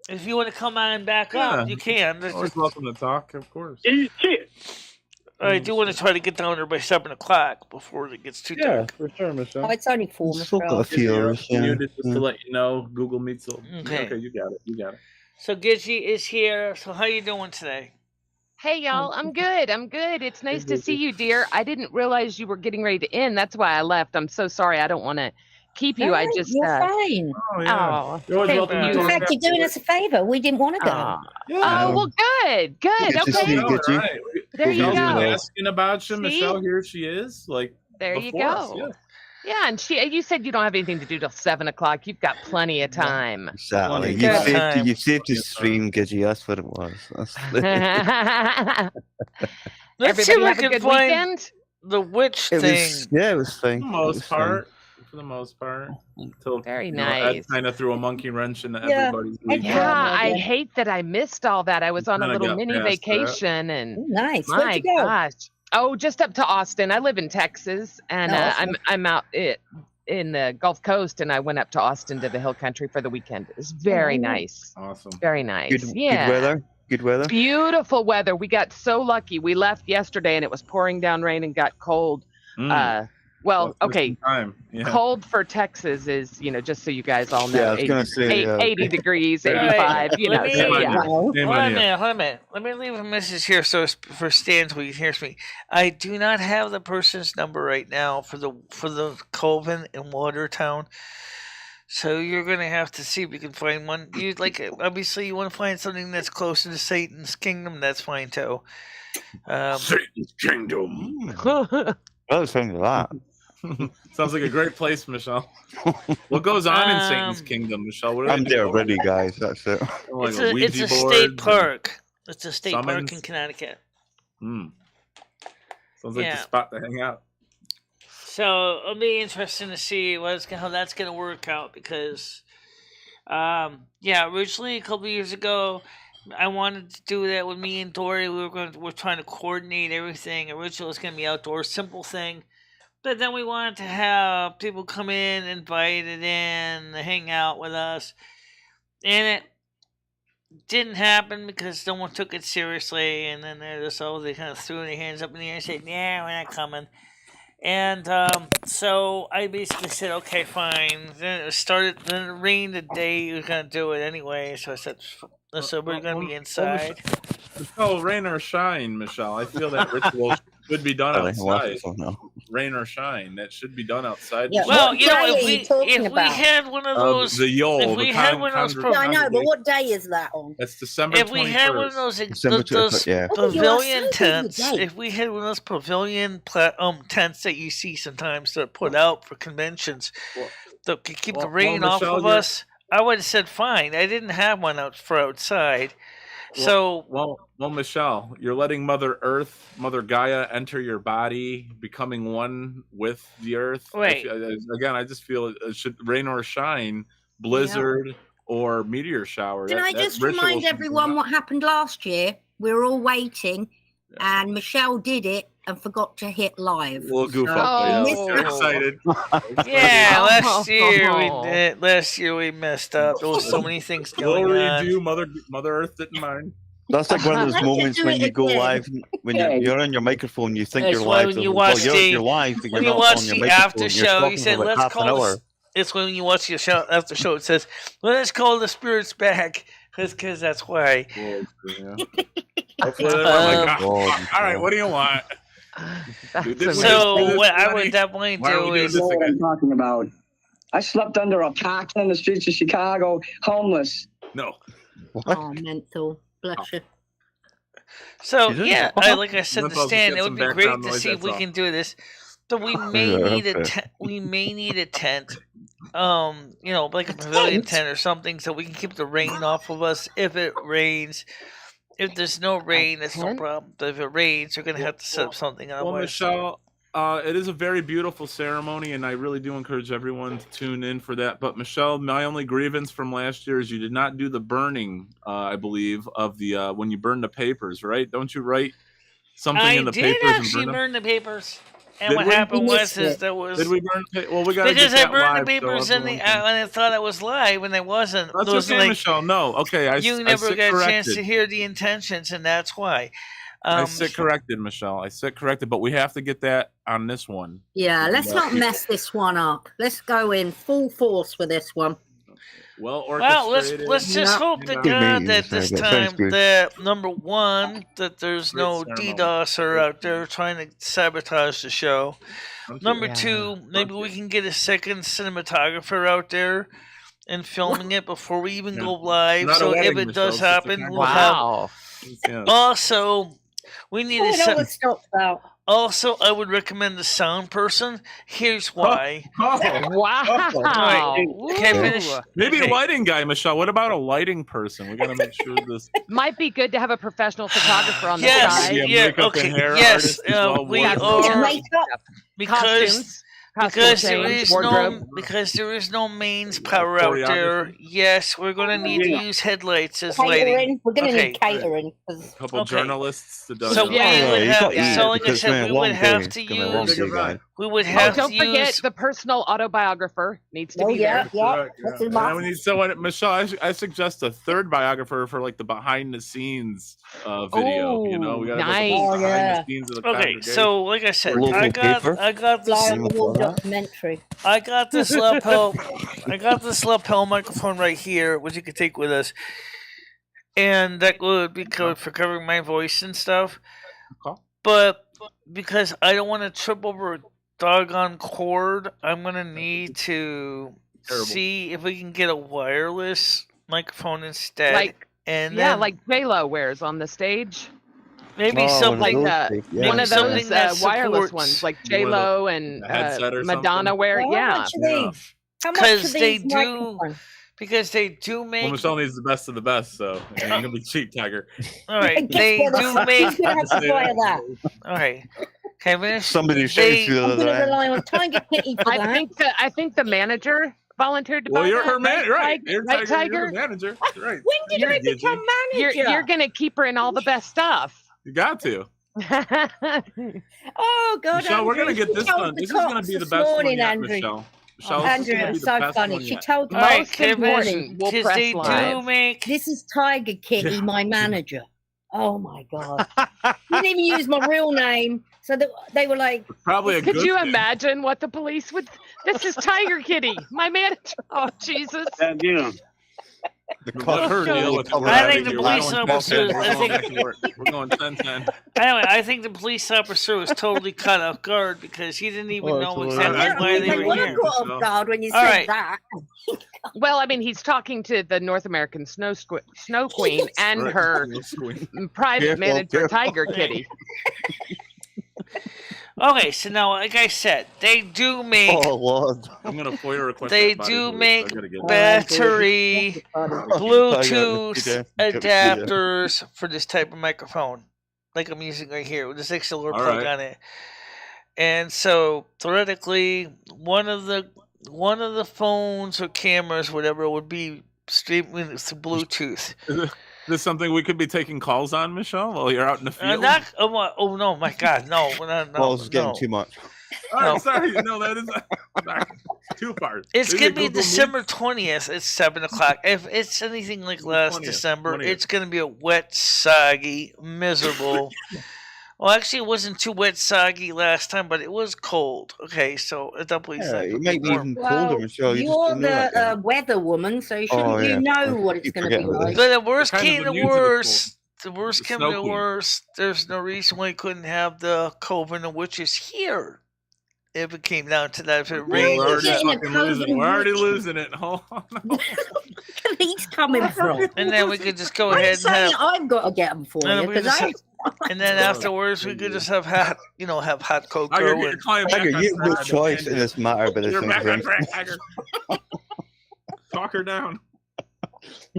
If you want to come on back Yeah. up, you can. Always welcome to talk, of course. I do want to try to get down there by 7 o'clock before it gets too Yeah, dark. for sure, Michelle. Oh, it's only 4, Still got a Michelle. few hours. Yeah. Muted just to let you know. Google Meets. Okay. Okay, you got it. So Gidgy is here. So how you doing today? Hey y'all, I'm good. It's nice to see you, dear. I didn't realize you were getting ready to end. That's why I left. I'm so sorry. I don't want to keep you. I just You're fine. Oh, yeah. oh, You're always thank welcome to you. In talk. fact, you're doing us a favour. We didn't want to go. Aw. Yeah. Oh, well, good. Good to see Okay. you, All Gidgy. right. There you Michelle's been go. asking about you. See? Michelle, here she is. Like There you before us, go. Yeah, and you said you don't have anything to do till 7 o'clock. You've got plenty of time. Exactly. You got time. You saved the stream, Gidgy. That's what it was. Let's see Everybody if I have a can good find weekend. the witch It thing. was, yeah, it was fine. For the most part. Until, Very Ed nice. kind of threw a monkey wrench into Yeah. everybody's Ed week. Yeah, Yeah, I yeah. hate that I missed all that. I was on a Kinda little got mini past that. vacation and Oh, nice. my Where'd you go? gosh. Oh, just up to Austin. I live in Texas and Awesome. I'm out in the Gulf Coast and I went up to Austin to the hill country for the weekend. It was very Oh. nice. Awesome. Very nice. Good, Yeah. good weather. Good weather. Beautiful weather. We got so lucky. We left yesterday and it was pouring down rain and got cold. Well, okay. Time. Yeah. Cold for Texas is, just so you guys all know, Yeah, I was gonna say 80 degrees, All right, 85, let me- so yeah. Well, Shame Hold on on a you. minute. Let me leave a message here for Stan so he hears me. I do not have the person's number right now for the Colvin in Watertown. So you're gonna have to see if you can find one. You obviously you want to find something that's closer to Satan's kingdom. That's fine too. Satan's kingdom. I was thinking of that. Sounds like a great place, Michelle. What goes on in Satan's kingdom, Michelle? What do I'm they do? there already, guys. That's it. Like It's a Ouija state boards park. It's a state park summons? in Connecticut. and- Sounds like Yeah. the spot to hang out. So it'll be interesting to see how that's gonna work out because, originally a couple years ago, I wanted to do that with me and Dory. We're trying to coordinate everything. Originally, it was gonna be outdoor, simple thing, but then we wanted to have people come in, invited in, hang out with us, and it didn't happen because no one took it seriously. And then they kind of threw their hands up in the air and said, "Yeah, we're not coming." And so I basically said, okay, fine. Then it rained the day you were going to do it anyway. So I said, so we're going to be inside. Michelle, rain or shine, Michelle. I feel that ritual should be done outside. Rain or shine, that should be done outside. Yeah. Well, What you know, day if we had one of those, the Yule, if we had one of those, I know, but what day is that on? That's December 21st. If we had one of those, yeah. pavilion tents, if we had one of those pavilion tents that you see sometimes that are put out for conventions that could keep the rain off of us, I would have said fine. I didn't have one out for outside. Well, Michelle, you're letting Mother Earth, Mother Gaia, enter your body, becoming one with the Earth. Right. Again, I just feel it should rain or shine, blizzard or meteor shower. Can I just remind everyone what happened last year? We were all waiting, and Michelle did it and forgot to hit live. We'll goof up. You're excited. Yeah, last year we messed up. There was so many things going on. We'll redo. Mother Earth didn't mind. That's like one of those moments when you go live, when you're on your microphone, you think you're live. When you watch you're live, but when you're you not watch on your the microphone. after show, you say, let's call this. It's when you watch your show after show, it says, let's call the spirits back. Because that's why. All right, what do you want? So what I would definitely do is what I'm talking about. I slept under a parking in the streets of Chicago, homeless. No. Oh, mental. Bless you. So yeah, like I said, to Stan, it would be great to see if we can do this. So we may need a tent. We may need a tent. You know, like a pavilion tent or something, so we can keep the rain off of us if it rains. If there's no rain, it's no problem. But if it rains, you're gonna have to set up something. Well, Michelle, it is a very beautiful ceremony, and I really do encourage everyone to tune in for that. But Michelle, my only grievance from last year is you did not do the burning. I believe of the when you burn the papers, right? Don't you write something in the papers? I did actually burn the papers. And what happened was there was. Did we burn? Well, we got because I burned the papers and I thought it was live, and it wasn't. That's okay, like, Michelle. No, okay. You never got a chance to hear the intentions, and that's why. I sit corrected, Michelle. I sit corrected, but we have to get that on this one. Yeah, let's not mess this one up. Let's go in full force with this one. Well, let's just hope to God that this time that number one, that there's no DDoSer out there trying to sabotage the show. Number two, maybe we can get a second cinematographer out there and filming it before we even go live. So if it does happen, we'll have. Also, we need a Also, I would recommend the sound person. Here's why. Wow. Right. Can I finish? Maybe a lighting guy, Michelle. What about a lighting person? We got to make sure this might be good to have a professional photographer on the side. Yeah, okay. Yes, we are because there is no mains power out there. Yes, we're gonna need to use headlights as lighting. We're gonna need catering. A couple journalists to do. So we would have. So like I said, we would have to use. We would have to use. Don't forget the personal autobiographer needs to be there. And we need someone. Michelle, I suggest a third biographer for like the behind the scenes video. You know, we got nice. Behind the scenes of the okay, so like I said, I got this. Documentary. I got this lapel. I got this lapel microphone right here, which you can take with us, and that would be good for covering my voice and stuff. Okay. But because I don't want to trip over a doggone cord, I'm gonna need to see if we can get a wireless microphone instead. Like J-Lo wears on the stage. Maybe something one of those wireless ones, like J-Lo and Madonna wear. How much because they do. Because they do make. Well, Michelle needs the best of the best, so you're gonna be cheap, Tiger. All right, they do make. All right, Kevin. Somebody showed you I think the manager volunteered to buy you're that, her manager, right? Right, Tiger. You're her manager, right? When did I become manager? You're gonna keep her in all the best stuff. You got to. Oh God, Michelle, we're gonna get this done. This is gonna be the best one yet, Michelle. Andrew, it's so funny. She told me most important. We'll press live. This is Tiger Kitty, my manager. Oh my God! He didn't even use my real name. So they were like, probably a Could good you thing. imagine what the police would? This is Tiger Kitty, my manager. Oh Jesus! Yeah. Let her deal with it. We're I outta think the here. police We're going officers. 10-10. We're I going back think. to work. We're going 10-10. Anyway, I think the police officer was totally caught off guard because he didn't even know exactly yeah, why they they were would have here. got off guard when you All said right. that. Well, I mean, he's talking to the North American Snow Queen and Right. her private Careful, manager, careful. Tiger Kitty. Okay, so now, like I said, they do make. Oh Lord. I'm gonna FOIA request. They that body do police. make I gotta get that. battery Bluetooth Yeah. adapters for this type of microphone, like I'm using right here with this extra little All plug right. on it. And so theoretically, one of the phones or cameras, whatever, would be streaming through Bluetooth. Is this something we could be taking calls on, Michelle, while you're out in the field? Oh no, my God, no, no, Balls is getting no. too much. Oh, No. sorry. No, that is too far. It's Maybe gonna a be Google Meet? December 20th at 7:00. If it's anything like last 20th, December, 20th. it's gonna be a wet, soggy, miserable. Well, actually, it wasn't too wet, soggy last time, but it was cold. Okay, so at that place, Yeah, it might be even colder, Well, Michelle. You just you're don't know that the yet. weather woman, so shouldn't Oh, you yeah. know what it's Keep going to be forgetting about like? But the worst We're kind came of to immune to the worst. The worst The came Snow to Queen. worst. There's no reason why you couldn't have the Coven of Witches here. If it came down to that, if it Where are you We're rained. already getting a fucking Coven losing. We're already witch? losing it. Hold on. Where he's coming from? And then we could just go I'm ahead and saying have. I've got to get them for And you we because just I. have- And then afterwards, we could just have hot, have hot Oh, cocoa. you're And, calling back Tiger, on you have no Saturday. choice in this matter, but You're it's back on track, friends. Tiger. Talk her down.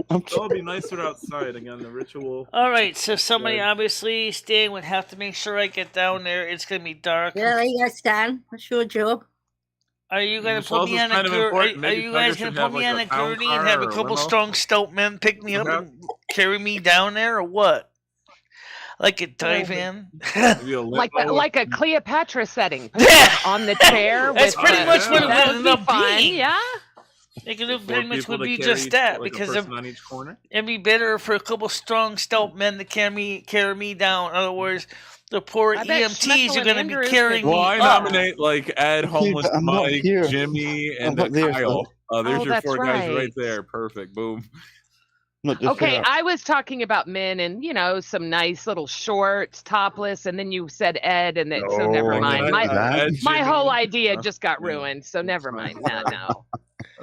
It'll be nicer outside again. The ritual. all right, so somebody Right. obviously, Stan would have to make sure I get down there. It's gonna be dark. Yeah, there you go, Stan. That's your job. Are you gonna Michelle's put me is on a kind of gurney? important. Are Maybe you Tiger guys should gonna put have, me like, on a a town gurney and car have a or a couple limo. strong stout men pick me up Yeah. and carry me down there, or what? Like a dive in? Maybe a Like limo. like a Cleopatra setting. Put Yeah. her on the chair. That's with pretty the- much what it that would would be end up fun. being. Yeah. It could Four pretty much people would to be carry just each- that, like a because person on each corner. it'd be better for a couple strong stout men to carry me down. In other words, the poor I bet EMTs Schmeckel are and going to Andrews be carrying could- Well, me I up. nominate like Ed, Okay, homeless but I'm not Mike, here. Jimmy, I'm and not there, Kyle. There's Oh, your that's four guys right right. there. Perfect. Boom. Not just Okay, that. I was talking about men and some nice little shorts, topless, and then you said Ed, and then so never No, mind. Ed, My Ed, my Jimmy. whole idea just got Yeah, ruined, so never mind. No, no.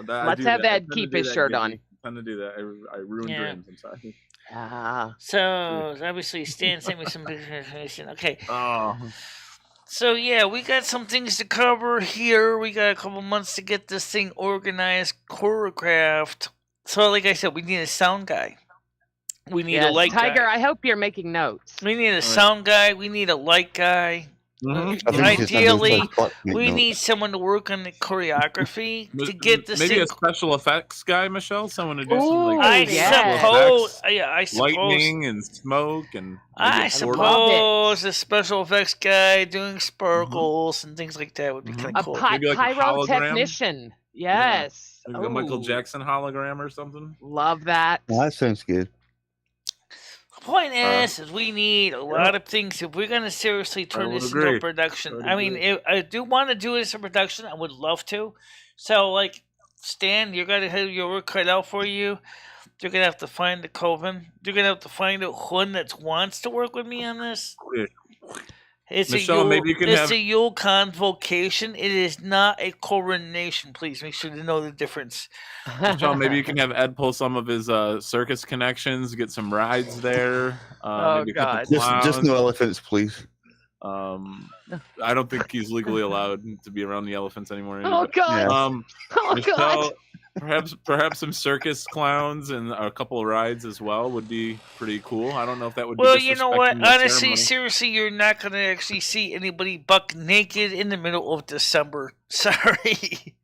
Let's Let's have Ed keep his shirt on. I tend to do that. I ruin Yeah. dreams. I'm sorry. Ah. So obviously, Stan sent me some big information. Okay, Oh, so yeah, we got some things to cover here. We got a couple months to get this thing organized, choreographed. So, like I said, we need a sound guy. We need a Yes, light Tiger, guy. I hope you're making notes. We need a sound guy. We need a light guy. Mhm. I think she's under Ideally, the butt we note. need someone to work on the choreography to get this maybe thing. a special effects guy, Michelle. Someone to do some Ooh, like I yes. suppose. Yeah, I suppose. lightning and smoke and I maybe suppose Love a special effects guy doing sparkles and things like that would be kind A of cool. Maybe like a hologram? pyrotechnician. Yes. Maybe a Michael Ooh, Jackson hologram or something. Love that. Well, that sounds good. The point is we need a lot of things if we're going to seriously turn would this into agree. a production. I would I mean, agree. if I do want to do this in production. I would love to. So, like, Stan, you're going to have your work cut out for you. You're going to have to find the coven. You're going to have to find out one that wants to work with me on this. Yeah. It's Michelle, a Yule, maybe you can it's have- a Yule convocation. It is not a coronation. Please make sure to know the difference. Michelle, maybe you can have Ed pull some of his circus connections, get some rides there. Oh, Maybe a couple God. Just no clowns. elephants, please. I don't think he's legally allowed to be around the elephants anymore. Oh, God. Um, Oh, Michelle, God. perhaps some circus clowns and a couple of rides as well would be pretty cool. I don't know if that would be Well, you know what? disrespecting the Honestly, ceremony. seriously, you're not going to actually see anybody buck naked in the middle of December. Sorry.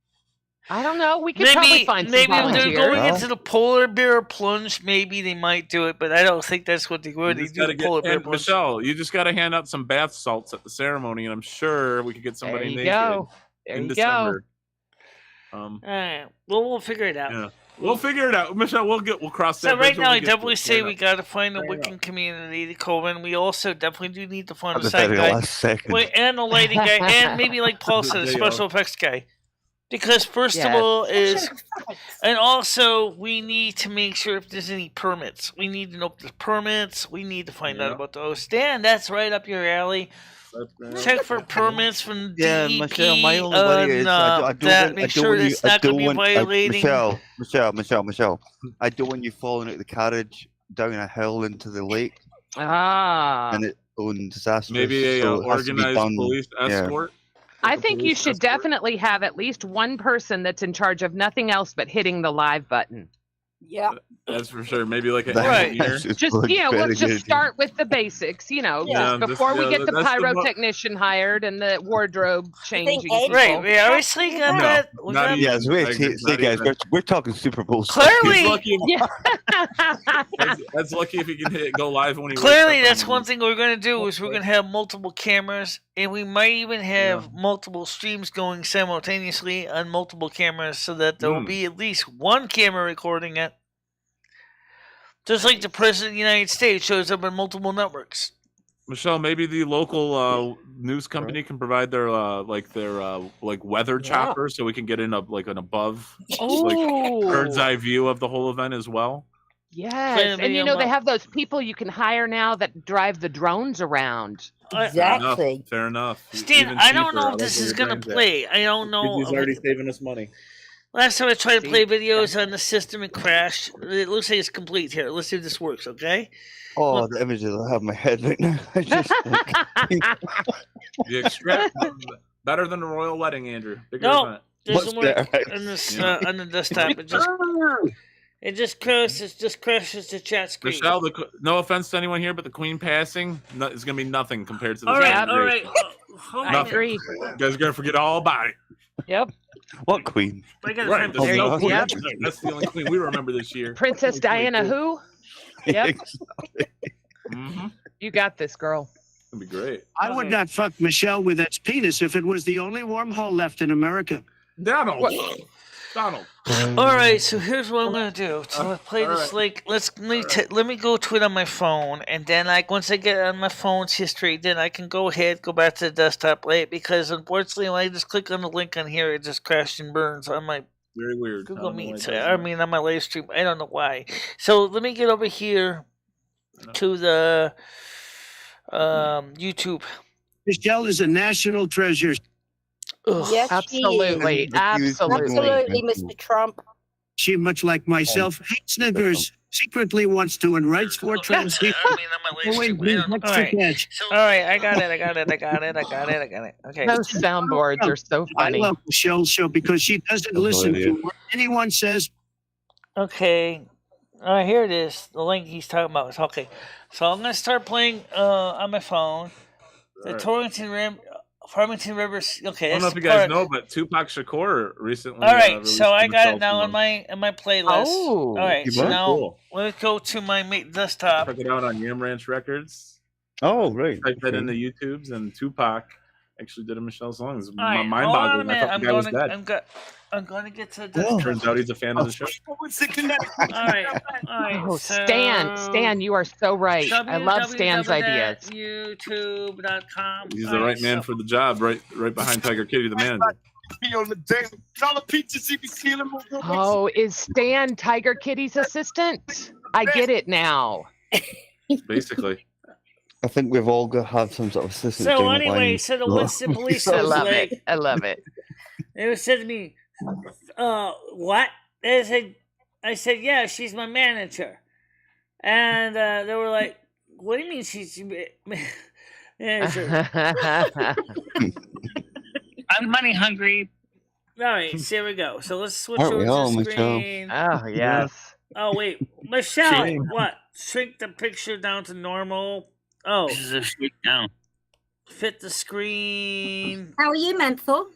I don't know. We could probably find some maybe if they're volunteers. going Well. into the polar bear plunge, maybe they might do it, but I don't think that's what they You would. They just do gotta the polar bear and plunge. Michelle, you just got to hand out some bath salts at the ceremony, and I'm sure we could get somebody There you naked go. There in you go. December. All right. Well, we'll figure it out. Yeah. We'll figure it out, Michelle. We'll cross that. So right bridge when now, we I get to definitely it. say Fair we enough. got to find the Wiccan community to call in. We also definitely do need to find At a the sound very guy, last second. wait, and a lighting guy, and maybe like Paul said, a special effects guy. Because first of all is, and also we need to make sure if there's any permits. We need to know if there's permits. We need to find out about those. Stan, that's right up your alley. Check for permits from DEP. Michelle, my only worry is I don't want, make sure it's not going to be violating. Michelle, I don't want you falling out of the carriage down a hill into the lake. And it's own disaster. Maybe a organized police escort. I think you should definitely have at least one person that's in charge of nothing else but hitting the live button. Yeah. That's for sure. Maybe like an Right. engineer. Just, let's just start with the basics, just before we get the pyrotechnician hired and the wardrobe changing. Right, we obviously got that. Yes, guys, we're talking Super Bowl. Clearly, that's lucky if he can go live when he. Clearly, that's one thing we're going to do is we're going to have multiple cameras, and we might even have multiple streams going simultaneously on multiple cameras, so that there will be at least one camera recording it. Just like the President of the United States shows up on multiple networks. Michelle, maybe the local news company can provide their weather chopper, so we can get in an above bird's eye view of the whole event as well. Yes, and they have those people you can hire now that drive the drones around. Exactly. Fair enough. Stan, I don't know if this is going to play. I don't know. He's already saving us money. Last time I tried to play videos on the system, it crashed. It looks like it's complete here. Let's see if this works, okay? Oh, the images I have in my head right now. The extract better than the royal wedding, Andrew. Bigger no, event. doesn't work on this on the desktop. It just crashes the chat screen. Michelle, no offense to anyone here, but the Queen passing is going to be nothing compared to this. All right. I agree. You guys are going to forget all about it. Yep. What Queen? Right. There's no Queen. That's the only Queen we remember this year. Princess Diana who? Yep. You got this, girl. That'd be great. I would not fuck Michelle with its penis if it was the only wormhole left in America. Donald. All right, so here's what I'm gonna do to play this. Let me go to it on my phone, and then once I get on my phone's history, then I can go back to the desktop late, because unfortunately when I just click on the link on here, it just crashed and burns on my very weird Google Meet. On my live stream. I don't know why. So let me get over here to the YouTube. Michelle is a national treasure. Yes, absolutely, absolutely, Mr. Trump. She, much like myself, hates niggers, secretly wants to and writes for transcript. All right, I got it. Okay. Those soundboards are so funny. I love Michelle's show because she doesn't listen to what anyone says. Okay. All right, here it is. The link he's talking about. Okay. So I'm going to start playing on my phone. The Farmington Rivers. Okay, I don't know if you guys know, but Tupac Shakur recently. All right, so I got it now on my playlist. Oh, all right, so now let's go to my desktop. Check it out on Yam Ranch Records. Oh, right. Type that in the YouTubes, and Tupac actually did a Michelle song. It's mind boggling. I thought the guy was dead. I'm going to get to the Turns out he's a fan of the show. All right. Oh, Stan, you are so right. I love Stan's ideas. YouTube.com. He's the right man for the job, right behind Tiger Kitty, the manager. Oh, is Stan Tiger Kitty's assistant? I get it now. Basically. I think we've all got to have some sort of assistant. So anyway, so the Winston police I love it. I love it. They said to me, what? I said, yeah, she's my manager. And they were like, what do you mean she's your manager? I'm money hungry. All right, so here we go. So let's switch over to the screen. Oh, yes. Oh, wait. Michelle, what? Shrink the picture down to normal. Oh. This is a shrink down. Fit the screen. How are you, Menthol?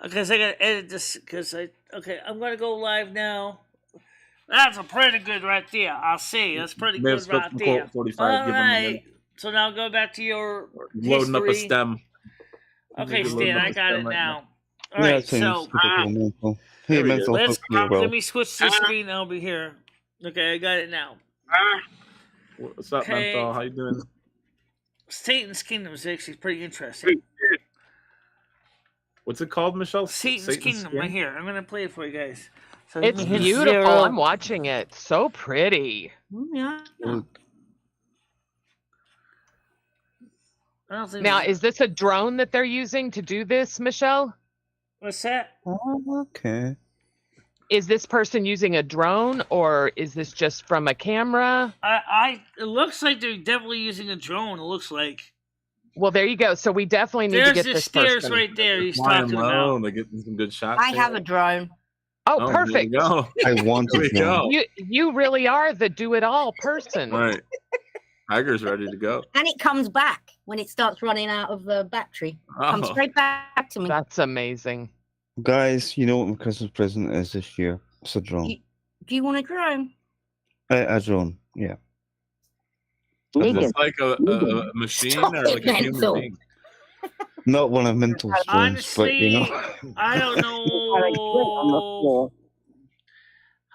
Because I gotta edit this. I'm gonna go live now. That's a pretty good right there. I'll see. That's pretty good right there. 45, all right. So now go back to your loading up a stem. Okay, Stan, I got it now. All right. So Hey, There we mental go. health here, Let Will. me switch the screen. I'll be here. Okay, I got it now. What's up, Okay. Menthol? How you doing? Satan's Kingdom is actually pretty interesting. What's it called, Michelle? Satan's Kingdom, right here. I'm gonna play it for you guys. So It's let me hit beautiful. 0. I'm watching it. So pretty. Yeah. I don't think Now, this- is this a drone that they're using to do this, Michelle? What's that? Oh, okay. Is this person using a drone or is this just from a camera? It looks like they're definitely using a drone. It looks like. Well, there you go. So we definitely need to There's get the this stairs person. right there. He's Flying talking low, about. and they're getting some good shots. I have a drone. Oh, perfect. There we go. I want There we to go. go. You really are the do-it-all person. Right. Tiger's ready to go. And it comes back when it starts running out of the battery. Comes Oh. straight back to me. That's amazing. Guys, you know what my Christmas present is this year? It's a drone. Do you want a drone? A drone, yeah. Is this like a machine Stop or it, like a human Mental. being? Not one of Mental's drones, but Honestly, you know. I don't know.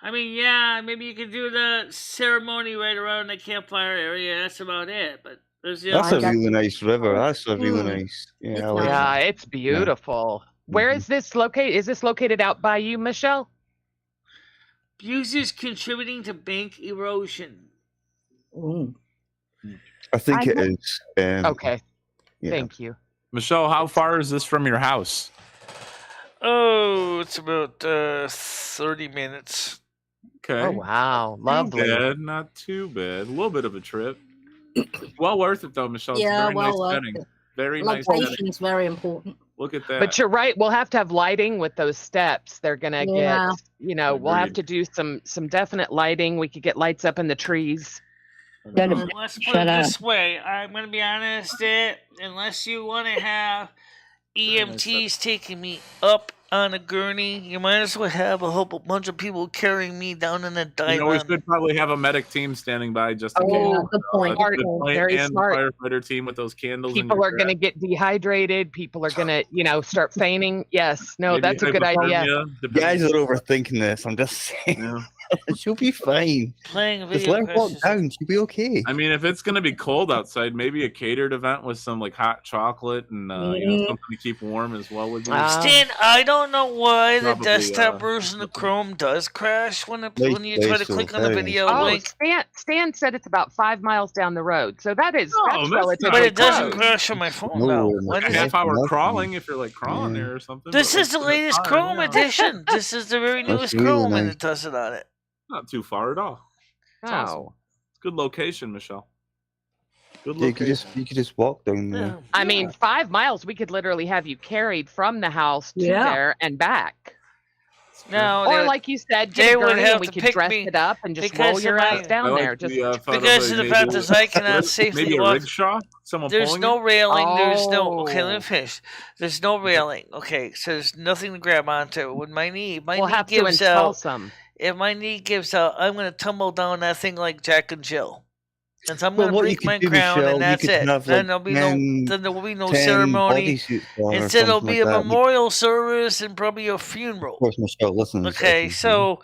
I mean, yeah, maybe you could do the ceremony right around the campfire area. That's about it. But there's the That's a other. really nice river. That's a really Mm. nice. Yeah, It's I like Yeah, that. it's beautiful. Where is this located? Is this located out by you, Michelle? Users contributing to bank erosion. Ooh. I think I it hope- is. Okay. Yeah. Thank you. Michelle, how far is this from your house? Oh, it's about 30 minutes. Okay. Oh, wow. Lovely. Not too bad. A little bit of a trip. Well worth it though, Michelle. It's Yeah, very well nice worth setting. it. Very nice setting. Location's very important. Look at that. But you're right. We'll have to have lighting with those steps. They're gonna Yeah. get, we'll have Agreed. to do some definite lighting. We could get lights up in the trees. Let's put it this way. I'm going to be honest. Unless you want to have EMTs taking me up on a gurney, you might as well have a whole bunch of people carrying me down in a dive. we should probably have a medic team standing by just in Oh, case. Yeah, good point. A good point, Very and smart. firefighter team with those candles. in People your are going to grip. get dehydrated. People are going to, start fainting. Yes. No, Maybe that's a good idea. hypothermia, You guys depending- are overthinking this. I'm just saying. Yeah. She'll be fine. Playing a Just video let her walk questions. down. She'll be okay. I mean, if it's going to be cold outside, maybe a catered event with some like hot chocolate and something to keep warm as well would be. Stan, I don't know why the Probably, desktop version of Chrome does crash when Nice you try to place, click though, on the very video Oh, link. Stan said it's about 5 miles down the road. So that's that's relatively But it doesn't close. crash on my phone, No, though. like What a is half it? hour Nothing. crawling if you're like crawling Yeah. there or something. This but, is the like, latest fine, Chrome yeah. edition. This is the very That's newest really Chrome, and nice. it does it on it. Not too far at all. It's awesome. Oh. It's good location, Michelle. Good Yeah, location. you could just walk down there. Yeah. I mean, 5 miles, we could literally have you carried from the house to Yeah. there and back. No, Or they- like you said, they get a would gurney have and we to could pick dress me it up and just because roll your of my- ass down I like there. Just the, thought because of of a the fact maybe- is I cannot safely maybe a walk. rickshaw. Someone There's pulling no it? railing. There's no. Okay, let Oh. me finish. There's no railing. Okay, so there's nothing to grab onto. When my knee we'll knee have to gives install out. some. If my knee gives out, I'm gonna tumble down that thing like Jack and Jill. And so I'm Well, gonna what you break could my do, crown, Michelle, and you that's could it. have, Then like, there'll be 10 no. Then there will be no 10 ceremony. bodysuits on or Instead, it'll something be like a that. memorial service and probably a funeral. Of course, Michelle, listen. Okay, so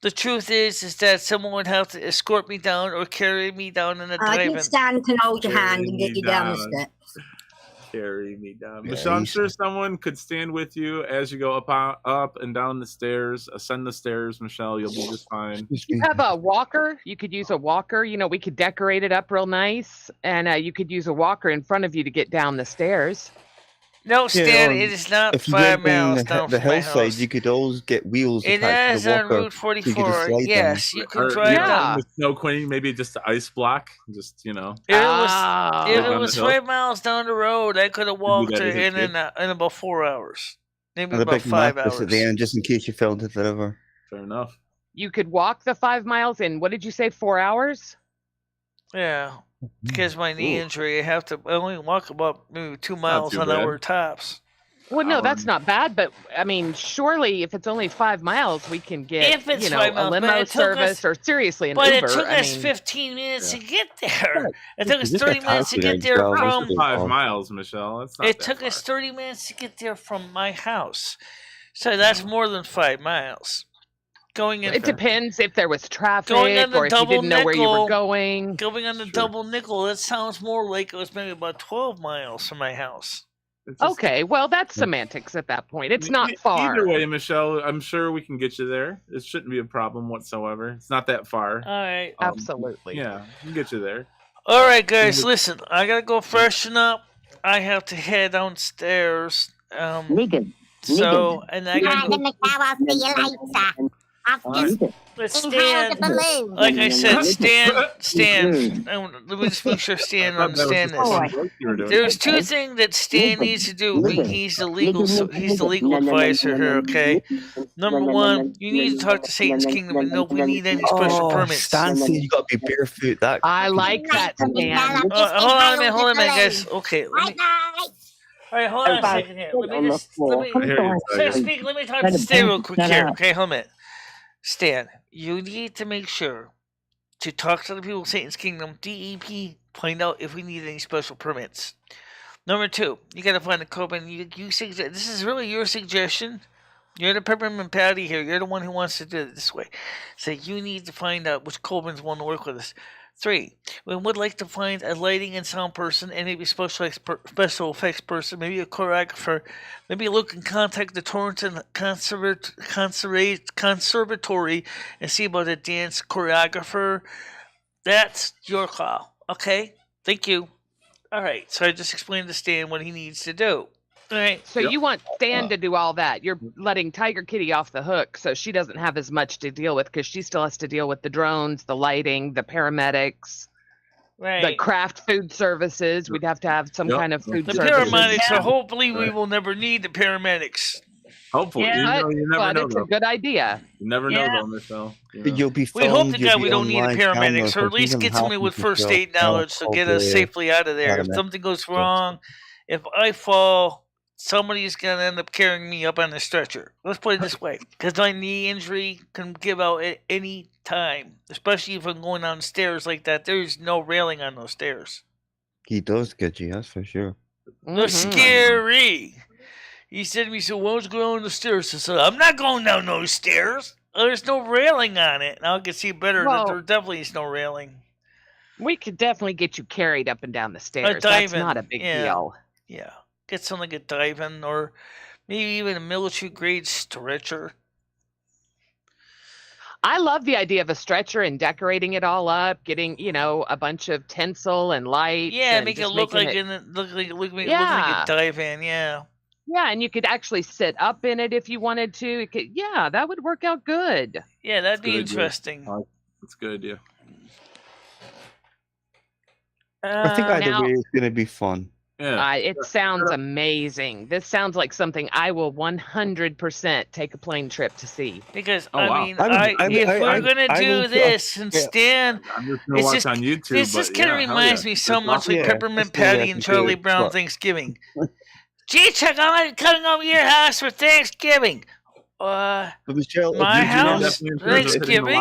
the truth is that someone would have to escort me down or carry me down in a I drive-in. think Stan can hold your hand Carry and get me you down the down. steps. Carry me down. Yeah, Michelle, I'm you sure someone could stand with you as you go up and down the stairs, ascend the stairs, Michelle. You'll be just fine. Excuse You me. have a walker. You could use a walker. We could decorate it up real nice. And you could use a walker in front of you to get down the stairs. No, Stan, or it is not If you 5 went down miles down the from my hillside, house. you could always get wheels It attached is to the on walker. Route you could just 44. slide Yes, you Or, can drive yeah. down. with Snow Queen, maybe just the ice block. Just, If it was, Ah. if Down it the was hill. 5 miles down the road, I could have walked that as a in kid. in about 4 hours. Maybe And a about big 5 mattress hours. at the end, just in case you fell into the river. Fair enough. You could walk the 5 miles in, what did you say, 4 hours? Yeah, because my knee Ooh. injury, I only walk about maybe 2 miles too an bad. hour tops. Well, no, that's Um, not bad. But, I mean, surely if it's only 5 miles, we can get, If it's a 5 miles, but limo it took service us- or seriously an But Uber. it took I us mean, 15 minutes Yeah. to get there. It took us Just a 30 minutes to taxi get ride there down from. the 5 far. miles, Michelle. That's not It that took far. us 30 minutes to get there from my house. So that's more than 5 miles. Going in. It depends if there was traffic Going on the or if you double didn't know where you were nickel. going. Going on the double nickel, that sounds more like it was maybe about 12 miles from my house. Okay, well, that's semantics at that point. It's not far. Either way, Michelle, I'm sure we can get you there. It shouldn't be a problem whatsoever. It's not that far. All right. Absolutely. Yeah, we can get you there. All right, guys, listen. I gotta go freshen up. I have to head downstairs. So, and I gotta. But Stan, like I said, Stan. Let me just make sure Stan understands this. There's 2 things that Stan needs to do. He's the legal advisor here. Okay. Number 1, you need to talk to Satan's Kingdom and know if we need any special permits. Stan said you got to be barefoot. I like that, Stan. Hold on a minute, guys. Okay. All right, hold on a second here. Let me talk to Stan real quick here. Okay, hold a minute. Stan, you need to make sure to talk to the people of Satan's Kingdom, DEP, find out if we need any special permits. Number 2, you gotta find a Coben. You suggest, this is really your suggestion. You're the peppermint patty here. You're the one who wants to do it this way. So you need to find out which Cobens want to work with us. 3, we would like to find a lighting and sound person and maybe a special effects person, maybe a choreographer, maybe look and contact the Torrington Conservatory and see about a dance choreographer. That's your call. Okay? Thank you. All right. So I just explained to Stan what he needs to do. All right. So you want Stan to do all that. You're letting Tiger Kitty off the hook so she doesn't have as much to deal with because she still has to deal with the drones, the lighting, the paramedics, the craft food services. We'd have to have some kind of food services. The paramedics, so hopefully we will never need the paramedics. Hopefully. You never know, it's a good idea. You never know, though, Michelle. You'll be we hope to God we don't need the paramedics, or at least get somebody with first aid knowledge to get us safely out of there. If something goes wrong, if I fall, somebody's going to end up carrying me up on the stretcher. Let's put it this way. Because my knee injury can give out at any time. Especially if I'm going down stairs like that. There's no railing on those stairs. He does get you, that's for sure. They're scary. He said to me, so why don't you go down the stairs? I said, I'm not going down those stairs. There's no railing on it. Now I can see better that there definitely is no railing. We could definitely get you carried up and down the stairs. That's not a big deal. Yeah. Get something like a diving or maybe even a military grade stretcher. I love the idea of a stretcher and decorating it all up, getting, a bunch of tinsel and lights. Yeah, make it look like a dive in, yeah. Yeah, and you could actually sit up in it if you wanted to. That would work out good. Yeah, that'd be interesting. That's a good idea. I think either way it's going to be fun. Yeah. It sounds amazing. This sounds like something I will 100% take a plane trip to see. Because if we're gonna do this and Stan, this just kind of reminds me so much like Peppermint Patty and Charlie Brown Thanksgiving. Gee, Chuck, I'm coming over your house for Thanksgiving. Michelle, my house Thanksgiving.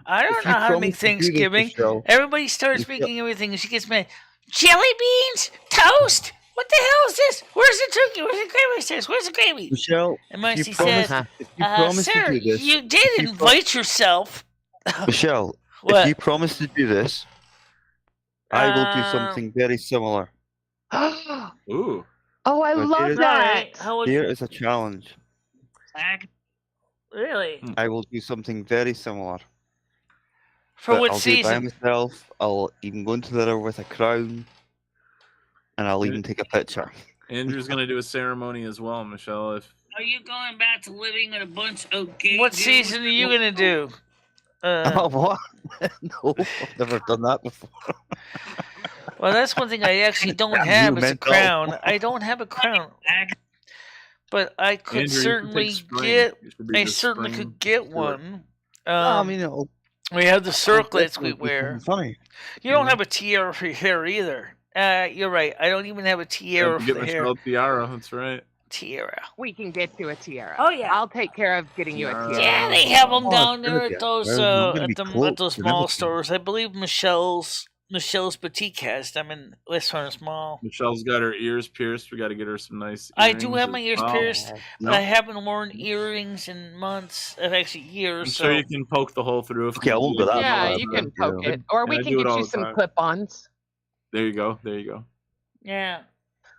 I don't know how to make Thanksgiving. Everybody starts making everything, and she gets mad. Jelly beans? Toast? What the hell is this? Where's the turkey? Where's the gravy? Says, where's the gravy? Michelle, and Marcy says, sir, you did invite yourself. Michelle, if you promise to do this, I will do something very similar. Ooh. Oh, I love that. Here is a challenge. Really? I will do something very similar. For what I'll season? do it by myself. I'll even go into there with a crown, and I'll even take a picture. Andrew's gonna do a ceremony as well, Michelle. Are you going back to living with a bunch of gay What dudes? season are you gonna do? What? No, I've never done that before. Well, that's one thing I actually don't have is a crown. I don't have a crown. But I could certainly get. I certainly could get one. We have the circlets we wear. Funny. You don't have a tiara for your hair either. You're right. I don't even have a tiara for the hair. Tiara. That's right. Tiara. We can get you a tiara. Oh yeah. I'll take care of getting you a tiara. Yeah, they have them down there at those at those mall stores. I believe Michelle's Michelle's boutique has them in Western Mall. Michelle's got her ears pierced. We got to get her some nice. I do have my ears pierced, but No. I haven't worn earrings in months, actually years. I'm sure you can poke the hole through. Okay, I won't go that Yeah, far, you but, can poke it, or we I can do it get all you the some time. clip-ons. There you go. There you go. Yeah.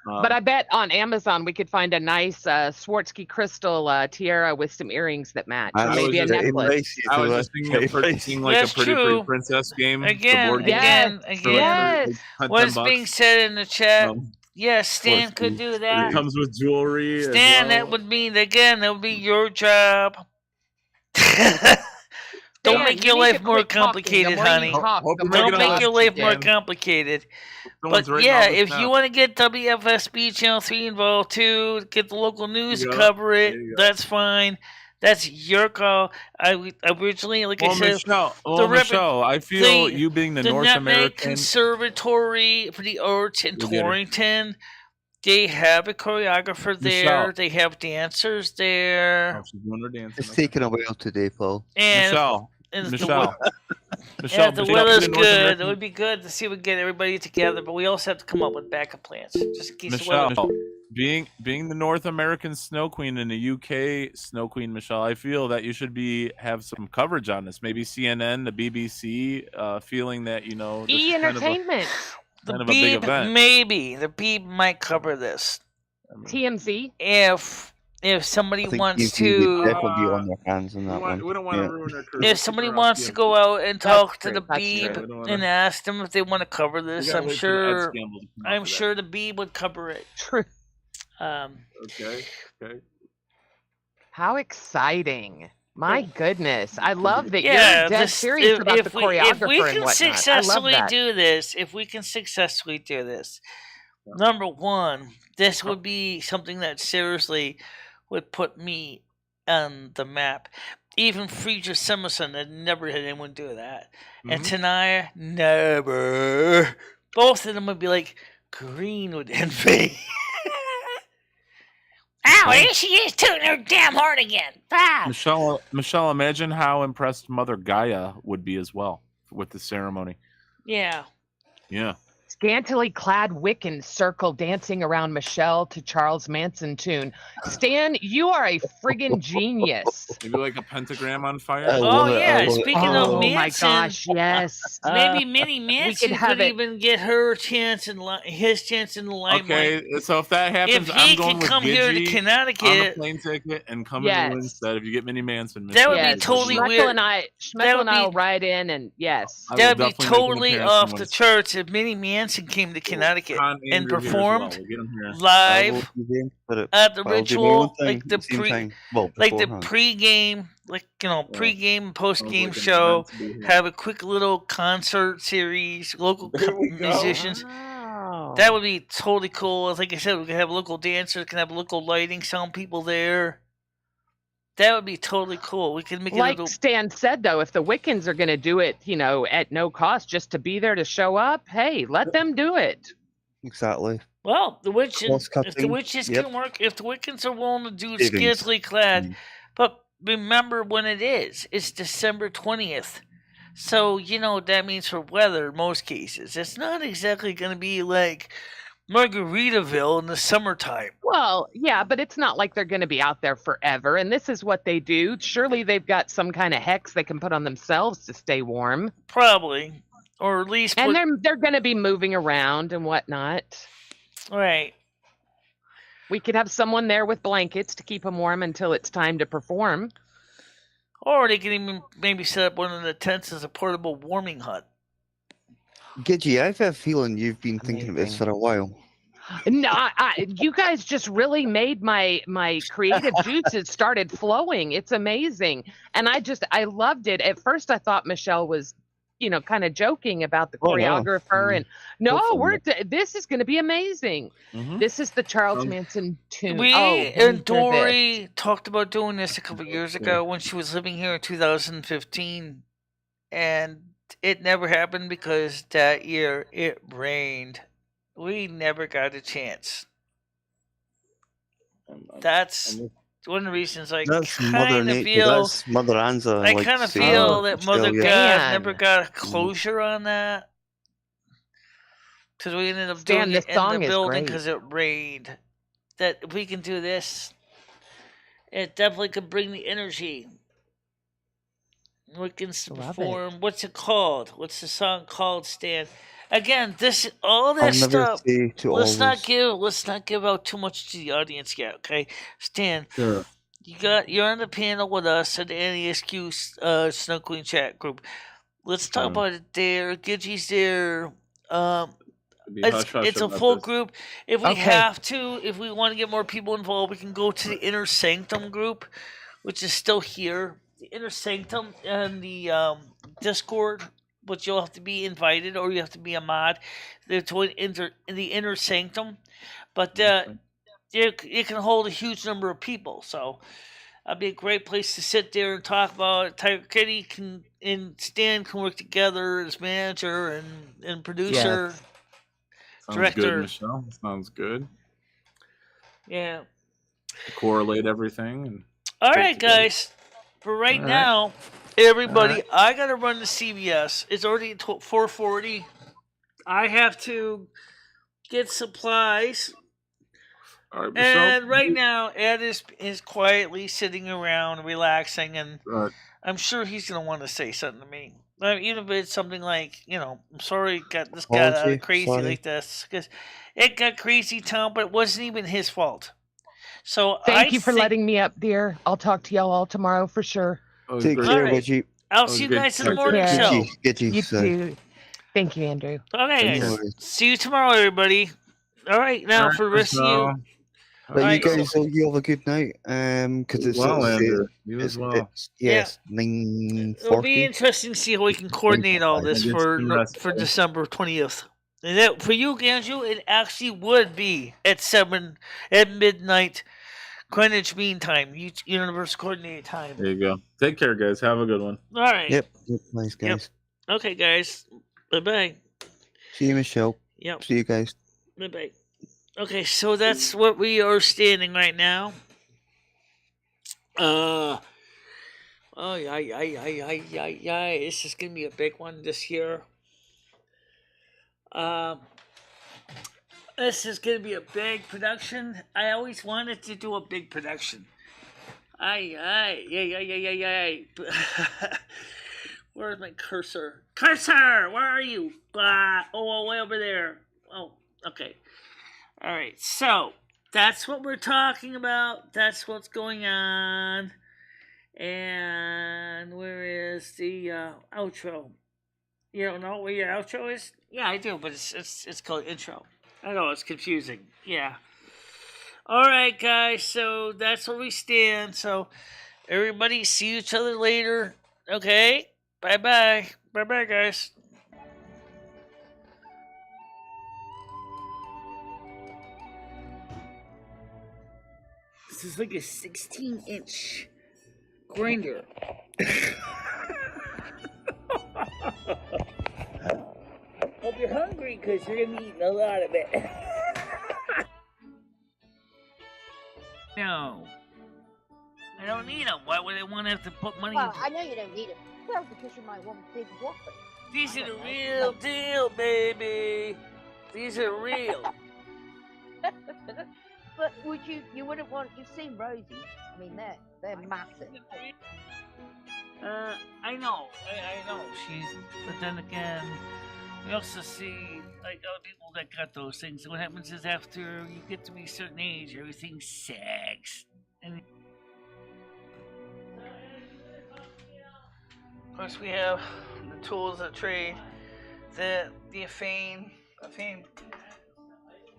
But I bet on Amazon we could find a nice Swarovski crystal tiara with some earrings that match, or I maybe a was just- necklace. I was just thinking of purchasing like That's a pretty true. princess game. the Again, board game, again. for like $10 What's bucks. being said in the chat? Yes, Stan Swarovski. could do It that. comes with jewelry. as Stan, well. that would mean again. That would be your job. Don't Dan, make you your need life to more quit talking. complicated, The more you honey. talk, the more Don't you make talk, your life more Dan. complicated. Someone's But writing all yeah, this if down. you want to get WFSB Channel 3 involved too, get the local news to you go. cover it, There you go. that's fine. That's your call. I originally, like I Well, said, Michelle, I feel you being the North Nutmeg American. Conservatory for the Arts in You'll get it. Torrington. They have a choreographer there. Michelle. They have dancers there. Oh, she's doing her dancing. It's taken a while today, Paul. And Michelle. and Michelle. Yeah, if the Michelle, weather's being North good, American- it would be good to see if we can get everybody together, but we also have to come up with backup plans. Just in case the Michelle, weather. being the North American Snow Queen and the UK Snow Queen, Michelle, I feel that you should have some coverage on this. Maybe CNN, the BBC, feeling that this is kind of a- Entertainment. The kind of a big Beeb, event. maybe. The Beeb might cover this. TMZ. If somebody I think wants TMZ would to, definitely be on their hands on that one. We don't want to ruin her career. if somebody wants to go out and talk to true, the that's Beeb true. We don't wanna- and ask them if they want to cover this, gotta I'm wait for the Ed sure. scandal to come out I'm for that. sure the Beeb would cover it. True. Okay. How exciting. My goodness. I love that Yeah, you're dead this- serious about the if choreographer we and can whatnot. successfully I love that. do this, number one, this would be something that seriously would put me on the map. Even Friedrich Simonson had never had anyone do that. And Tanaya, never. Both of them would be like green with envy. Ow, here she is tooting her damn horn again. Ah. Michelle, imagine how impressed Mother Gaia would be as well with the ceremony. Yeah. Yeah. Scantily clad Wiccans circle dancing around Michelle to Charles Manson tune. Stan, you are a friggin' genius. Maybe like a pentagram on fire. Oh yeah, speaking of Oh my Manson, gosh, yes. maybe Minnie Manson could have could it. even get her chance in his chance in the limelight. Okay, so if that happens, If I'm he going can with come here to Gidgee Connecticut, on the plane ticket and come Yes. to instead. If you get Minnie Manson, That would be Michelle. totally Schmeckel weird. and I, That Schmeckel would and I be- will ride in, and yes. I will That'd be definitely make an totally appearance off when the it's- charts if Minnie Manson came to Connecticut Con and Andrew here as performed well. We'll get him here. live at the I'll do my own ritual, thing like the at the same pre, time. Well, like the beforehand. pre-game, pre-game and post-game like an show. event to be here. Have a quick little concert series, local we go. musicians. Wow. That would be totally cool. Like I said, we could have local dancers, can have local lighting, sound people there. That would be totally cool. We could make it Like a little. Stan said, though, if the Wiccans are going to do it, at no cost, just to be there to show up, hey, let them do it. Exactly. Well, the witches, Cross if the cutting, witches yep. can work, if the Wiccans are willing to do Savings. scantily clad, but remember when it is. It's December 20th. So, what that means for weather in most cases. It's not exactly going to be like Margaritaville in the summertime. Well, yeah, but it's not like they're going to be out there forever. And this is what they do. Surely they've got some kind of hex they can put on themselves to stay warm. Probably. Or at least And they're going to be moving around and whatnot. Right. We could have someone there with blankets to keep them warm until it's time to perform. Or they can even maybe set up one of the tents as a portable warming hut. Gidgee, I have a feeling you've been thinking of this for a while. No, you guys just really made my creative juices started flowing. It's amazing. And I loved it. At first I thought Michelle was, kind of joking about the choreographer. And no, this is going to be amazing. This is the Charles Manson tune. We and and Dory talked about doing this a couple years ago when she was living here in 2015. And it never happened because that year it rained. We never got a chance. That's one of the reasons I That's Mother kind of Nature. feel. That's Mother Anza. I kind of feel that Mother God Australia. never got a closure on that. because we ended up Stan, doing this it in song the is building great. because it rained. That if we can do this, it definitely could bring the energy. We can perform. What's it called? What's the song called, Stan? Again, all this I'll never stuff. say to Let's always. not give out too much to the audience yet, okay? Stan, Sure. you're on the panel with us at the NASQ Snow Queen chat group. Let's talk about it there. Gidgey's there. It's a full group. If we have to, if we want to get more people involved, we can go to the Inner Sanctum group, which is still here. The Inner Sanctum and the Discord, but you'll have to be invited or you have to be a mod. They're in the Inner Sanctum, but it can hold a huge number of people. So that'd be a great place to sit there and talk about it. Tiger Kitty and Stan can work together as manager and producer. Sounds Director. good, Michelle. Sounds good. Yeah. Correlate everything. And all right, guys. For right now, everybody, I gotta run to CVS. It's already 4:40. I have to get supplies. All right, and right now, Ed is quietly sitting around, relaxing, and I'm sure he's gonna want to say something to me. Even if it's something like, I'm sorry, this got crazy like this, because it got crazy, Tom, but it wasn't even his fault. So Thank you for letting me up, dear. I'll talk to y'all all tomorrow for sure. Take care, Reggie. I'll see you guys in the morning show. You too. Thank you, Andrew. Okay, guys. See you tomorrow, everybody. All right, now for the rest of you. But you guys, you have a good night. Because it's Andrew. You as well. Yes, 9:40. It'll be interesting to see how we can coordinate all this for December 20th. And that, for you, Andrew, it actually would be at midnight Greenwich Mean Time, Universal Coordinated Time. There you go. Take care, guys. Have a good one. All right. Yep. Nice, guys. Yep. Okay, guys. Bye-bye. See you, Michelle. Yep. See you guys. Bye-bye. Okay, so that's what we are standing right now. Yeah. This is gonna be a big one this year. This is gonna be a big production. I always wanted to do a big production. Yeah. Where's my cursor? Cursor, where are you? Way over there. Oh, okay. All right, so that's what we're talking about. That's what's going on. And where is the outro? You don't know where your outro is? Yeah, I do, but it's called intro. I know it's confusing. Yeah. All right, guys. So that's where we stand. So everybody, see each other later. Okay. Bye, guys. This is like a 16-inch grinder. Hope you're hungry because you're going to be eating a lot of it. No. I don't need them. Why would I want to have to put money into I know you don't need them. Well, because you might want a big whopper. These are the real deal, baby. These are real. But you wouldn't want, you've seen Rosie's. I mean, they're massive. I know. But then again, we also see, like, other people that got those things. What happens is after you get to be a certain age, everything sags. And of course, we have the tools of trade, the fame,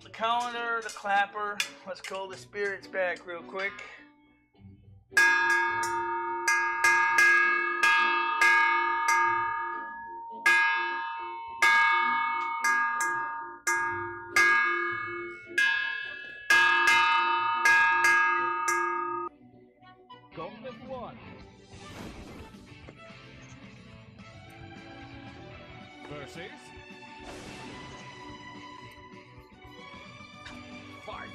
the calendar, the clapper. Let's call the spirits back real quick. Golden one. Versus. Fight.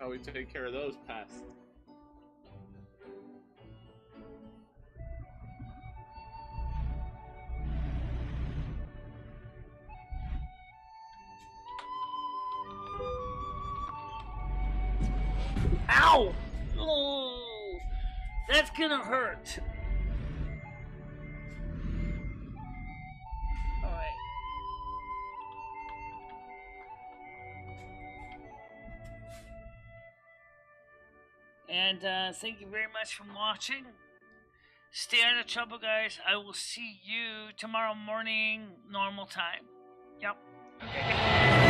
how we take care of those pests. Ow! Oh, that's gonna hurt. All right. And thank you very much for watching. Stay out of trouble, guys. I will see you tomorrow morning, normal time. Yep. Okay.